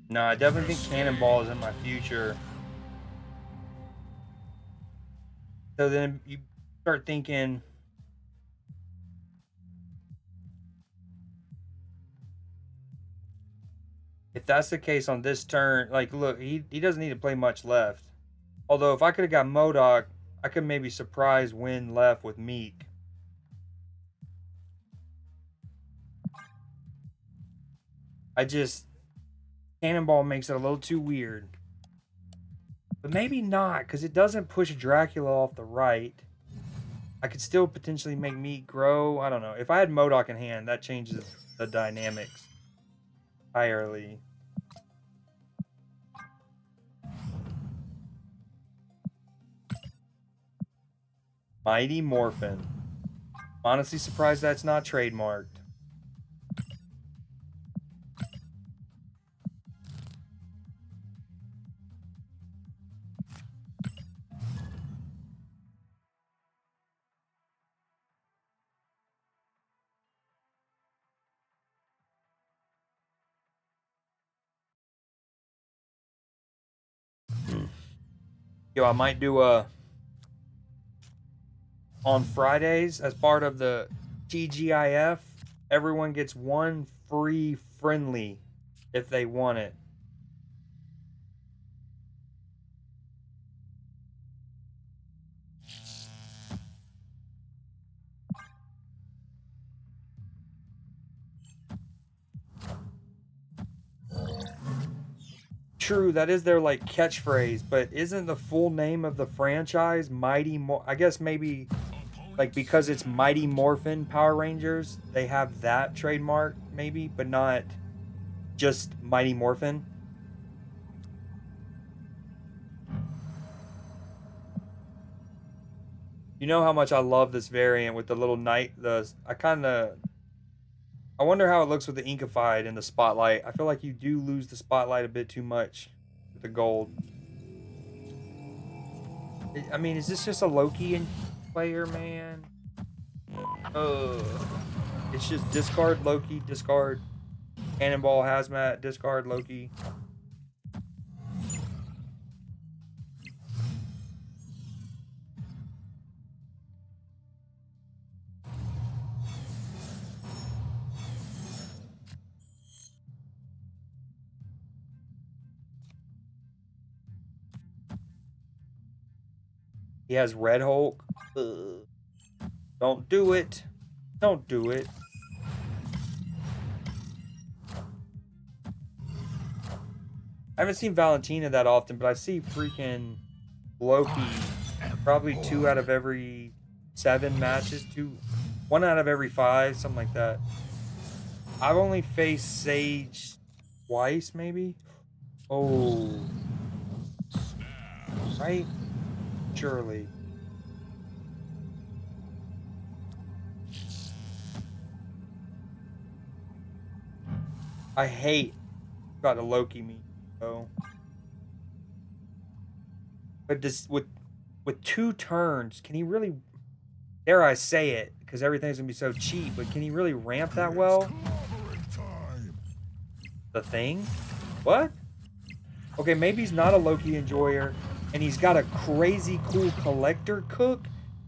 No, I definitely think Cannonball is in my future. So then you start thinking, if that's the case on this turn, like, look, he doesn't need to play much left. Although, if I could have got MODOK, I could maybe surprise win left with Meek. Cannonball makes it a little too weird. But maybe not, because it doesn't push Dracula off the right. I could still potentially make Meek grow. I don't know. If I had MODOK in hand, that changes the dynamics entirely. Mighty Morphin. Honestly surprised that's not trademarked. Yo, I might do a on Fridays as part of the TGIF. Everyone gets one free friendly if they want it. True, that is their like catchphrase, but isn't the full name of the franchise I guess maybe like because it's Mighty Morphin Power Rangers, they have that trademark maybe, but not just Mighty Morphin. You know how much I love this variant with the little night. I wonder how it looks with the Inkified and the spotlight. I feel like you do lose the spotlight a bit too much with the gold. I mean, is this just a Loki player, man? It's just discard Loki, discard Cannonball Hazmat, discard Loki. He has Red Hulk. Ugh. Don't do it. Don't do it. I haven't seen Valentina that often, but I see freaking Loki probably 2 out of every 7 matches. 1 out of every 5, something like that. I've only faced Sage twice, maybe. Oh. Right? Surely. I hate got a Loki me though. But this with 2 turns, can he really, dare I say it, because everything's gonna be so cheap, but can he really ramp that well? The Thing? What? Okay, maybe he's not a Loki enjoyer, and he's got a crazy cool collector cook,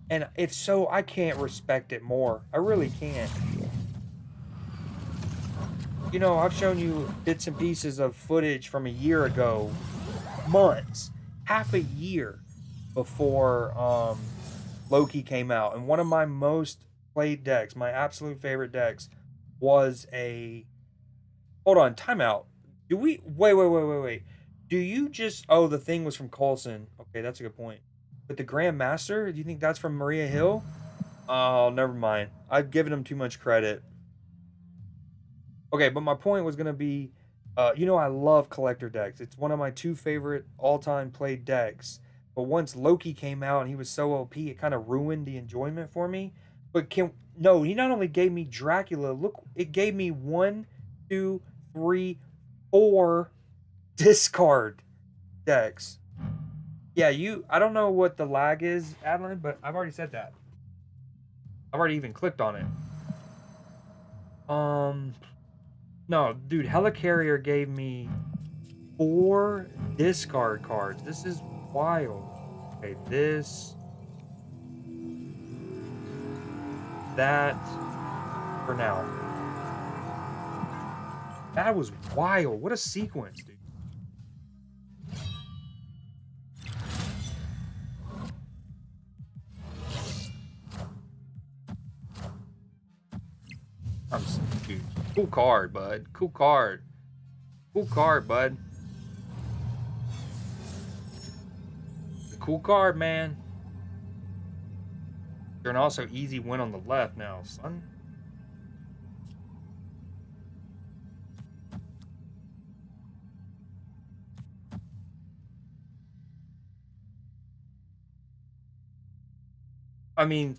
and if so, I can't respect it more. I really can't. You know, I've shown you bits and pieces of footage from a year ago, months, half a year before Loki came out, and one of my most played decks, my absolute favorite decks, was a. Hold on, timeout. Do we wait? Do you just? Oh, the Thing was from Coulson. Okay, that's a good point. But the Grandmaster, do you think that's from Maria Hill? Oh, never mind. I've given him too much credit. Okay, but my point was gonna be, you know, I love collector decks. It's one of my 2 favorite all-time played decks. But once Loki came out and he was so OP, it kind of ruined the enjoyment for me. But no, he not only gave me Dracula. Look, it gave me 1, 2, 3, 4 discard decks. Yeah, I don't know what the lag is, Adeline, but I've already said that. I've already even clicked on it. No, dude, Helicarrier gave me 4 discard cards. This is wild. Okay, this. That. For now. That was wild. What a sequence, dude. Dude, cool card, bud. Cool card. Cool card, bud. Cool card, man. You're an also easy win on the left now, son. I mean,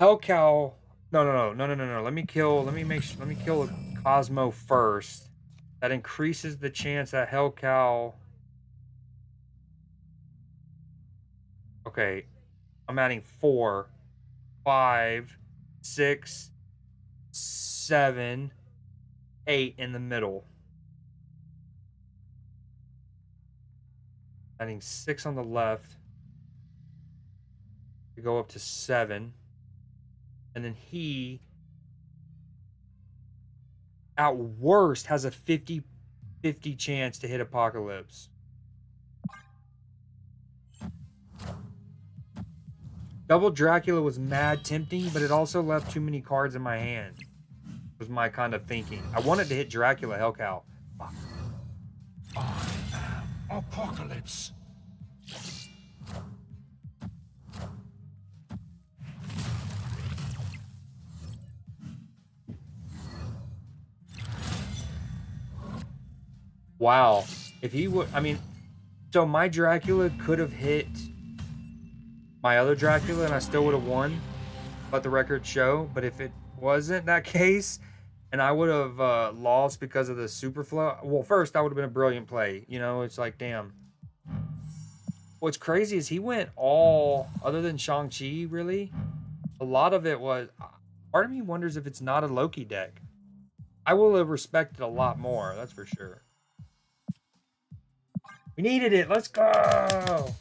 Hellcow. No. Let me kill a Cosmo first. That increases the chance that Hellcow. Okay, I'm adding 4, 5, 6, 7, 8 in the middle. Adding 6 on the left. to go up to 7. And then he, at worst, has a 50-50 chance to hit Apocalypse. Double Dracula was mad tempting, but it also left too many cards in my hand. Was my kind of thinking. I wanted to hit Dracula Hellcow. Apocalypse. Wow. If he would, I mean, so my Dracula could have hit my other Dracula and I still would have won. Let the record show. But if it wasn't that case and I would have lost because of the Superflow, well, first, that would have been a brilliant play. You know, it's like, damn. What's crazy is he went all, other than Shang-Chi, really, a lot of it was, part of me wonders if it's not a Loki deck. I will have respected a lot more, that's for sure. We needed it. Let's go.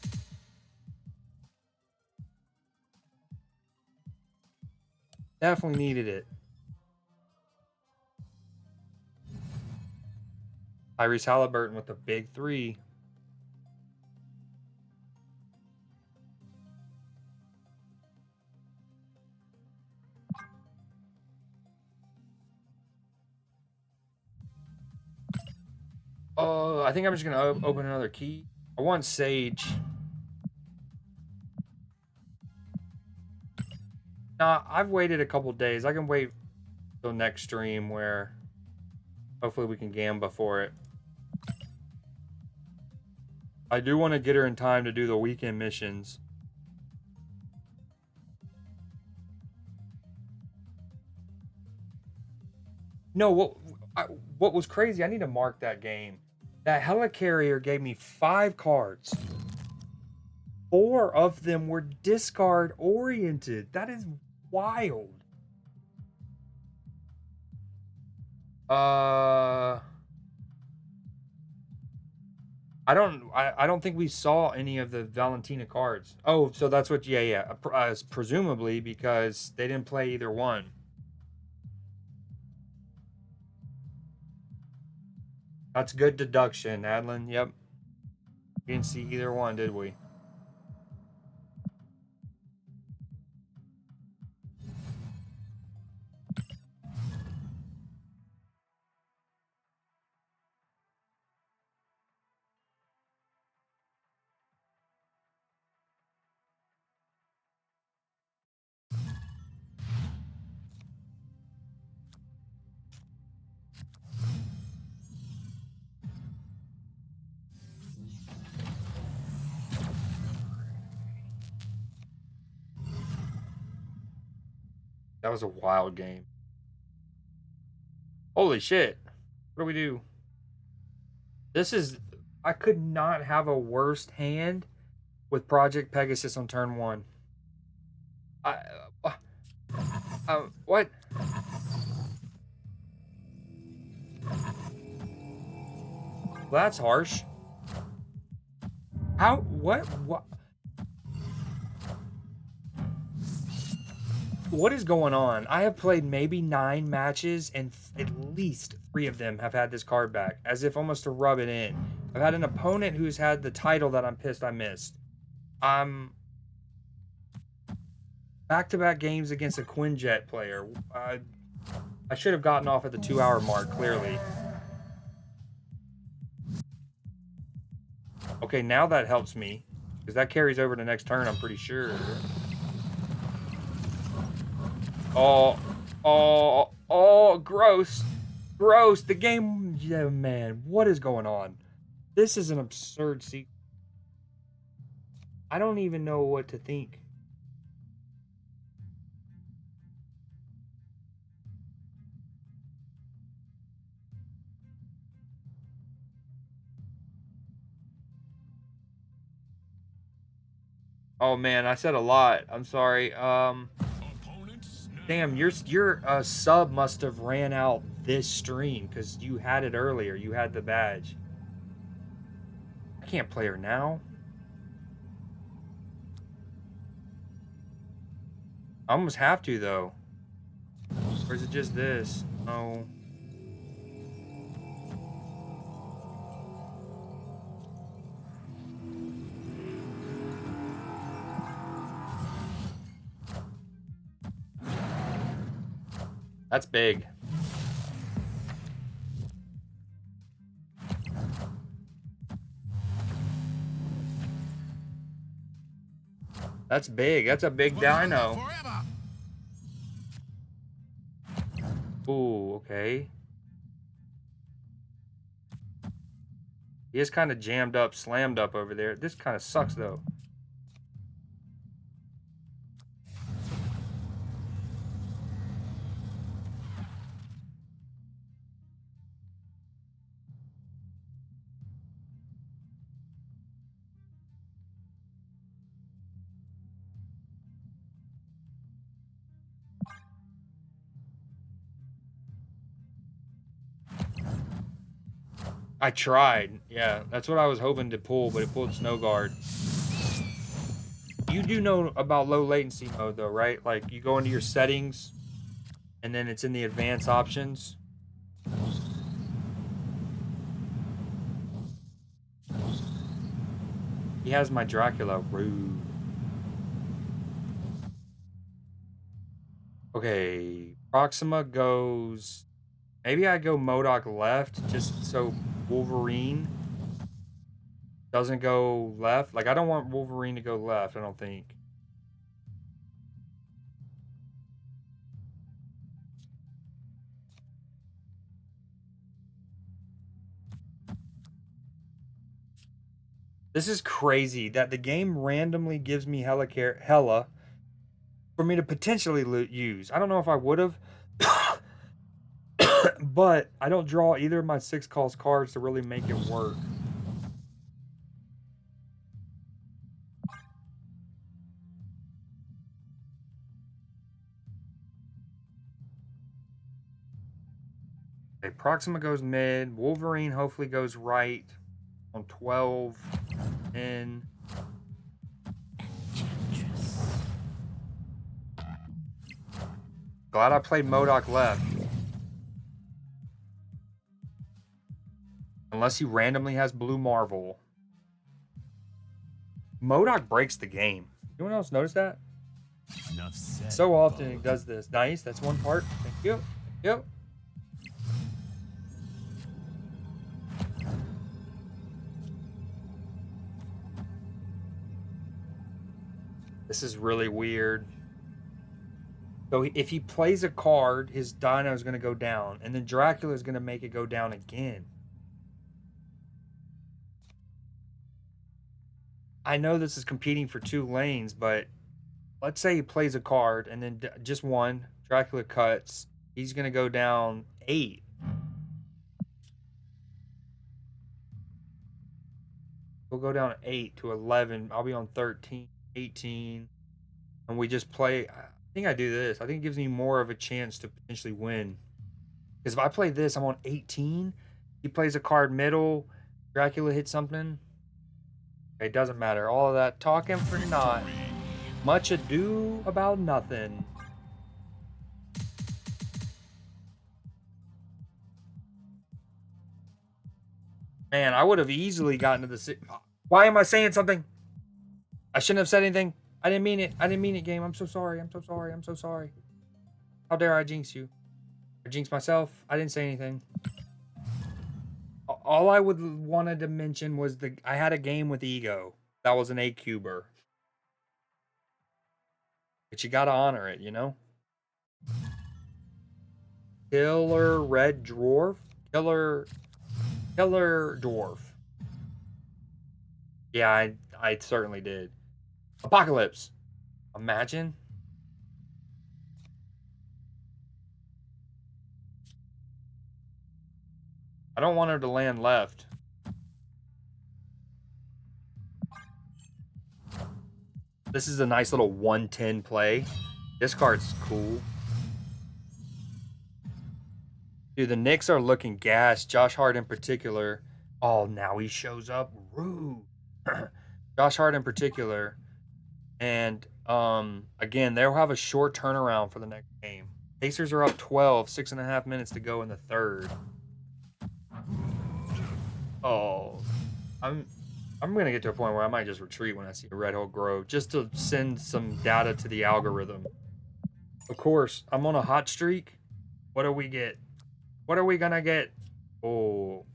Definitely needed it. Tyrese Halliburton with the big 3. Oh, I think I'm just going to open another key. I want Sage. Nah, I've waited a couple days. I can wait till next stream where hopefully we can gamba for it. I do want to get her in time to do the weekend missions. No, what was crazy, I need to mark that game. That Helicarrier gave me 5 cards. 4 of them were discard oriented. That is wild. I don't think we saw any of the Valentina cards. Oh, so that's what, yeah. Presumably because they didn't play either one. That's good deduction, Adlin. Yep. We didn't see either one, did we? That was a wild game. Holy shit. What do we do? This is... I could not have a worst hand with Project Pegasus on turn 1. What? Well, that's harsh. How? What? What is going on? I have played maybe 9 matches, and at least 3 of them have had this card back, as if almost to rub it in. I've had an opponent who's had the title that I'm pissed I missed. Back-to-back games against a Quinjet player. I should have gotten off at the 2-hour mark, clearly. Okay, now that helps me, because that carries over to next turn, I'm pretty sure. Oh, gross. Gross. The game, yeah, man, what is going on? This is an absurd sequence. I don't even know what to think. Oh man, I said a lot. I'm sorry. Damn, your sub must have ran out this stream because you had it earlier. You had the badge. I can't play her now. I almost have to, though. Or is it just this? Oh. That's big. That's big. That's a big dino. Forever. Ooh, okay. He is kind of jammed up, slammed up over there. This kind of sucks, though. I tried. Yeah, that's what I was hoping to pull, but it pulled Snow Guard. You do know about low latency mode, though, right? Like, you go into your settings, and then it's in the advanced options. He has my Dracula. Rude. Okay, Proxima goes... Maybe I go MODOK left, just so Wolverine doesn't go left. Like, I don't want Wolverine to go left, I don't think. This is crazy that the game randomly gives me Hela for me to potentially use. I don't know if I would have, but I don't draw either of my 6 calls cards to really make it work. Okay, Proxima goes mid. Wolverine hopefully goes right on 12. And glad I played MODOK left. Unless he randomly has Blue Marvel. MODOK breaks the game. Anyone else notice that? Enough said. So often he does this. Nice, that's one part. Thank you. Yep. This is really weird. So if he plays a card, his dino is going to go down, and then Dracula is going to make it go down again. I know this is competing for 2 lanes, but let's say he plays a card, and then just one, Dracula cuts. He's going to go down 8. We'll go down 8 to 11. I'll be on 13, 18. And we just play... I think I do this. I think it gives me more of a chance to potentially win. Because if I play this, I'm on 18. He plays a card middle. Dracula hits something. It doesn't matter. All of that talking for naught. Much ado about nothing. Man, I would have easily gotten to the... Why am I saying something? I shouldn't have said anything. I didn't mean it. I didn't mean it, game. I'm so sorry. I'm so sorry. I'm so sorry. How dare I jinx you? I jinx myself. I didn't say anything. All I wanted to mention was I had a game with Ego. That was an 8-cuber. But you gotta honor it, you know? Killer Red Dwarf? Killer Dwarf. Yeah, I certainly did. Apocalypse. Imagine. I don't want her to land left. This is a nice little 110 play. This card's cool. Dude, the Knicks are looking gassed. Josh Hart in particular. Oh, now he shows up. Rude. Josh Hart in particular. And again, they'll have a short turnaround for the next game. Pacers are up 12, 6.5 minutes to go in the third. Oh, I'm gonna get to a point where I might just retreat when I see a Red Hulk grow, just to send some data to the algorithm. Of course, I'm on a hot streak. What do we get? What are we gonna get? Oh,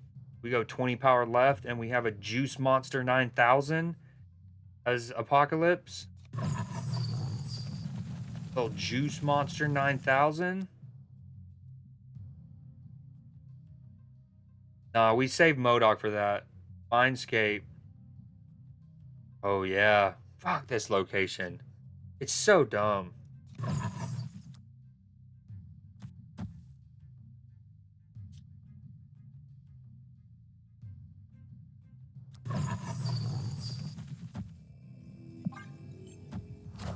we go 20 power left, and we have a Juice Monster 9000 as Apocalypse. Little Juice Monster 9000. Nah, we saved MODOK for that. Mindscape. Oh, yeah. Fuck this location. It's so dumb.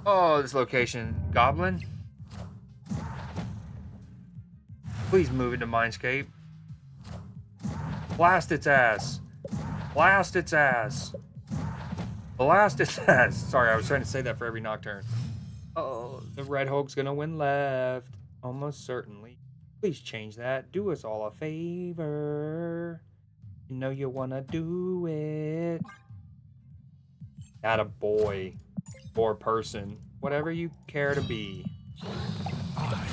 Oh, this location. Goblin? Please move into Mindscape. Blast its ass. Blast its ass. Blast its ass. Sorry, I was trying to say that for every Nocturne. Oh, the Red Hulk's gonna win left. Almost certainly. Please change that. Do us all a favor. You know you wanna do it. Atta boy. Or person. Whatever you care to be. I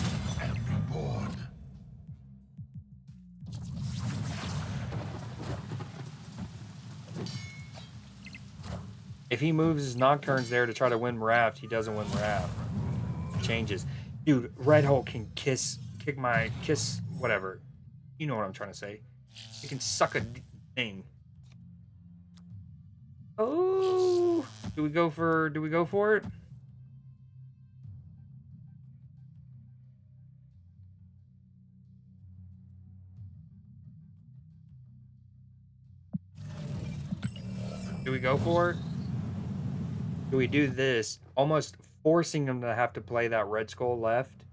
am reborn. If he moves his Nocturnes there to try to win Raft, he doesn't win Raft. Changes. Dude, Red Hulk can kiss whatever. You know what I'm trying to say. He can suck a thing. Oh, do we go for it? Do we go for it? Do we do this? Almost forcing them to have to play that Red Skull left.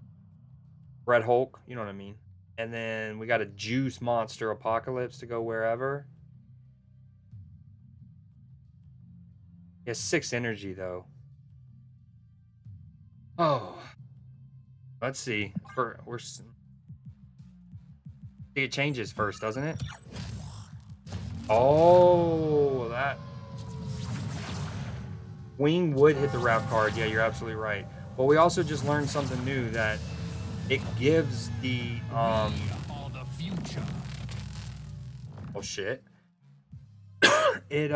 Red Hulk, you know what I mean? And then we got a Juice Monster Apocalypse to go wherever. He has 6 energy, though. Oh. Let's see. See, it changes first, doesn't it? Oh, that... Wing would hit the Raft card. Yeah, you're absolutely right. But we also just learned something new, that it gives the All the future. oh shit. It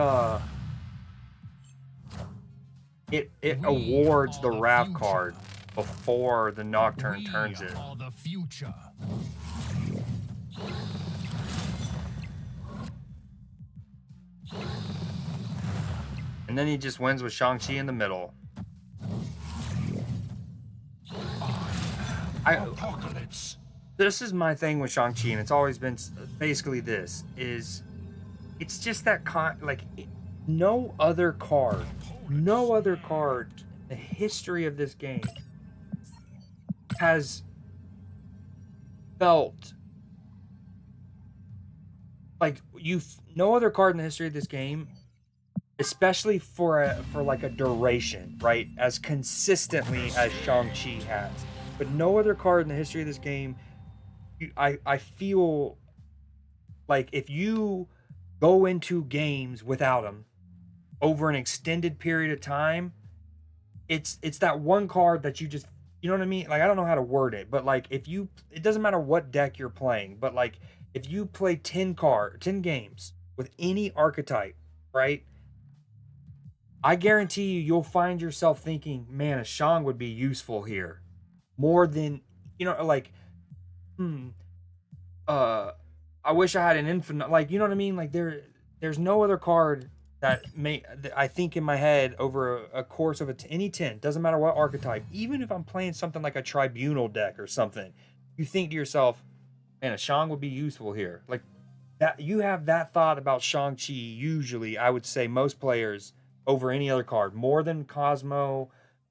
awards the Raft card before the Nocturne turns it. All the future. And then he just wins with Shang-Chi in the middle. Apocalypse. This is my thing with Shang-Chi, and it's always been basically this, is it's just that no other card in the history of this game has felt like no other card in the history of this game, especially for like a duration, right, as consistently as Shang-Chi has. But no other card in the history of this game, I feel like if you go into games without him over an extended period of time, it's that one card that you just, you know what I mean? Like, I don't know how to word it, but like it doesn't matter what deck you're playing, but like if you play 10 games with any archetype, right? I guarantee you'll find yourself thinking, man, a Shang would be useful here. More than, like, I wish I had an infinite, like, you know what I mean? Like, there's no other card that I think in my head over a course of any 10, doesn't matter what archetype, even if I'm playing something like a Tribunal deck or something, you think to yourself, man, a Shang would be useful here. Like, that, you have that thought about Shang-Chi, usually, I would say most players, over any other card, more than Cosmo,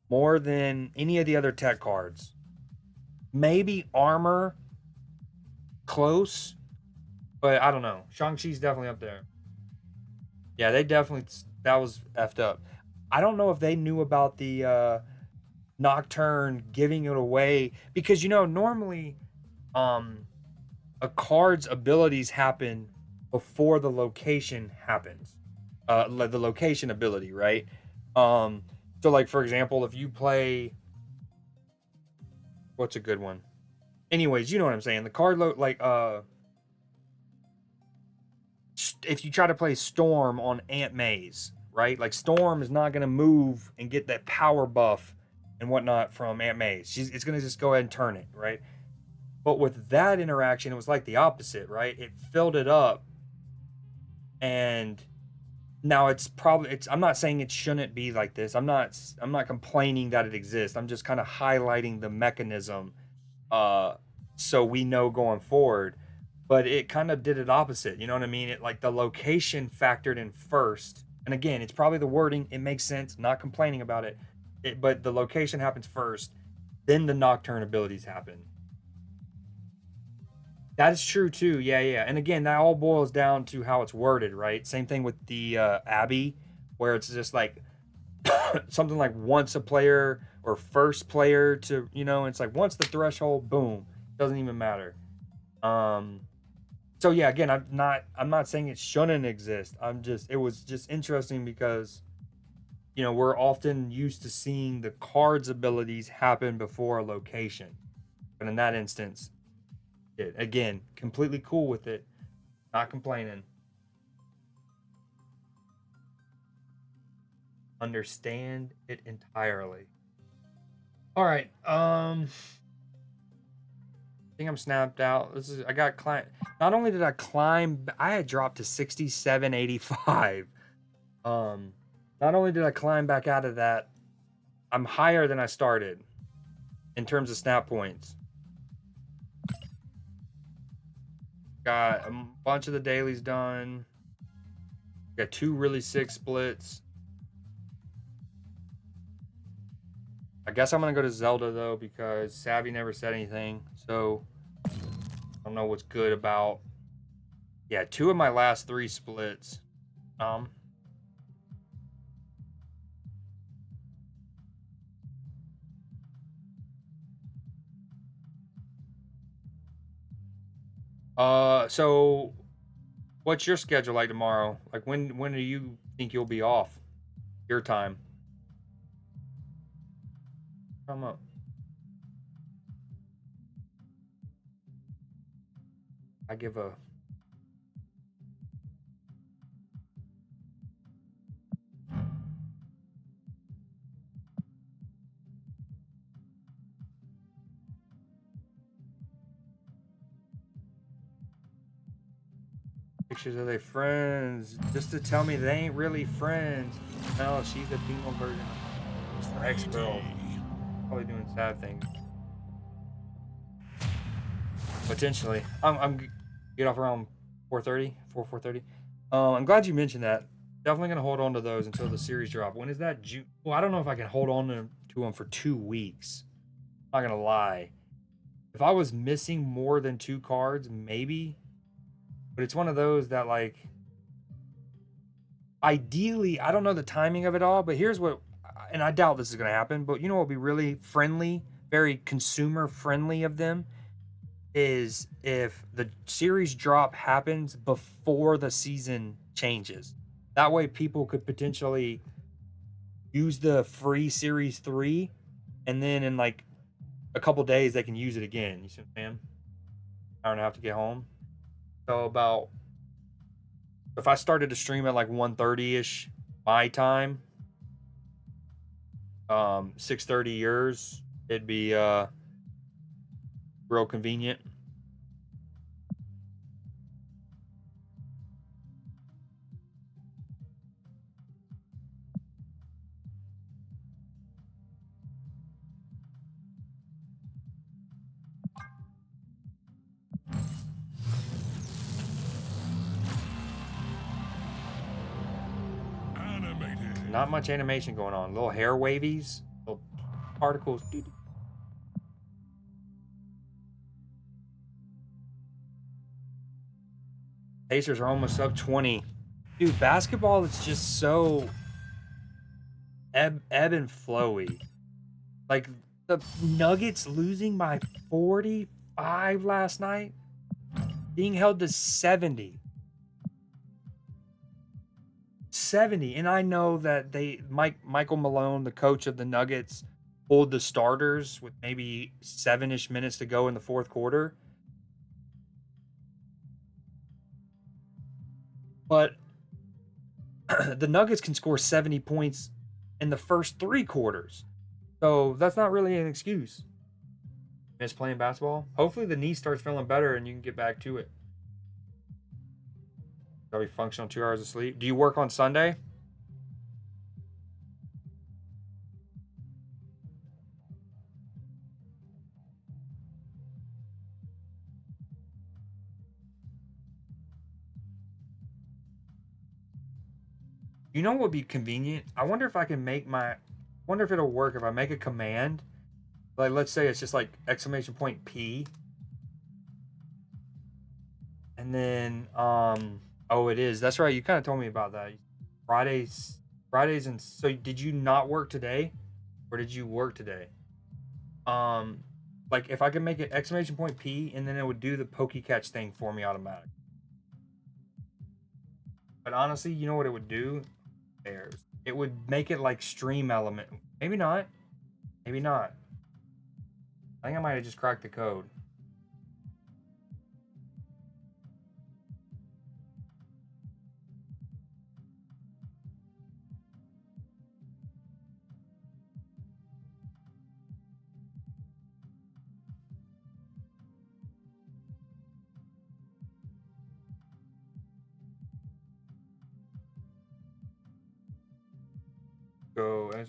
more than any of the other tech cards. Maybe Armor, close, but I don't know. Shang-Chi's definitely up there. Yeah, that was effed up. I don't know if they knew about the Nocturne giving it away, because normally um a card's abilities happen before the location happens. The location ability, right? Um, so like for example, if you play, what's a good one? Anyways, you know what I'm saying. The card if you try to play Storm on Aunt May's, right? Like Storm is not gonna move and get that power buff and whatnot from Aunt May's. It's gonna just go ahead and turn it, right? But with that interaction, it was like the opposite, right? It filled it up, and now I'm not saying it shouldn't be like this. I'm not complaining that it exists. I'm just kind of highlighting the mechanism so we know going forward. But it kind of did it opposite, you know what I mean? It like the location factored in first. And again, it's probably the wording, it makes sense, not complaining about it. But the location happens first, then the nocturne abilities happen. That is true too. Yeah, yeah. And again, that all boils down to how it's worded, right? Same thing with the Abbey, where it's just like something like once a player or first player to, it's like once the threshold, boom, doesn't even matter. So yeah, again, I'm not saying it shouldn't exist. It was just interesting because we're often used to seeing the card's abilities happen before a location. But in that instance, again, completely cool with it, not complaining. Understand it entirely. All right. I think I'm snapped out. I got climb. Not only did I climb, I had dropped to 6785. Not only did I climb back out of that, I'm higher than I started in terms of snap points. Got a bunch of the dailies done. Got 2 really sick splits. I guess I'm gonna go to Zelda though, because Savvy never said anything, so I don't know what's good about. Yeah, 2 of my last 3 splits. So what's your schedule like tomorrow? Like when do you think you'll be off? Your time. Come up. I give a pictures of their friends just to tell me they ain't really friends. No, she's a female version of her ex-girl. Probably doing sad things. Potentially. I'm get off around 4:30, 4:30. I'm glad you mentioned that. Definitely gonna hold on to those until the series drop. When is that? June? Well, I don't know if I can hold on to them for 2 weeks. I'm not gonna lie. If I was missing more than 2 cards, maybe. But it's one of those that like ideally, I don't know the timing of it all, but here's what, and I doubt this is gonna happen, but what would be really friendly, very consumer friendly of them is if the series drop happens before the season changes. That way people could potentially use the free series 3 and then in like a couple days they can use it again. You see what I'm saying? Hour and a half to get home. So about, if I started to stream at like 1:30ish my time, 6:30 yours, it'd be real convenient. Animated. Not much animation going on. Little hair wavies, little particles. Pacers are almost up 20. Dude, basketball is just so ebb and flowy. Like the Nuggets losing by 45 last night, being held to 70. 70. And I know that Michael Malone, the coach of the Nuggets, pulled the starters with maybe 7-ish minutes to go in the fourth quarter. But the Nuggets can score 70 points in the first 3 quarters. So that's not really an excuse. Miss playing basketball. Hopefully the knee starts feeling better and you can get back to it. Gotta be functional 2 hours of sleep. Do you work on Sunday? You know what would be convenient? I wonder if I can make wonder if it'll work if I make a command. Like let's say it's just like exclamation point P. And then oh it is. That's right. You kind of told me about that. Fridays and so did you not work today? Or did you work today? Like if I could make it exclamation point P and then it would do the pokey catch thing for me automatically. But honestly, you know what it would do? It would make it like stream element. Maybe not. Maybe not. I think I might have just cracked the code. Go as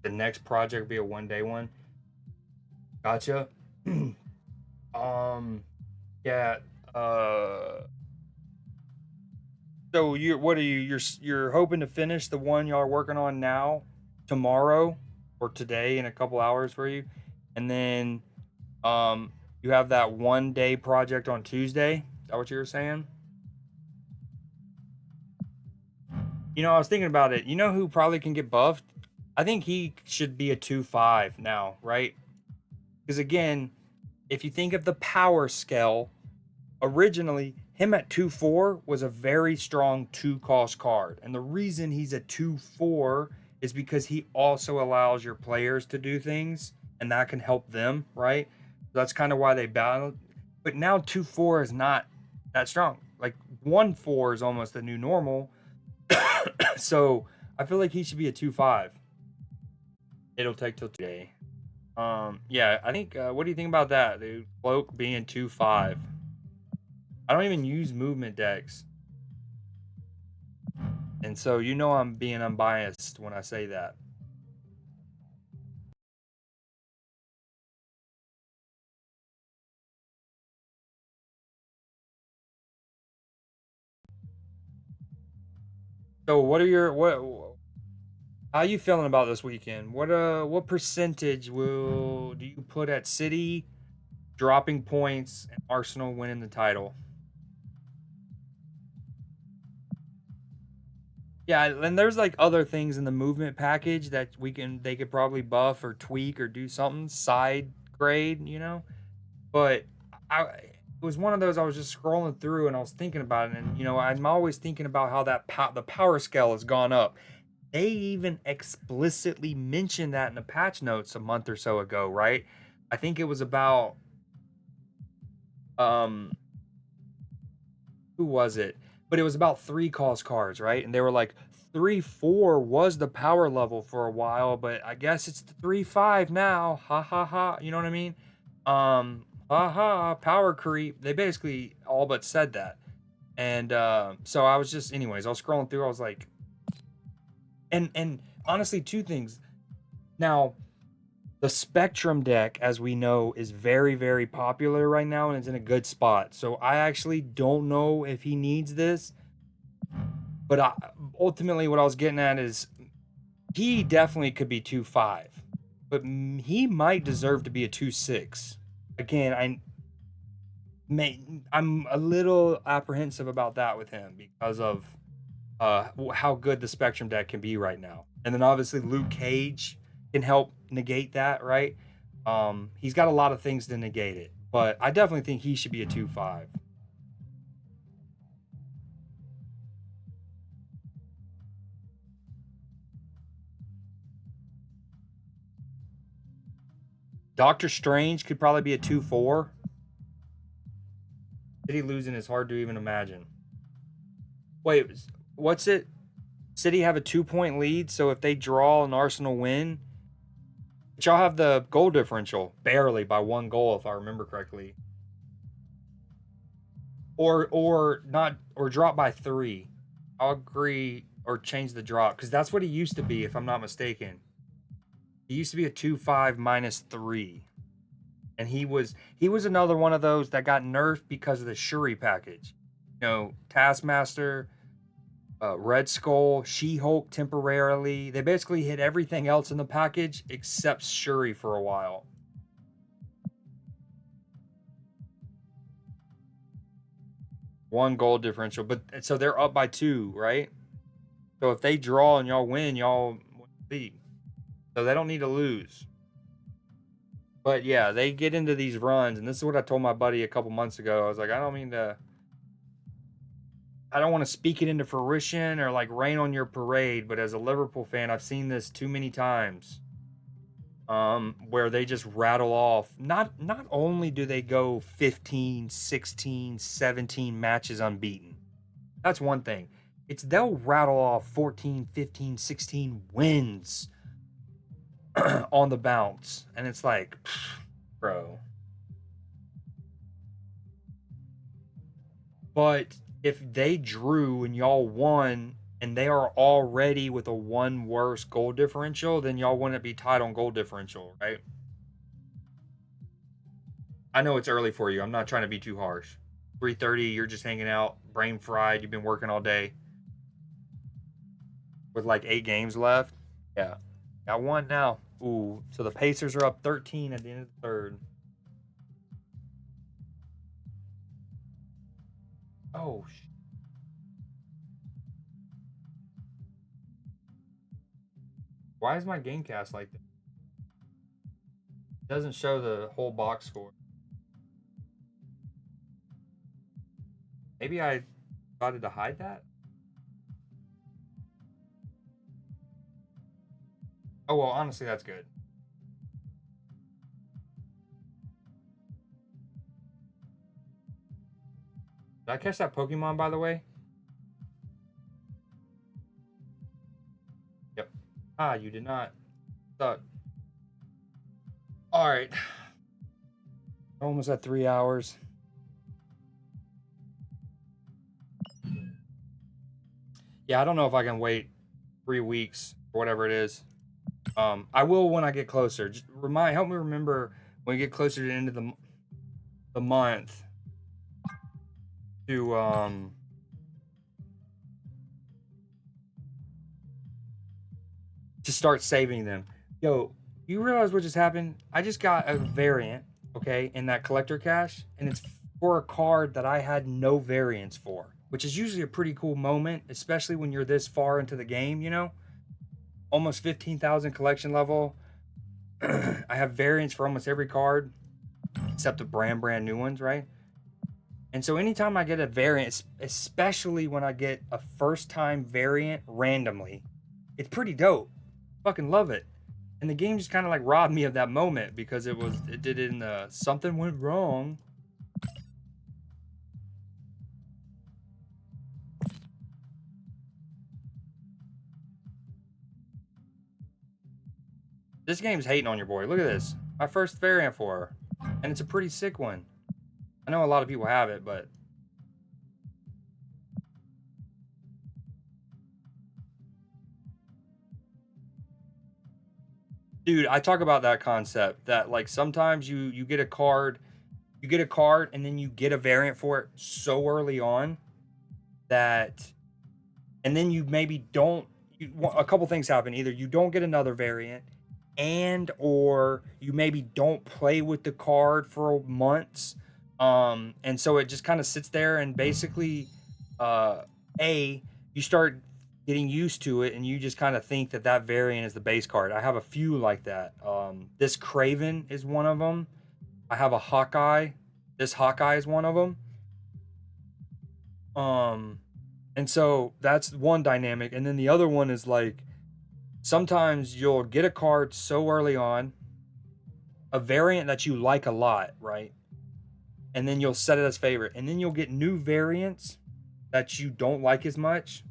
the next project be a 1-day one. Gotcha. Yeah. So you're hoping to finish the one y'all are working on now tomorrow or today in a couple hours for you, and then you have that 1-day project on Tuesday. Is that what you were saying? You know, I was thinking about it. You know who probably can get buffed? I think he should be a 2-5 now, right? Because again, if you think of the power scale, originally him at 2-4 was a very strong 2-cost card. And the reason he's a 2-4 is because he also allows your players to do things and that can help them, right? That's kind of why they battle. But now 2-4 is not that strong. Like 1-4 is almost the new normal. So I feel like he should be a 2-5. It'll take till today. Yeah, I think. What do you think about that, dude? Cloak being 2-5. I don't even use movement decks, and so you know I'm being unbiased when I say that. So what are your what? How you feeling about this weekend? What percentage do you put at City dropping points and Arsenal winning the title? Yeah, and there's like other things in the movement package that they could probably buff or tweak or do something side grade, you know. But it was one of those I was just scrolling through and I was thinking about it, and you know I'm always thinking about how the power scale has gone up. They even explicitly mentioned that in the patch notes a month or so ago, right? I think it was about um who was it? But it was about 3 cost cards, right? And they were like 3-4 was the power level for a while, but I guess it's the 3-5 now. Ha ha ha. You know what I mean? Ha ha, power creep. They basically all but said that. And so I was just, anyways, I was scrolling through. I was like, and honestly, two things. Now, the Spectrum deck, as we know, is very, very popular right now, and it's in a good spot. So I actually don't know if he needs this. But ultimately, what I was getting at is he definitely could be 2-5, but he might deserve to be a 2-6. Again, I'm a little apprehensive about that with him because of how good the Spectrum deck can be right now. And then obviously Luke Cage can help negate that, right? He's got a lot of things to negate it, but I definitely think he should be a 2-5. Doctor Strange could probably be a 2-4. City losing is hard to even imagine. Wait, what's it? City have a 2-point lead, so if they draw and Arsenal win, but y'all have the goal differential barely by 1 goal, if I remember correctly. Or not, or drop by 3. I'll agree, or change the drop, because that's what he used to be, if I'm not mistaken. He used to be a 2-5 -3. And he was another one of those that got nerfed because of the Shuri package. You know, Taskmaster, Red Skull, She-Hulk temporarily. They basically hit everything else in the package except Shuri for a while. One goal differential, but so they're up by 2, right? So if they draw and y'all win, y'all lead. So they don't need to lose. But yeah, they get into these runs, and this is what I told my buddy a couple months ago. I was like, I don't want to speak it into fruition or like rain on your parade, but as a Liverpool fan, I've seen this too many times. Where they just rattle off. Not only do they go 15, 16, 17 matches unbeaten. That's one thing. It's they'll rattle off 14, 15, 16 wins on the bounce, and it's like, bro. But if they drew and y'all won and they are already with a 1 worse goal differential, then y'all wouldn't be tied on goal differential, right? I know it's early for you. I'm not trying to be too harsh. 3:30, you're just hanging out, brain fried, you've been working all day with like 8 games left. Yeah, got 1 now. Ooh, so the Pacers are up 13 at the end of the 3rd. Oh, why is my game cast like this? It doesn't show the whole box score. Maybe I decided to hide that? Oh, well, honestly, that's good. Did I catch that Pokemon, by the way? Yep. Ah, you did not. Suck. Alright. Almost at 3 hours. Yeah, I don't know if I can wait 3 weeks or whatever it is. I will when I get closer. Just help me remember when we get closer to the end of the month to start saving them. Yo, you realize what just happened? I just got a variant, okay, in that collector cache, and it's for a card that I had no variants for, which is usually a pretty cool moment, especially when you're this far into the game, you know? Almost 15,000 collection level. I have variants for almost every card except the brand new ones, right? And so anytime I get a variant, especially when I get a first time variant randomly, it's pretty dope. Fucking love it. And the game just kind of like robbed me of that moment because it did it in the something went wrong. This game's hating on your boy. Look at this. My first variant for her. And it's a pretty sick one. I know a lot of people have it, but... Dude, I talk about that concept. That, like, sometimes you get a card... You get a card, and then you get a variant for it so early on that... And then you maybe don't... a couple things happen. Either you don't get another variant... and or you maybe don't play with the card for months, and so it just kind of sits there, and basically you start getting used to it, and you just kind of think that that variant is the base card. I have a few like that. This Craven is one of them. I have a Hawkeye. This Hawkeye is one of them. And so that's one dynamic, and then the other one is like, sometimes you'll get a card so early on, a variant that you like a lot, right? And then you'll set it as favorite. And then you'll get new variants that you don't like as much.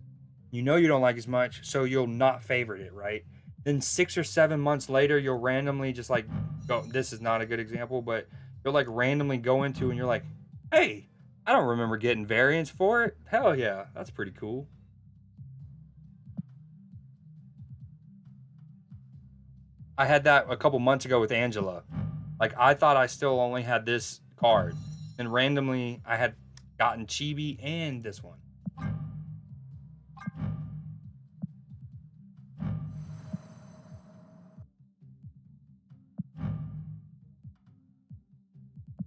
You know you don't like as much, so you'll not favorite it, right? Then 6 or 7 months later, you'll randomly just like go, this is not a good example, but you'll like randomly go into and you're like, hey, I don't remember getting variants for it. Hell yeah, that's pretty cool. I had that a couple months ago with Angela. Like, I thought I still only had this card. And randomly, I had gotten Chibi and this one.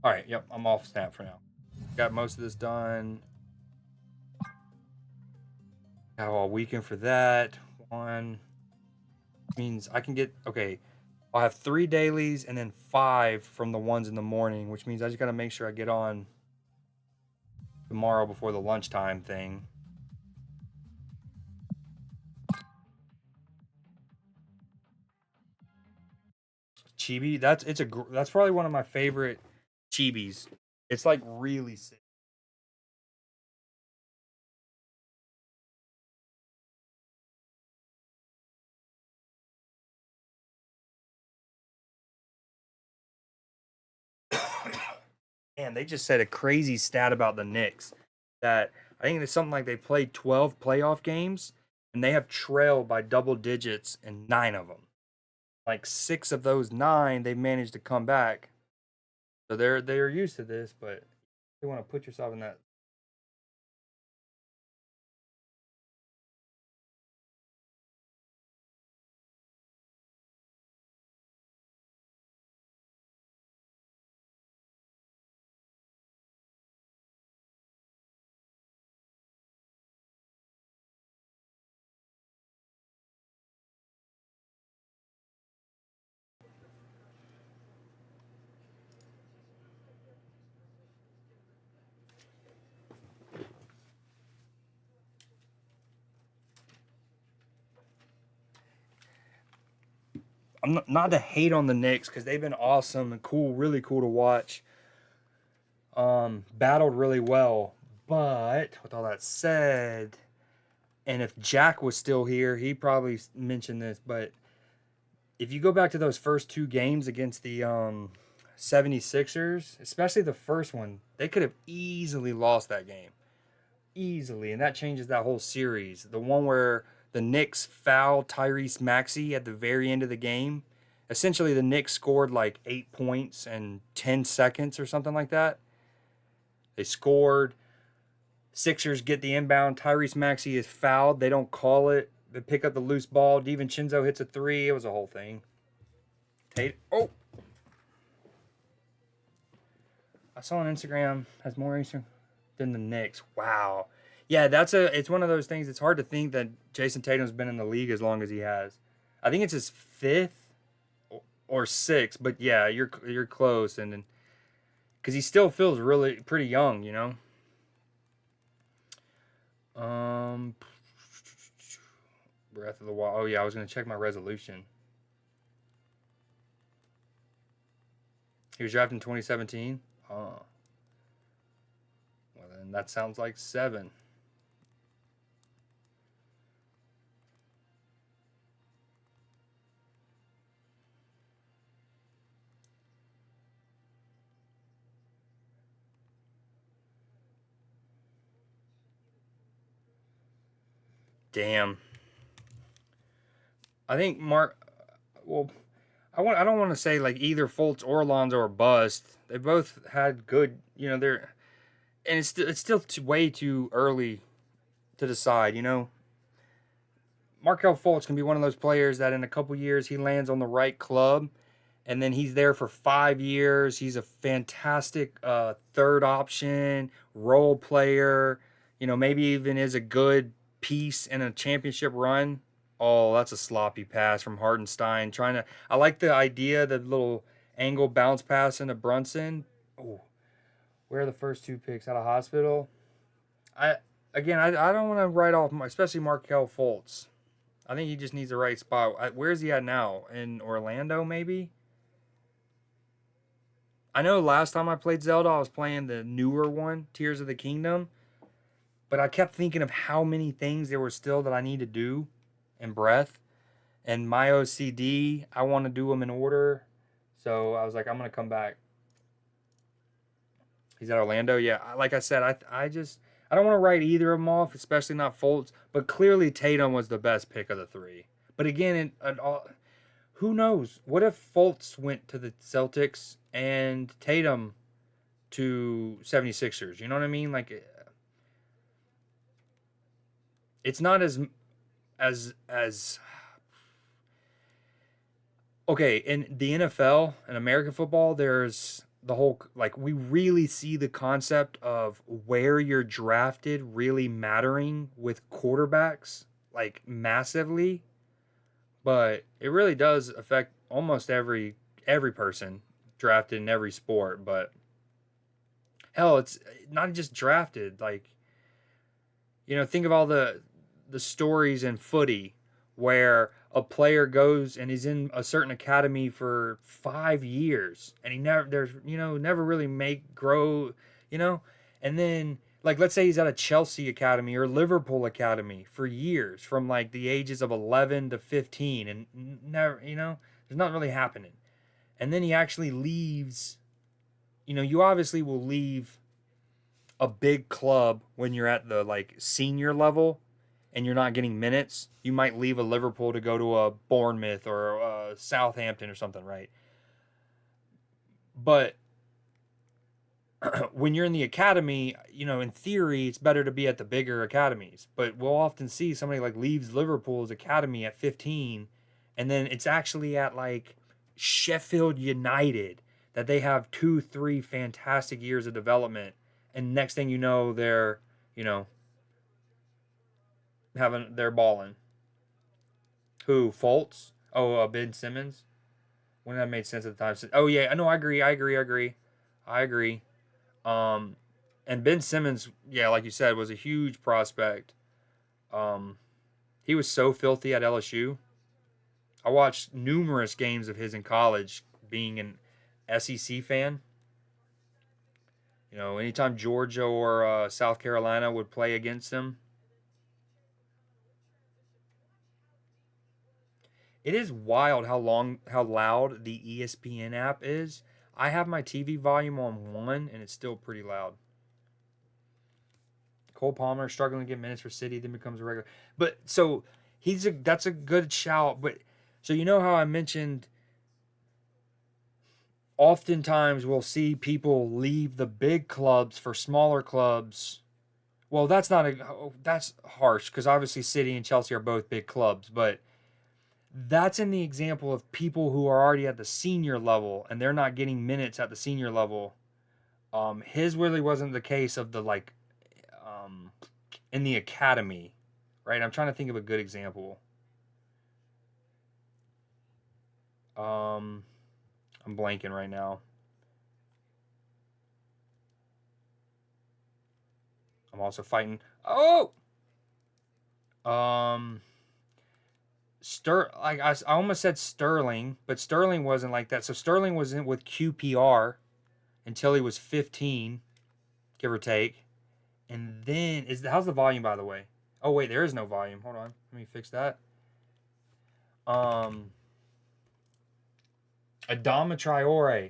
Alright, yep, I'm off Snap for now. Got most of this done. Got all weekend for that. One... means I can get, okay, I'll have 3 dailies and then 5 from the ones in the morning, which means I just got to make sure I get on tomorrow before the lunchtime thing. Chibi, that's probably one of my favorite Chibis. It's like really sick. Man, they just said a crazy stat about the Knicks that I think it's something like they played 12 playoff games and they have trailed by double digits in 9 of them. Like 6 of those 9, they managed to come back. So they're used to this, but you want to put yourself in that. I'm not to hate on the Knicks because they've been awesome and cool, really cool to watch. Battled really well, but with all that said, and if Jack was still here, he probably mentioned this, but if you go back to those first 2 games against the 76ers, especially the first one, they could have easily lost that game. Easily, and that changes that whole series. The one where the Knicks fouled Tyrese Maxey at the very end of the game. Essentially, the Knicks scored like 8 points in 10 seconds or something like that. They scored. Sixers get the inbound. Tyrese Maxey is fouled. They don't call it. They pick up the loose ball. DiVincenzo hits a 3. It was a whole thing. Oh! I saw on Instagram has more Instagram than the Knicks. Wow. Yeah, it's one of those things. It's hard to think that Jason Tatum's been in the league as long as he has. I think it's his 5th or 6th, but yeah, you're close, and because he still feels really pretty young, you know. Breath of the Wild. Oh yeah, I was gonna check my resolution. He was drafted in 2017. Oh. Well, then that sounds like 7. Damn. I think Mark. Well, I don't want to say like either Fultz or Alonso are bust. They both had good. They're and it's still way too early to decide. Markel Fultz can be one of those players that in a couple years he lands on the right club, and then he's there for 5 years. He's a fantastic third option role player. Maybe even is a good piece in a championship run. Oh, that's a sloppy pass from Hartenstein. I like the idea, the little angle bounce pass into Brunson. Oh, where are the first two picks out of hospital? I I don't want to write off, especially Markel Fultz. I think he just needs the right spot. Where's he at now? In Orlando, maybe? I know last time I played Zelda, I was playing the newer one, Tears of the Kingdom. But I kept thinking of how many things there were still that I need to do in Breath. And my OCD, I want to do them in order. So I was like, I'm going to come back. He's at Orlando? Yeah, like I said, I don't want to write either of them off, especially not Fultz. But clearly Tatum was the best pick of the three. But again, who knows? What if Fultz went to the Celtics and Tatum to 76ers? You know what I mean? Like, it's not as okay, in the NFL and American football, there's the whole, like, we really see the concept of where you're drafted really mattering with quarterbacks, like, massively. But it really does affect almost every person drafted in every sport. But hell, it's not just drafted. Like, think of all the stories in footy where a player goes and he's in a certain academy for 5 years and he never really grow, and then, like, let's say he's at a Chelsea academy or Liverpool academy for years, from like the ages of 11 to 15, and never, there's not really happening. And then he actually leaves. You obviously will leave a big club when you're at the, like, senior level and you're not getting minutes. You might leave a Liverpool to go to a Bournemouth or a Southampton or something, right? But when you're in the academy, in theory, it's better to be at the bigger academies. But we'll often see somebody like leaves Liverpool's academy at 15, and then it's actually at like Sheffield United that they have 2-3 fantastic years of development, and next thing you know, they're they're balling. Who? Fultz? Oh, Ben Simmons. When that made sense at the time. Oh yeah, no, I agree. And Ben Simmons, yeah, like you said, was a huge prospect. He was so filthy at LSU. I watched numerous games of his in college, being an SEC fan. Anytime Georgia or South Carolina would play against him. It is wild how loud the ESPN app is. I have my TV volume on 1, and it's still pretty loud. Cole Palmer struggling to get minutes for City, then becomes a regular. But so that's a good shout. But so how I mentioned, oftentimes we'll see people leave the big clubs for smaller clubs. Well, that's harsh, because obviously City and Chelsea are both big clubs, but that's in the example of people who are already at the senior level and they're not getting minutes at the senior level. His really wasn't the case of the, like, in the academy, right? I'm trying to think of a good example. I'm blanking right now. I'm also fighting. Oh! I almost said Sterling, but Sterling wasn't like that. So Sterling was in with QPR until he was 15, give or take. And then how's the volume, by the way? Oh wait, there is no volume. Hold on, let me fix that. Adama Traore,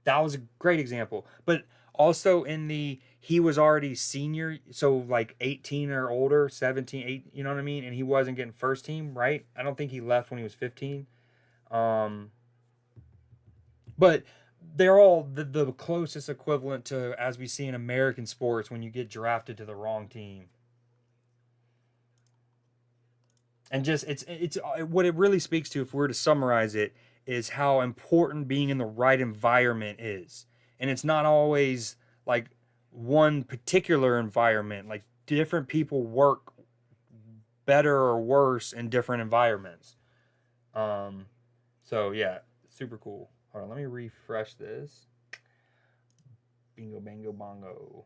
that was a great example. But Also in the he was already senior, so like 18 or older, 17, 8, you know what I mean? And he wasn't getting first team, right? I don't think he left when he was 15. But they're all the closest equivalent to as we see in American sports when you get drafted to the wrong team. And just it's what it really speaks to, if we were to summarize it, is how important being in the right environment is. And it's not always like one particular environment. Like different people work better or worse in different environments. So yeah, super cool. Hold on, let me refresh this. Bingo, bango, bongo.